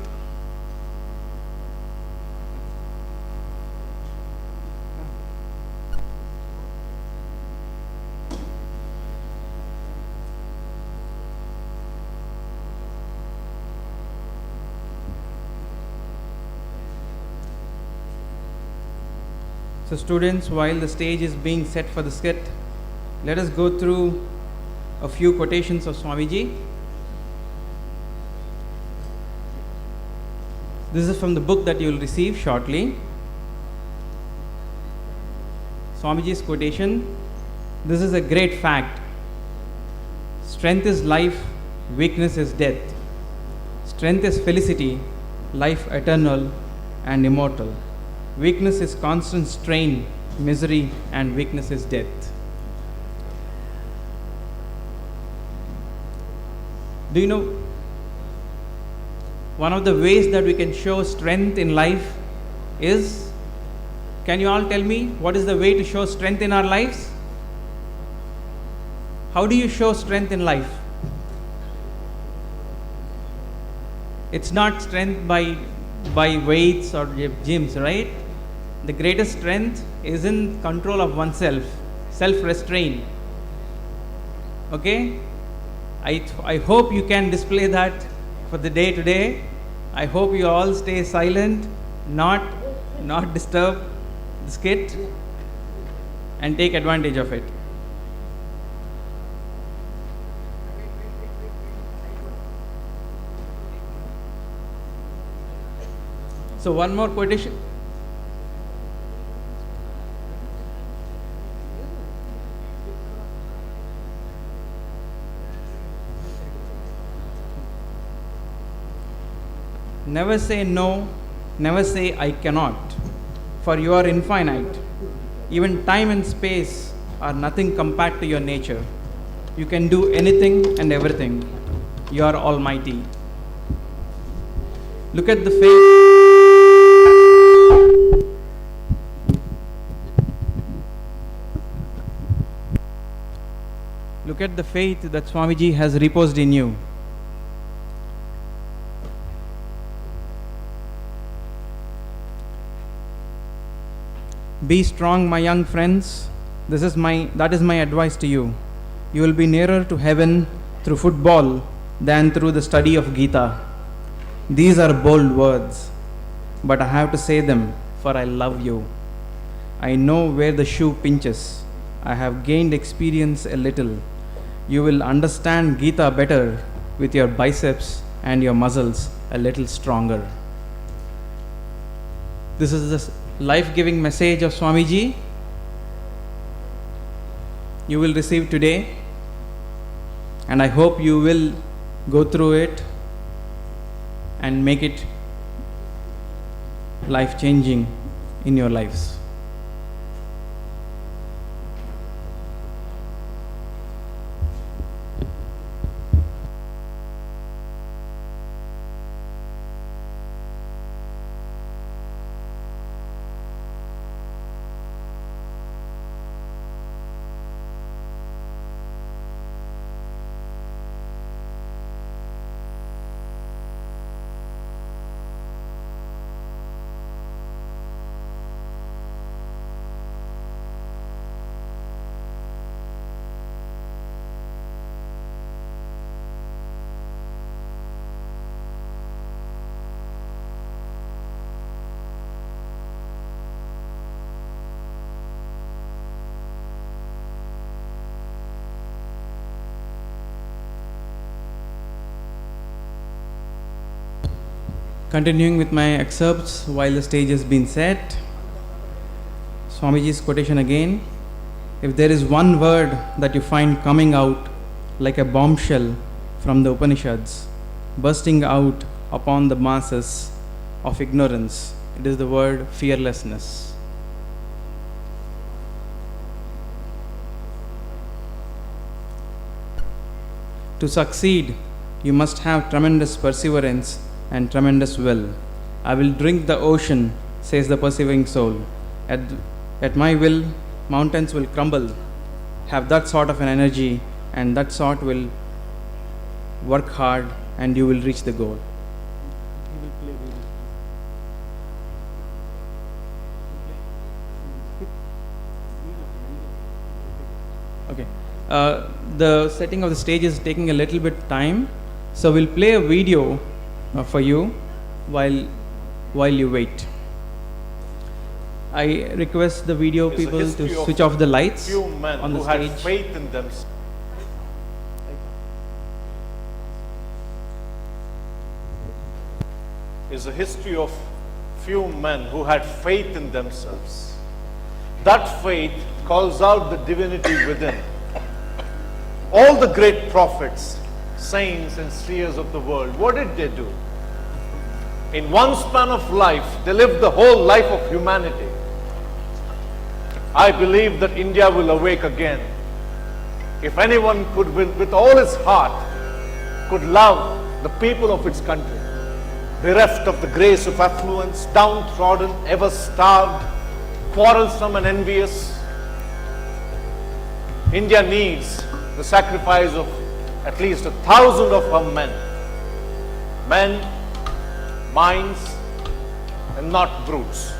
So students, while the stage is being set for the skit, let us go through a few quotations of Swamiji. This is from the book that you will receive shortly. Swamiji's quotation: "This is a great fact. Strength is life, weakness is death. Strength is felicity, life eternal and immortal. Weakness is constant strain, misery, and weakness is death." Do you know one of the ways that we can show strength in life is, can you all tell me what is the way to show strength in our lives? How do you show strength in life? It's not strength by weights or gyms, right? The greatest strength is in control of oneself, self-restraint. Okay? I hope you can display that for the day today. I hope you all stay silent, not disturb the skit, and take advantage of it. So one more quotation. Never say no, never say I cannot, for you are infinite. Even time and space are nothing compared to your nature. You can do anything and everything. You are almighty. Look at the faith. Look at the faith that Swamiji has reposed in you. Be strong, my young friends. That is my advice to you. You will be nearer to heaven through football than through the study of Gita. These are bold words, but I have to say them, for I love you. I know where the shoe pinches. I have gained experience a little. You will understand Gita better with your biceps and your muscles a little stronger. This is the life-giving message of Swamiji you will receive today, and I hope you will go through it and make it life-changing in your lives. Continuing with my excerpts while the stage has been set, Swamiji's quotation again: if there is one word that you find coming out like a bombshell from the Upanishads, bursting out upon the masses of ignorance. It is the word fearlessness. To succeed, you must have tremendous perseverance and tremendous will. I will drink the ocean, says the persevering soul. At my will, mountains will crumble. Have that sort of an energy, and that sort will work hard, and you will reach the goal. Okay. The setting of the stage is taking a little bit time, so we'll play a video for you while you wait. I request the video people to switch off the lights few men on the who stage. had faith in themselves. Is a history of few men who had faith in themselves. That faith calls out the divinity within. All the great prophets, saints and seers of the world, what did they do? In one span of life, they lived the whole life of humanity. I believe that India will awake again. If anyone could, with all his heart, could love the people of its country, bereft of the grace of affluence, downtrodden, ever starved, quarrelsome and envious, India needs the sacrifice of at least 1,000 of her men, minds, and not brutes.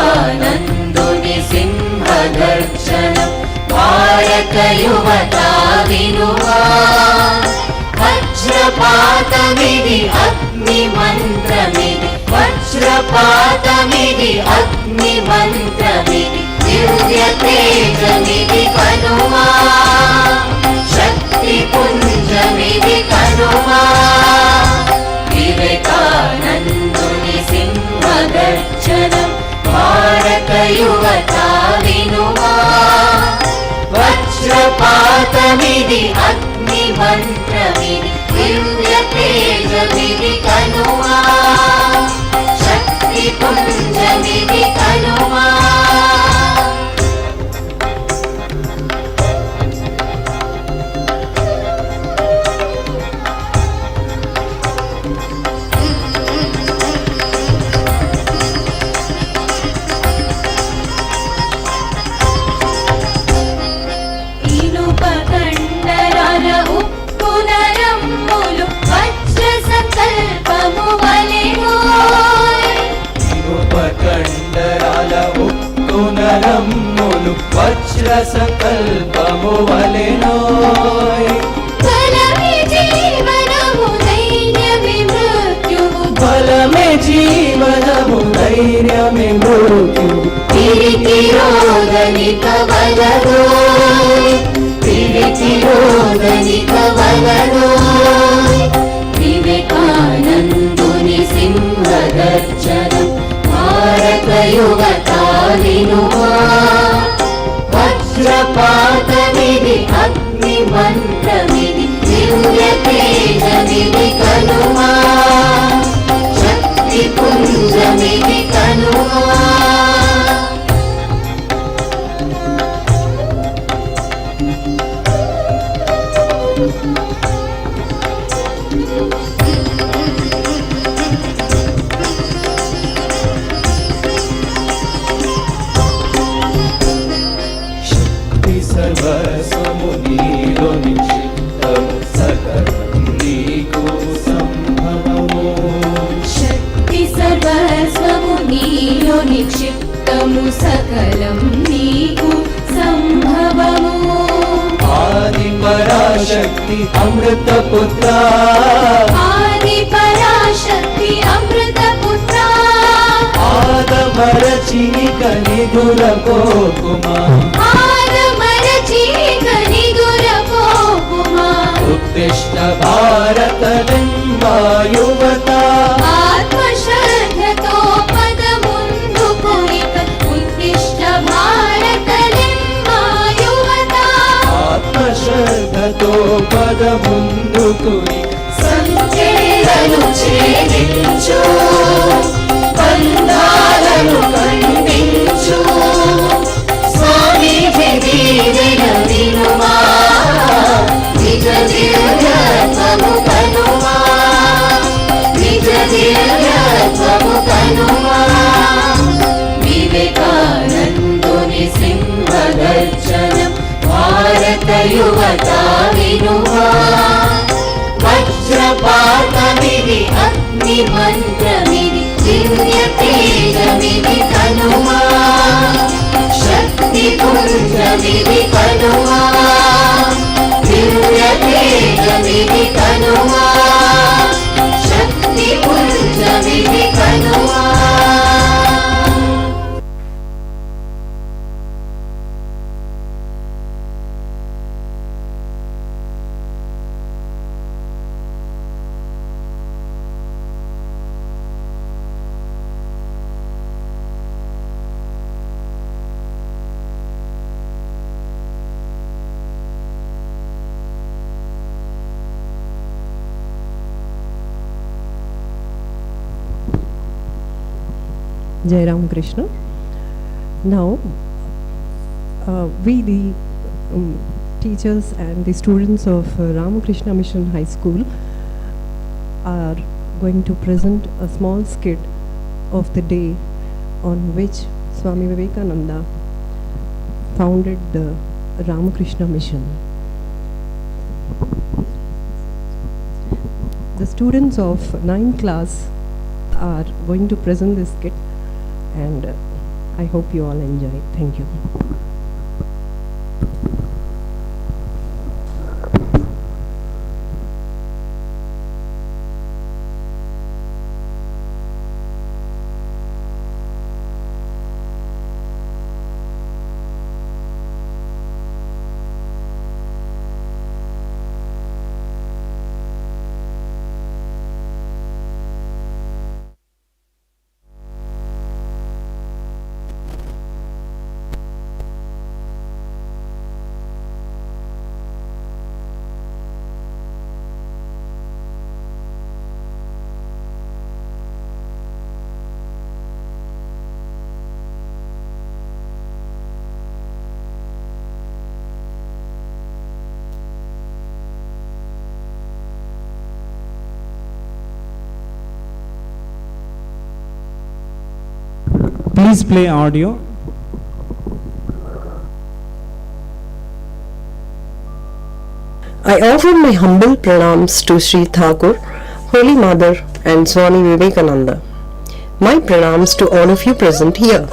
विवेकानन्दुनि सिंहगर्जनं भारतयुवता विनुवा वज्रपातमिति अग्निमन्त्रमिति वज्रपातमिति अग्निमन्त्रमिति दिव्यतेजमिति कनुमा शक्तिपुञ्जमिति कनुमा विवेकानन्दुनि सिंहगर्जनं भारतयुवता विनुमा वज्रपातमिति अग्निमन्त्रमिति दिव्यतेजमिति कनुमा शक्तिपुञ्जमिति कनुमा నరమ్ములు వజ్ర సంకల్పము వలెనోయ్ బలమే జీవనము ధైర్యమే మృత్యువు బలమే జీవనము ధైర్యమే మృత్యువు తిరితిరోధని కవలదోయ్ తిరితిరోధని కవలదోయ్ వివేకానందుని సింహగర్జనం भारतयुवता विनुमा वज्रपातमिति अग्निमन्त्रमिति दिव्यतेजमिति कनुमा शक्तिपुञ्जमिति कनुमा సర్వస్వము నీలో నిక్షిప్తము సకలం నీకు సంభవము శక్తి సర్వస్వము నీలో నిక్షిప్తము సకలం నీకు సంభవము ఆది పరాశక్తి అమృత పుత్ర ఆది పరాశక్తి అమృత పుత్ర ఆదమ నిదురపోకుమా ఉత్తిష్ట భారతదెంబా యువత ఆత్మశ్రద్ధతో పదముందుకు ఇక ఉత్తిష్ట భారతదెంబా యువత ఆత్మశ్రద్ధతో పదముందుకు సంచేతను ఛేదించు బంధాలను ఖండించు స్వామీజీ దీవెన వినుమా నిజ దివ్యత్వము కనుమా నిజ దివ్యత్వము కనుమా వివేకానందుని సింహగర్జనం భారత యువత వినుమా వజ్రపాతమిది అగ్ని మంత్రమిది దివ్య తేజమిది కనుమా శక్తి పుంజమిది కనుమా దివ్య తేజమిది కనుమా శక్తి పుంజమిది Kanuma Jai Ramakrishna. Now, we the teachers and the students of Ramakrishna Mission High School are going to present a small skit of the day on which Swami Vivekananda founded the Ramakrishna Mission. The students of 9th class are going to present this skit, and I hope you all enjoy it. Thank you. Please play audio. I offer my humble pranams to Sri Thakur, Holy Mother and Swami Vivekananda. My pranams to all of you present here.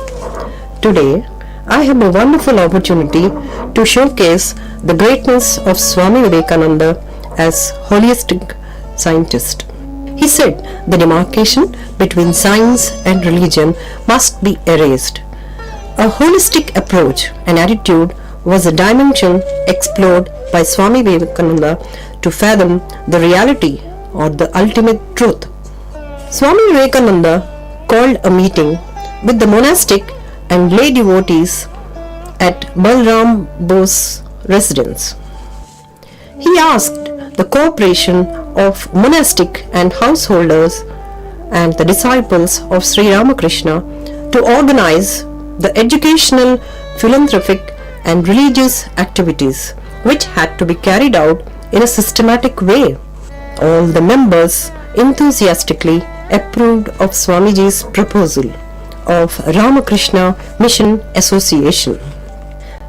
Today, I have a wonderful opportunity to showcase the greatness of Swami Vivekananda as holistic scientist. He said the demarcation between science and religion must be erased. A holistic approach and attitude was a dimension explored by Swami Vivekananda to fathom the reality or the ultimate truth. Swami Vivekananda called a meeting with the monastic and lay devotees at Balram Bose's residence. He asked the cooperation of monastic and householders and the disciples of Sri Ramakrishna to organize the educational, philanthropic and religious activities which had to be carried out in a systematic way. All the members enthusiastically approved of Swamiji's proposal of Ramakrishna Mission Association.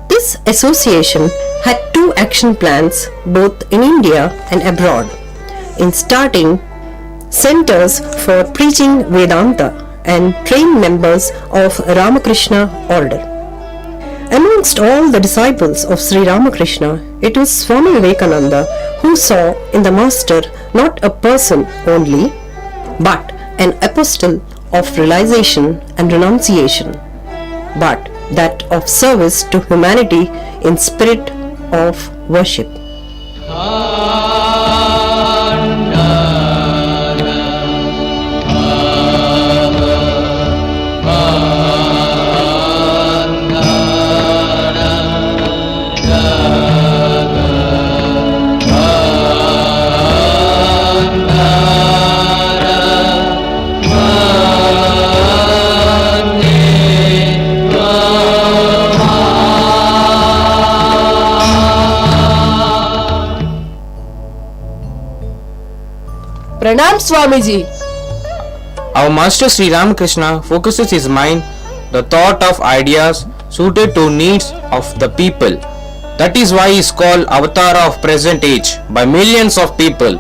This association had two action plans both in India and abroad, in starting centers for preaching Vedanta and train members of Ramakrishna order. Amongst all the disciples of Sri Ramakrishna, it was Swami Vivekananda who saw in the master not a person only, but an apostle of realization and renunciation. but that of service to humanity in spirit of worship. Pranam Swamiji. Our Master Sri Ramakrishna focuses his mind, the thought of ideas suited to needs of the people. That is why he is called Avatar of present age by millions of people.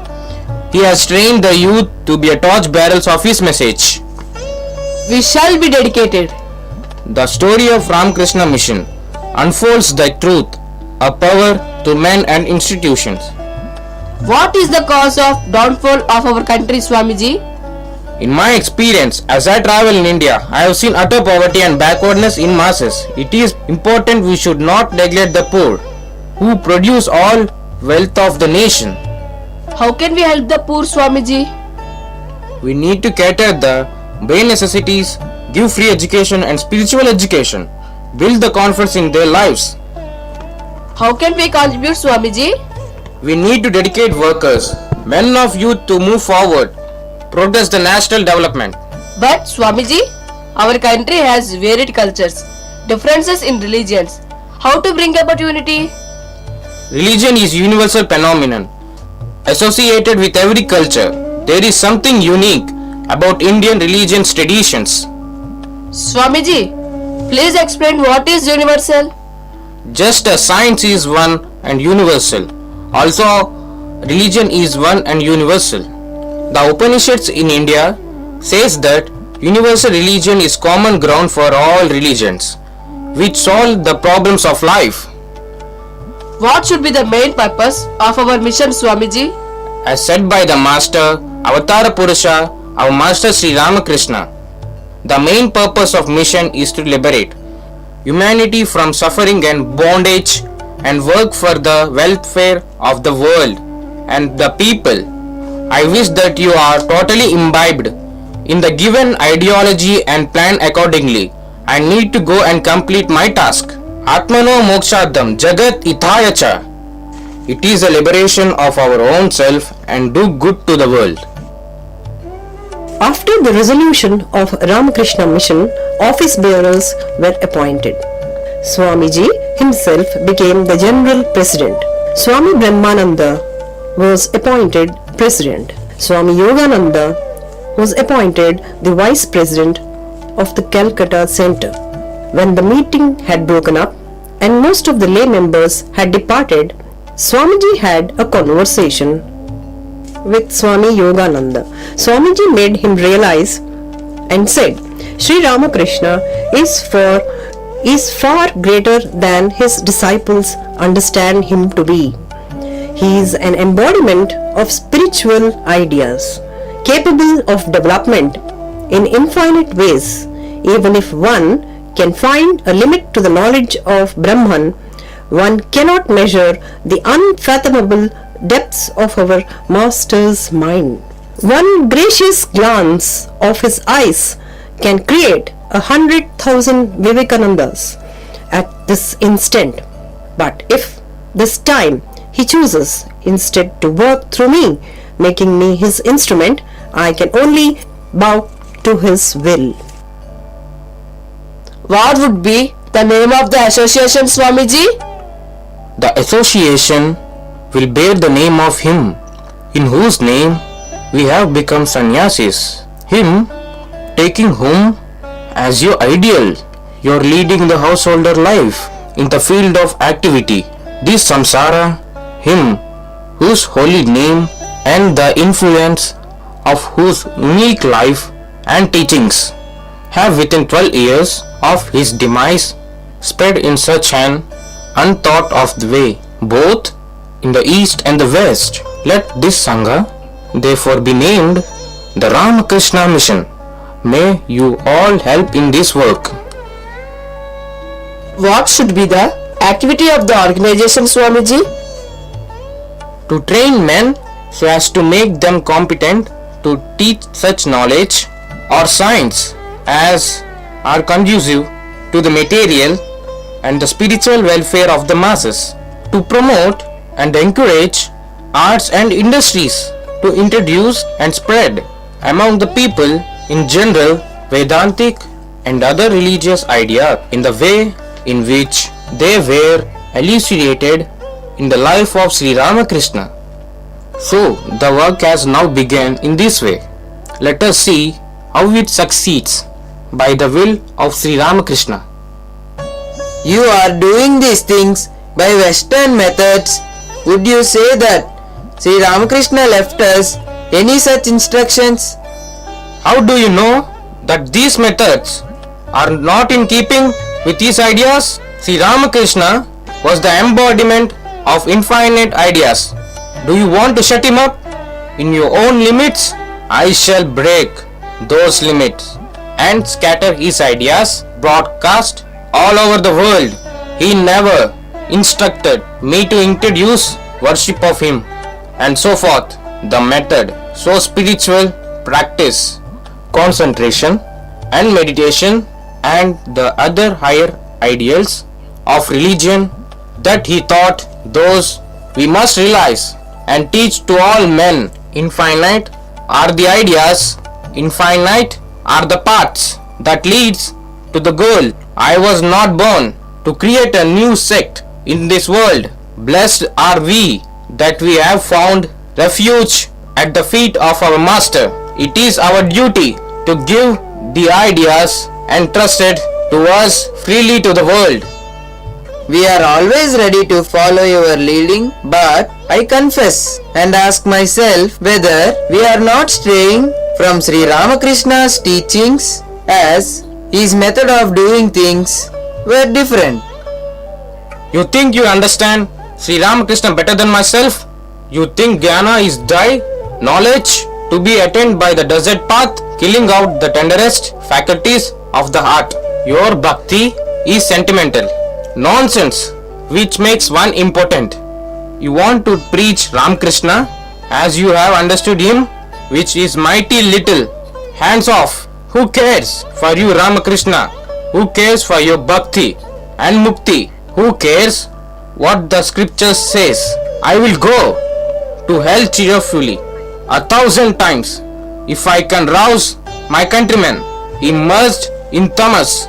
He has trained the youth to be a torch bearers of his message. We shall be dedicated. The story of Ramakrishna mission unfolds the truth, a power to men and institutions. What is the cause of downfall of our country, Swamiji? In my experience, as I travel in India, I have seen utter poverty and backwardness in masses. It is important we should not neglect the poor, who produce all wealth of the nation. How can we help the poor, Swamiji? We need to cater the bare necessities, give free education and spiritual education, build the confidence in their lives. How can we contribute, Swamiji? We need to dedicate workers, men of youth to move forward, progress the national development. But Swamiji, our country has varied cultures, differences in religions. How to bring about unity? Religion is a universal phenomenon, associated with every culture. There is something unique about Indian religion's traditions. Swamiji, please explain what is universal? Just as science is one and universal, also religion is one and universal. The Upanishads in India says that universal religion is common ground for all religions, which solve the problems of life. What should be the main purpose of our mission, Swamiji? As said by the Master, Avatara Purusha, our Master Sri Ramakrishna, the main purpose of mission is to liberate humanity from suffering and bondage and work for the welfare of the world and the people. I wish that you are totally imbibed in the given ideology and plan accordingly. I need to go and complete my task. Atmano Mokshadam Jagat Itayacha. It is a liberation of our own self and do good to the world. After the resolution of Ramakrishna mission, office bearers were appointed. Swamiji himself became the General President. Swami Brahmananda was appointed President. Swami Yogananda was appointed the Vice President of the Calcutta Center. When the meeting had broken up and most of the lay members had departed, Swamiji had a conversation with Swami Yogananda. Swamiji made him realize and said, Sri Ramakrishna is far greater than his disciples understand him to be. He is an embodiment of spiritual ideas, capable of development in infinite ways. Even if one can find a limit to the knowledge of Brahman, one cannot measure the unfathomable depths of our Master's mind. One gracious glance of his eyes can create 100,000 Vivekanandas at this instant. But if this time he chooses instead to work through me, making me his instrument, I can only bow to his will. What would be the name of the association, Swamiji? The association will bear the name of him, in whose name we have become sannyasis. Him, taking whom as your ideal, you are leading the householder life in the field of activity. This samsara, him whose holy name and the influence of whose unique life and teachings have within 12 years of his demise spread in such an unthought of the way, both in the east and the west. Let this Sangha therefore be named the Ramakrishna Mission. May you all help in this work. What should be the activity of the organization, Swamiji? To train men so as to make them competent to teach such knowledge or science as are conducive to the material and the spiritual welfare of the masses. To promote and encourage arts and industries, to introduce and spread among the people in general Vedantic and other religious ideas in the way in which they were elucidated in the life of Sri Ramakrishna. So the work has now begun in this way. Let us see how it succeeds by the will of Sri Ramakrishna. You are doing these things by Western methods. Would you say that Sri Ramakrishna left us any such instructions? How do you know that these methods are not in keeping with his ideas? Sri Ramakrishna was the embodiment of infinite ideas. Do you want to shut him up in your own limits? I shall break those limits and scatter his ideas broadcast all over the world. He never instructed me to introduce worship of him and so forth. The method, so spiritual practice, concentration and meditation and the other higher ideals of religion that he taught, those we must realize and teach to all men. Infinite are the ideas, infinite are the paths that leads to the goal. I was not born to create a new sect in this world. Blessed are we that we have found refuge at the feet of our Master. It is our duty to give the ideas entrusted to us freely to the world. We are always ready to follow your leading, but I confess and ask myself whether we are not straying from Sri Ramakrishna's teachings, as his method of doing things were different. You think you understand Sri Ramakrishna better than myself? You think Jnana is dry knowledge to be attained by the desert path, killing out the tenderest faculties of the heart. Your bhakti is sentimental nonsense which makes one impotent. You want to preach Ramakrishna as you have understood him, which is mighty little. Hands off. Who cares for you, Ramakrishna? Who cares for your bhakti and mukti? Who cares what the scripture says? I will go to hell cheerfully 1,000 times if I can rouse my countrymen immersed in tamas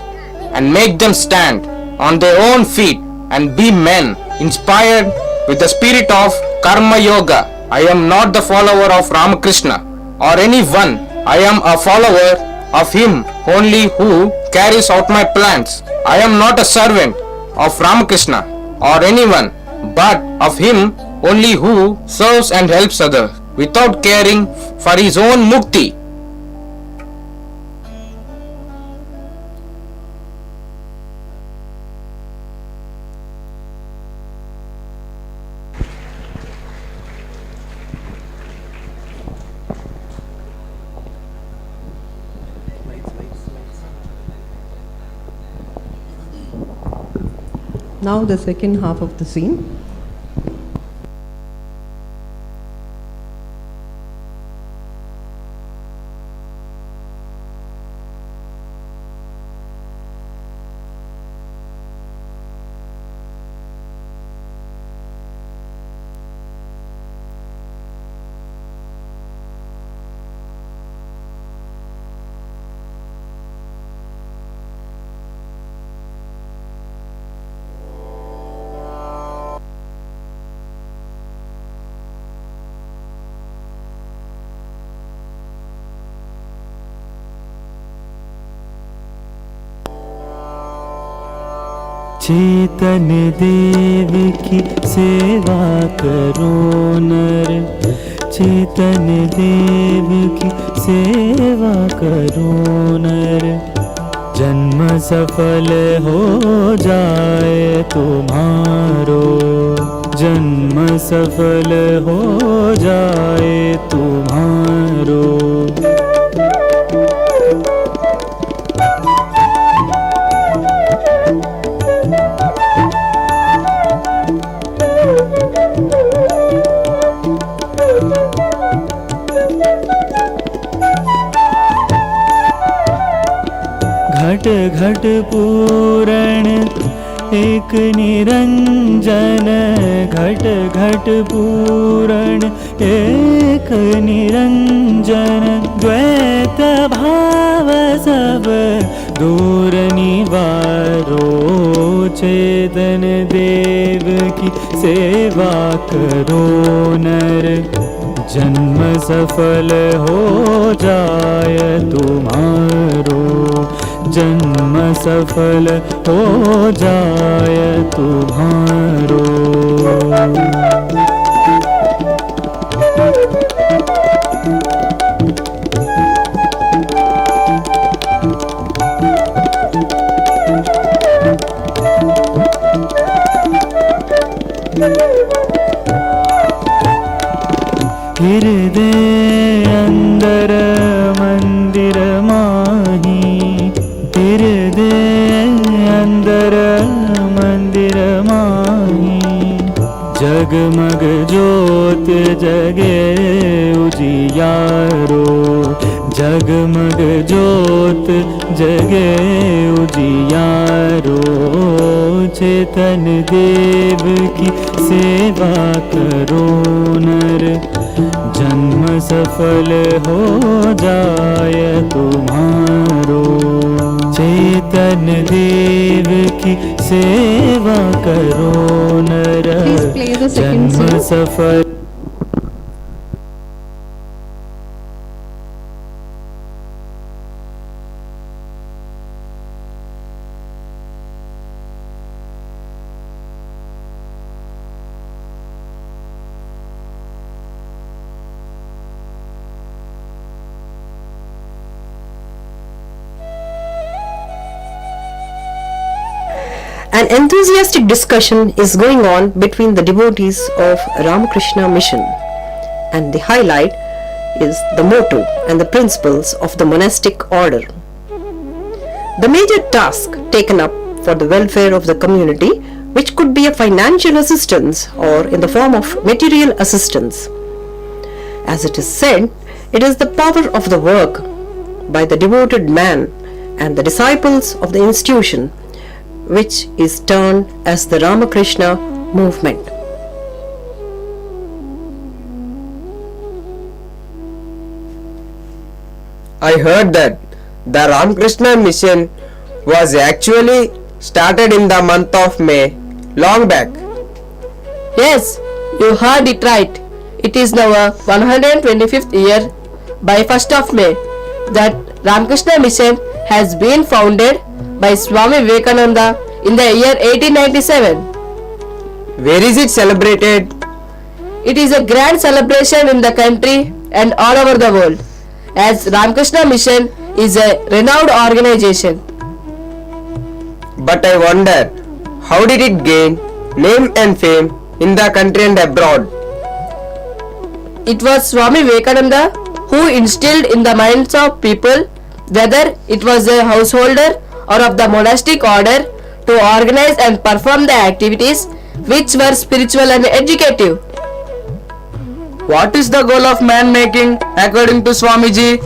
and make them stand on their own feet and be men inspired with the spirit of karma yoga. I am not the follower of Ramakrishna or anyone. I am a follower of him only who carries out my plans. I am not a servant of Ramakrishna or anyone, but of him only who serves and helps others without caring for his own mukti. Now the second half of the scene. चेतन देव की सेवा करो नर, चेतन देव की सेवा करो नर, जन्म सफल हो जाए तुम्हारो, जन्म सफल हो जाए तुम्हारो। घट पूरण एक निरंजन घट घट पूरण एक निरंजन द्वैत भाव सब दूर निवारो चेतन देव की सेवा करो नर जन्म सफल हो जाय तुम्हारो जन्म सफल हो जाय तुम्हारो। हृदय अंदर मंदिर माही हृदय अंदर मंदिर माही जगमग ज्योत जगे उजियारो जगमग ज्योत जगे उजियारो चेतन देव की सेवा करो नर जन्म सफल हो जाय तुम्हारो चेतन देव की सेवा करो नर जन्म सफल। An enthusiastic discussion is going on between the devotees of Ramakrishna mission, and the highlight is the motto and the principles of the monastic order. The major task taken up for the welfare of the community, which could be a financial assistance or in the form of material assistance. As it is said, it is the power of the work by the devoted man and the disciples of the institution which is termed as the Ramakrishna movement. I heard that the Ramakrishna mission was actually started in the month of May, long back. Yes, you heard it right. It is now a 125th year by 1st of May that Ramakrishna mission has been founded by Swami Vivekananda in the year 1897. Where is it celebrated? It is a grand celebration in the country and all over the world, as Ramakrishna mission is a renowned organization. But I wonder, how did it gain name and fame in the country and abroad? It was Swami Vivekananda who instilled in the minds of people, whether it was a householder or of the monastic order, to organize and perform the activities which were spiritual and educative. What is the goal of man making according to Swamiji?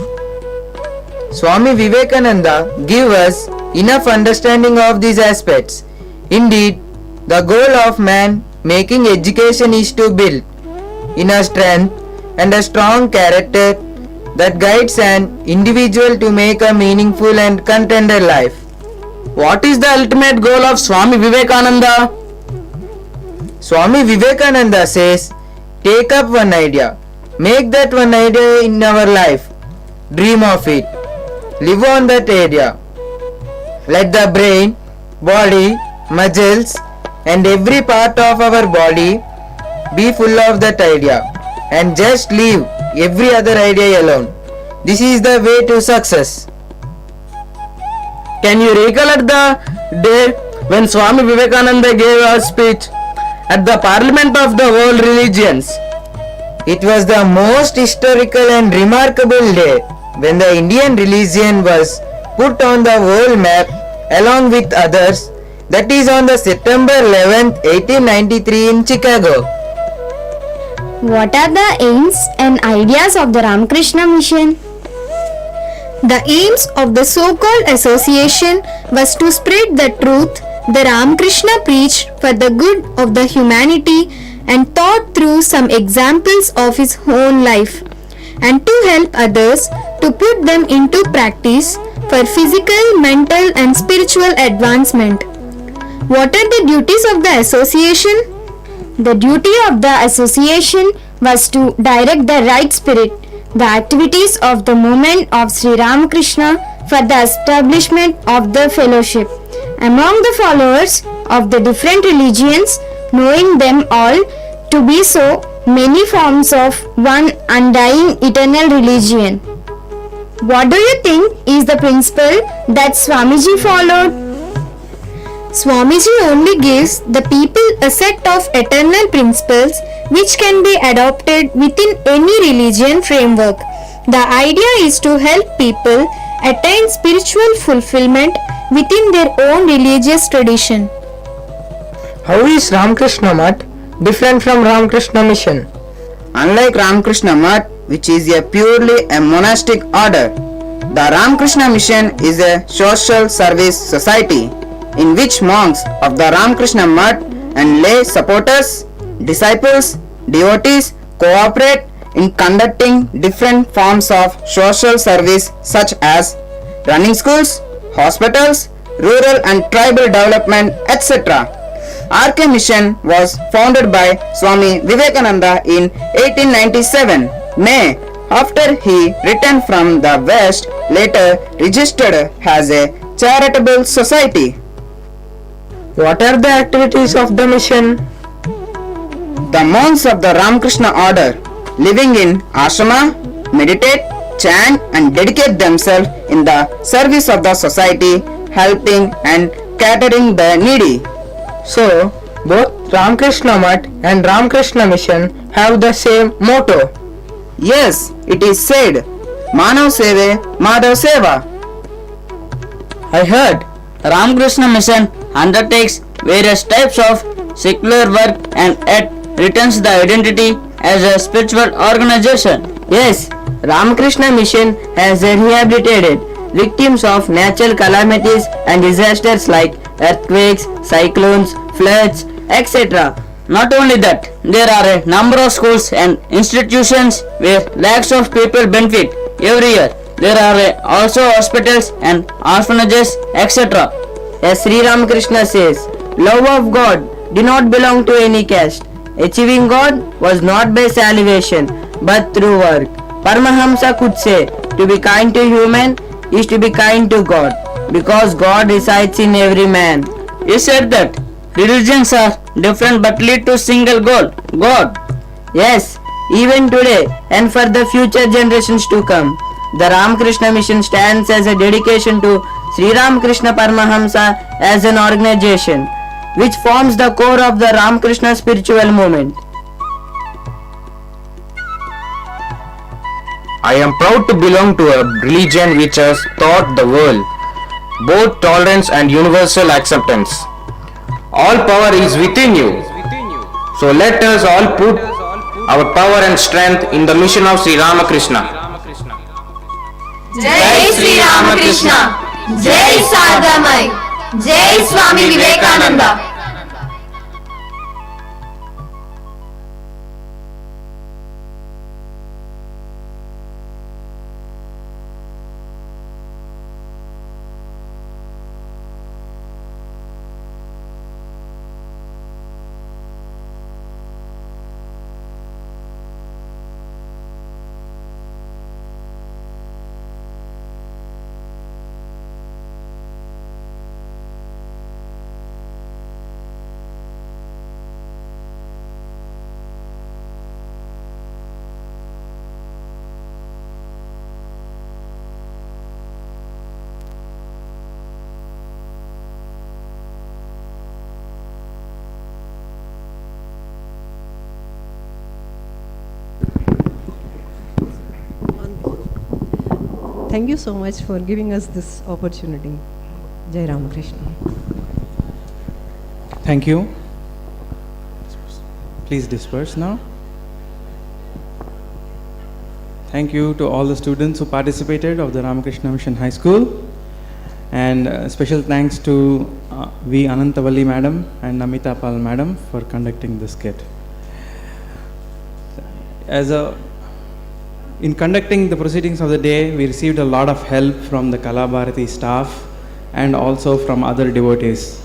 Swami Vivekananda gave us enough understanding of these aspects. Indeed, the goal of man making education is to build inner strength and a strong character that guides an individual to make a meaningful and contented life. What is the ultimate goal of Swami Vivekananda? Swami Vivekananda says, take up one idea, make that one idea in our life, dream of it, live on that idea. Let the brain, body, muscles and every part of our body be full of that idea and just leave every other idea alone. This is the way to success. Can you recollect the day when Swami Vivekananda gave a speech at the Parliament of the World Religions? It was the most historical and remarkable day when the Indian religion was put on the world map along with others, that is on the September 11th, 1893 in Chicago. What are the aims and ideas of the Ramakrishna mission? The aims of the so-called association was to spread the truth the Ramakrishna preached for the good of the humanity and taught through some examples of his own life, and to help others to put them into practice for physical, mental and spiritual advancement. What are the duties of the association? The duty of the association was to direct the right spirit, the activities of the movement of Sri Ramakrishna for the establishment of the fellowship among the followers of the different religions, knowing them all to be so many forms of one undying eternal religion. What do you think is the principle that Swamiji followed? Swamiji only gives the people a set of eternal principles which can be adopted within any religion framework. The idea is to help people attain spiritual fulfillment within their own religious tradition. How is Ramakrishna Math different from Ramakrishna Mission? Unlike Ramakrishna Math, which is a purely a monastic order, the Ramakrishna Mission is a social service society in which monks of the Ramakrishna Math and lay supporters, disciples, devotees cooperate in conducting different forms of social service such as running schools, hospitals, rural and tribal development, etc. RK Mission was founded by Swami Vivekananda in 1897, May, after he returned from the West, later registered as a charitable society. What are the activities of the mission? The monks of the Ramakrishna order, living in ashrama, meditate, chant and dedicate themselves in the service of the society, helping and catering the needy. So, both Ramakrishna Math and Ramakrishna Mission have the same motto. Yes, it is said, Manav Seve, Madhav Seva. I heard Ramakrishna Mission undertakes various types of secular work and yet retains the identity as a spiritual organization. Yes, Ramakrishna Mission has rehabilitated victims of natural calamities and disasters like earthquakes, cyclones, floods, etc. Not only that, there are a number of schools and institutions where lakhs of people benefit every year. There are also hospitals and orphanages, etc. As Sri Ramakrishna says, love of God did not belong to any caste. Achieving God was not by salvation, but through work. Paramahamsa could say, to be kind to human is to be kind to God, because God resides in every man. He said that religions are different but lead to single goal, God. Yes, even today and for the future generations to come, the Ramakrishna Mission stands as a dedication to Sri Ramakrishna Paramahamsa as an organization, which forms the core of the Ramakrishna spiritual movement. I am proud to belong to a religion which has taught the world both tolerance and universal acceptance. All power is within you. So let us all put our power and strength in the mission of Sri Ramakrishna. Jai Sri Ramakrishna, Jai Sadamai, Jai Swami Vivekananda. Thank you so much for giving us this opportunity. Jai Ramakrishna. Thank you. Please disperse now. Thank you to all the students who participated of the Ramakrishna Mission High School. And special thanks to V. Anantavalli Madam and Namita Pal Madam for conducting this skit. In conducting the proceedings of the day, we received a lot of help from the Kalabharati staff and also from other devotees.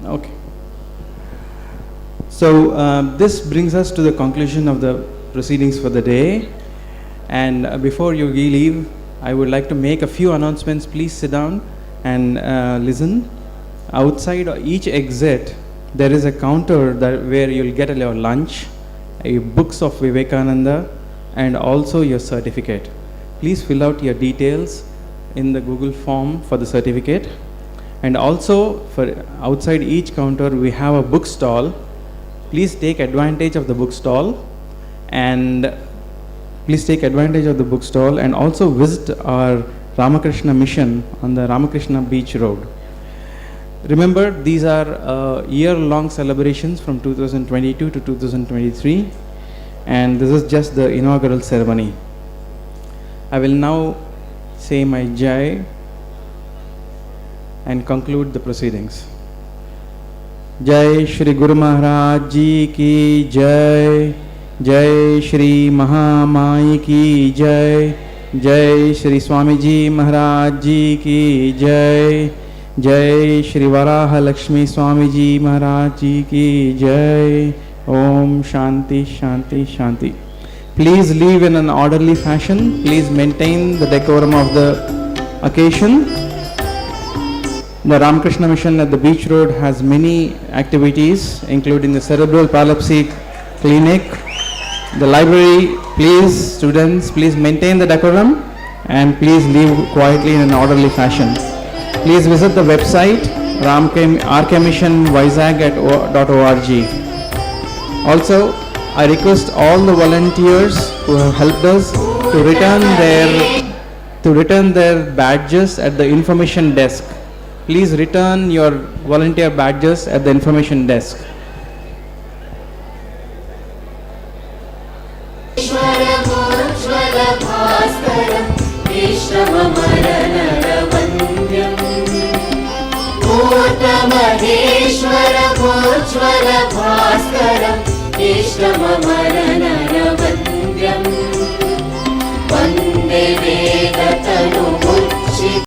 Okay. So this brings us to the conclusion of the proceedings for the day. And before you leave, I would like to make a few announcements. Please sit down and listen. Outside each exit, there is a counter where you'll get your lunch, your books of Vivekananda, and also your certificate. Please fill out your details in the Google form for the certificate. And also, for outside each counter, we have a book stall. Please take advantage of the book stall, and also visit our Ramakrishna Mission on the Ramakrishna Beach Road. Remember, these are year-long celebrations from 2022 to 2023, and this is just the inaugural ceremony. I will now say my Jai and conclude the proceedings. Jai Shri Guru Maharaj Ji ki Jai, Jai Shri Mahamai ki Jai, Jai Shri Swami Ji Maharaj Ji ki Jai, Jai Shri Varaha Lakshmi Swami Ji Maharaj Ji ki Jai. Om Shanti Shanti Shanti. Please leave in an orderly fashion. Please maintain the decorum of the occasion. The Ramakrishna Mission at the Beach Road has many activities, including the cerebral palsy clinic, the library. Please, students, please maintain the decorum and please leave quietly in an orderly fashion. Please visit the website rkmissionvizag.org. Also, I request all the volunteers who have helped us to return their badges at the information desk. Please return your volunteer badges at the information desk. Maheshwara Bhojwala Bhaskaram Ishtamamaranaravam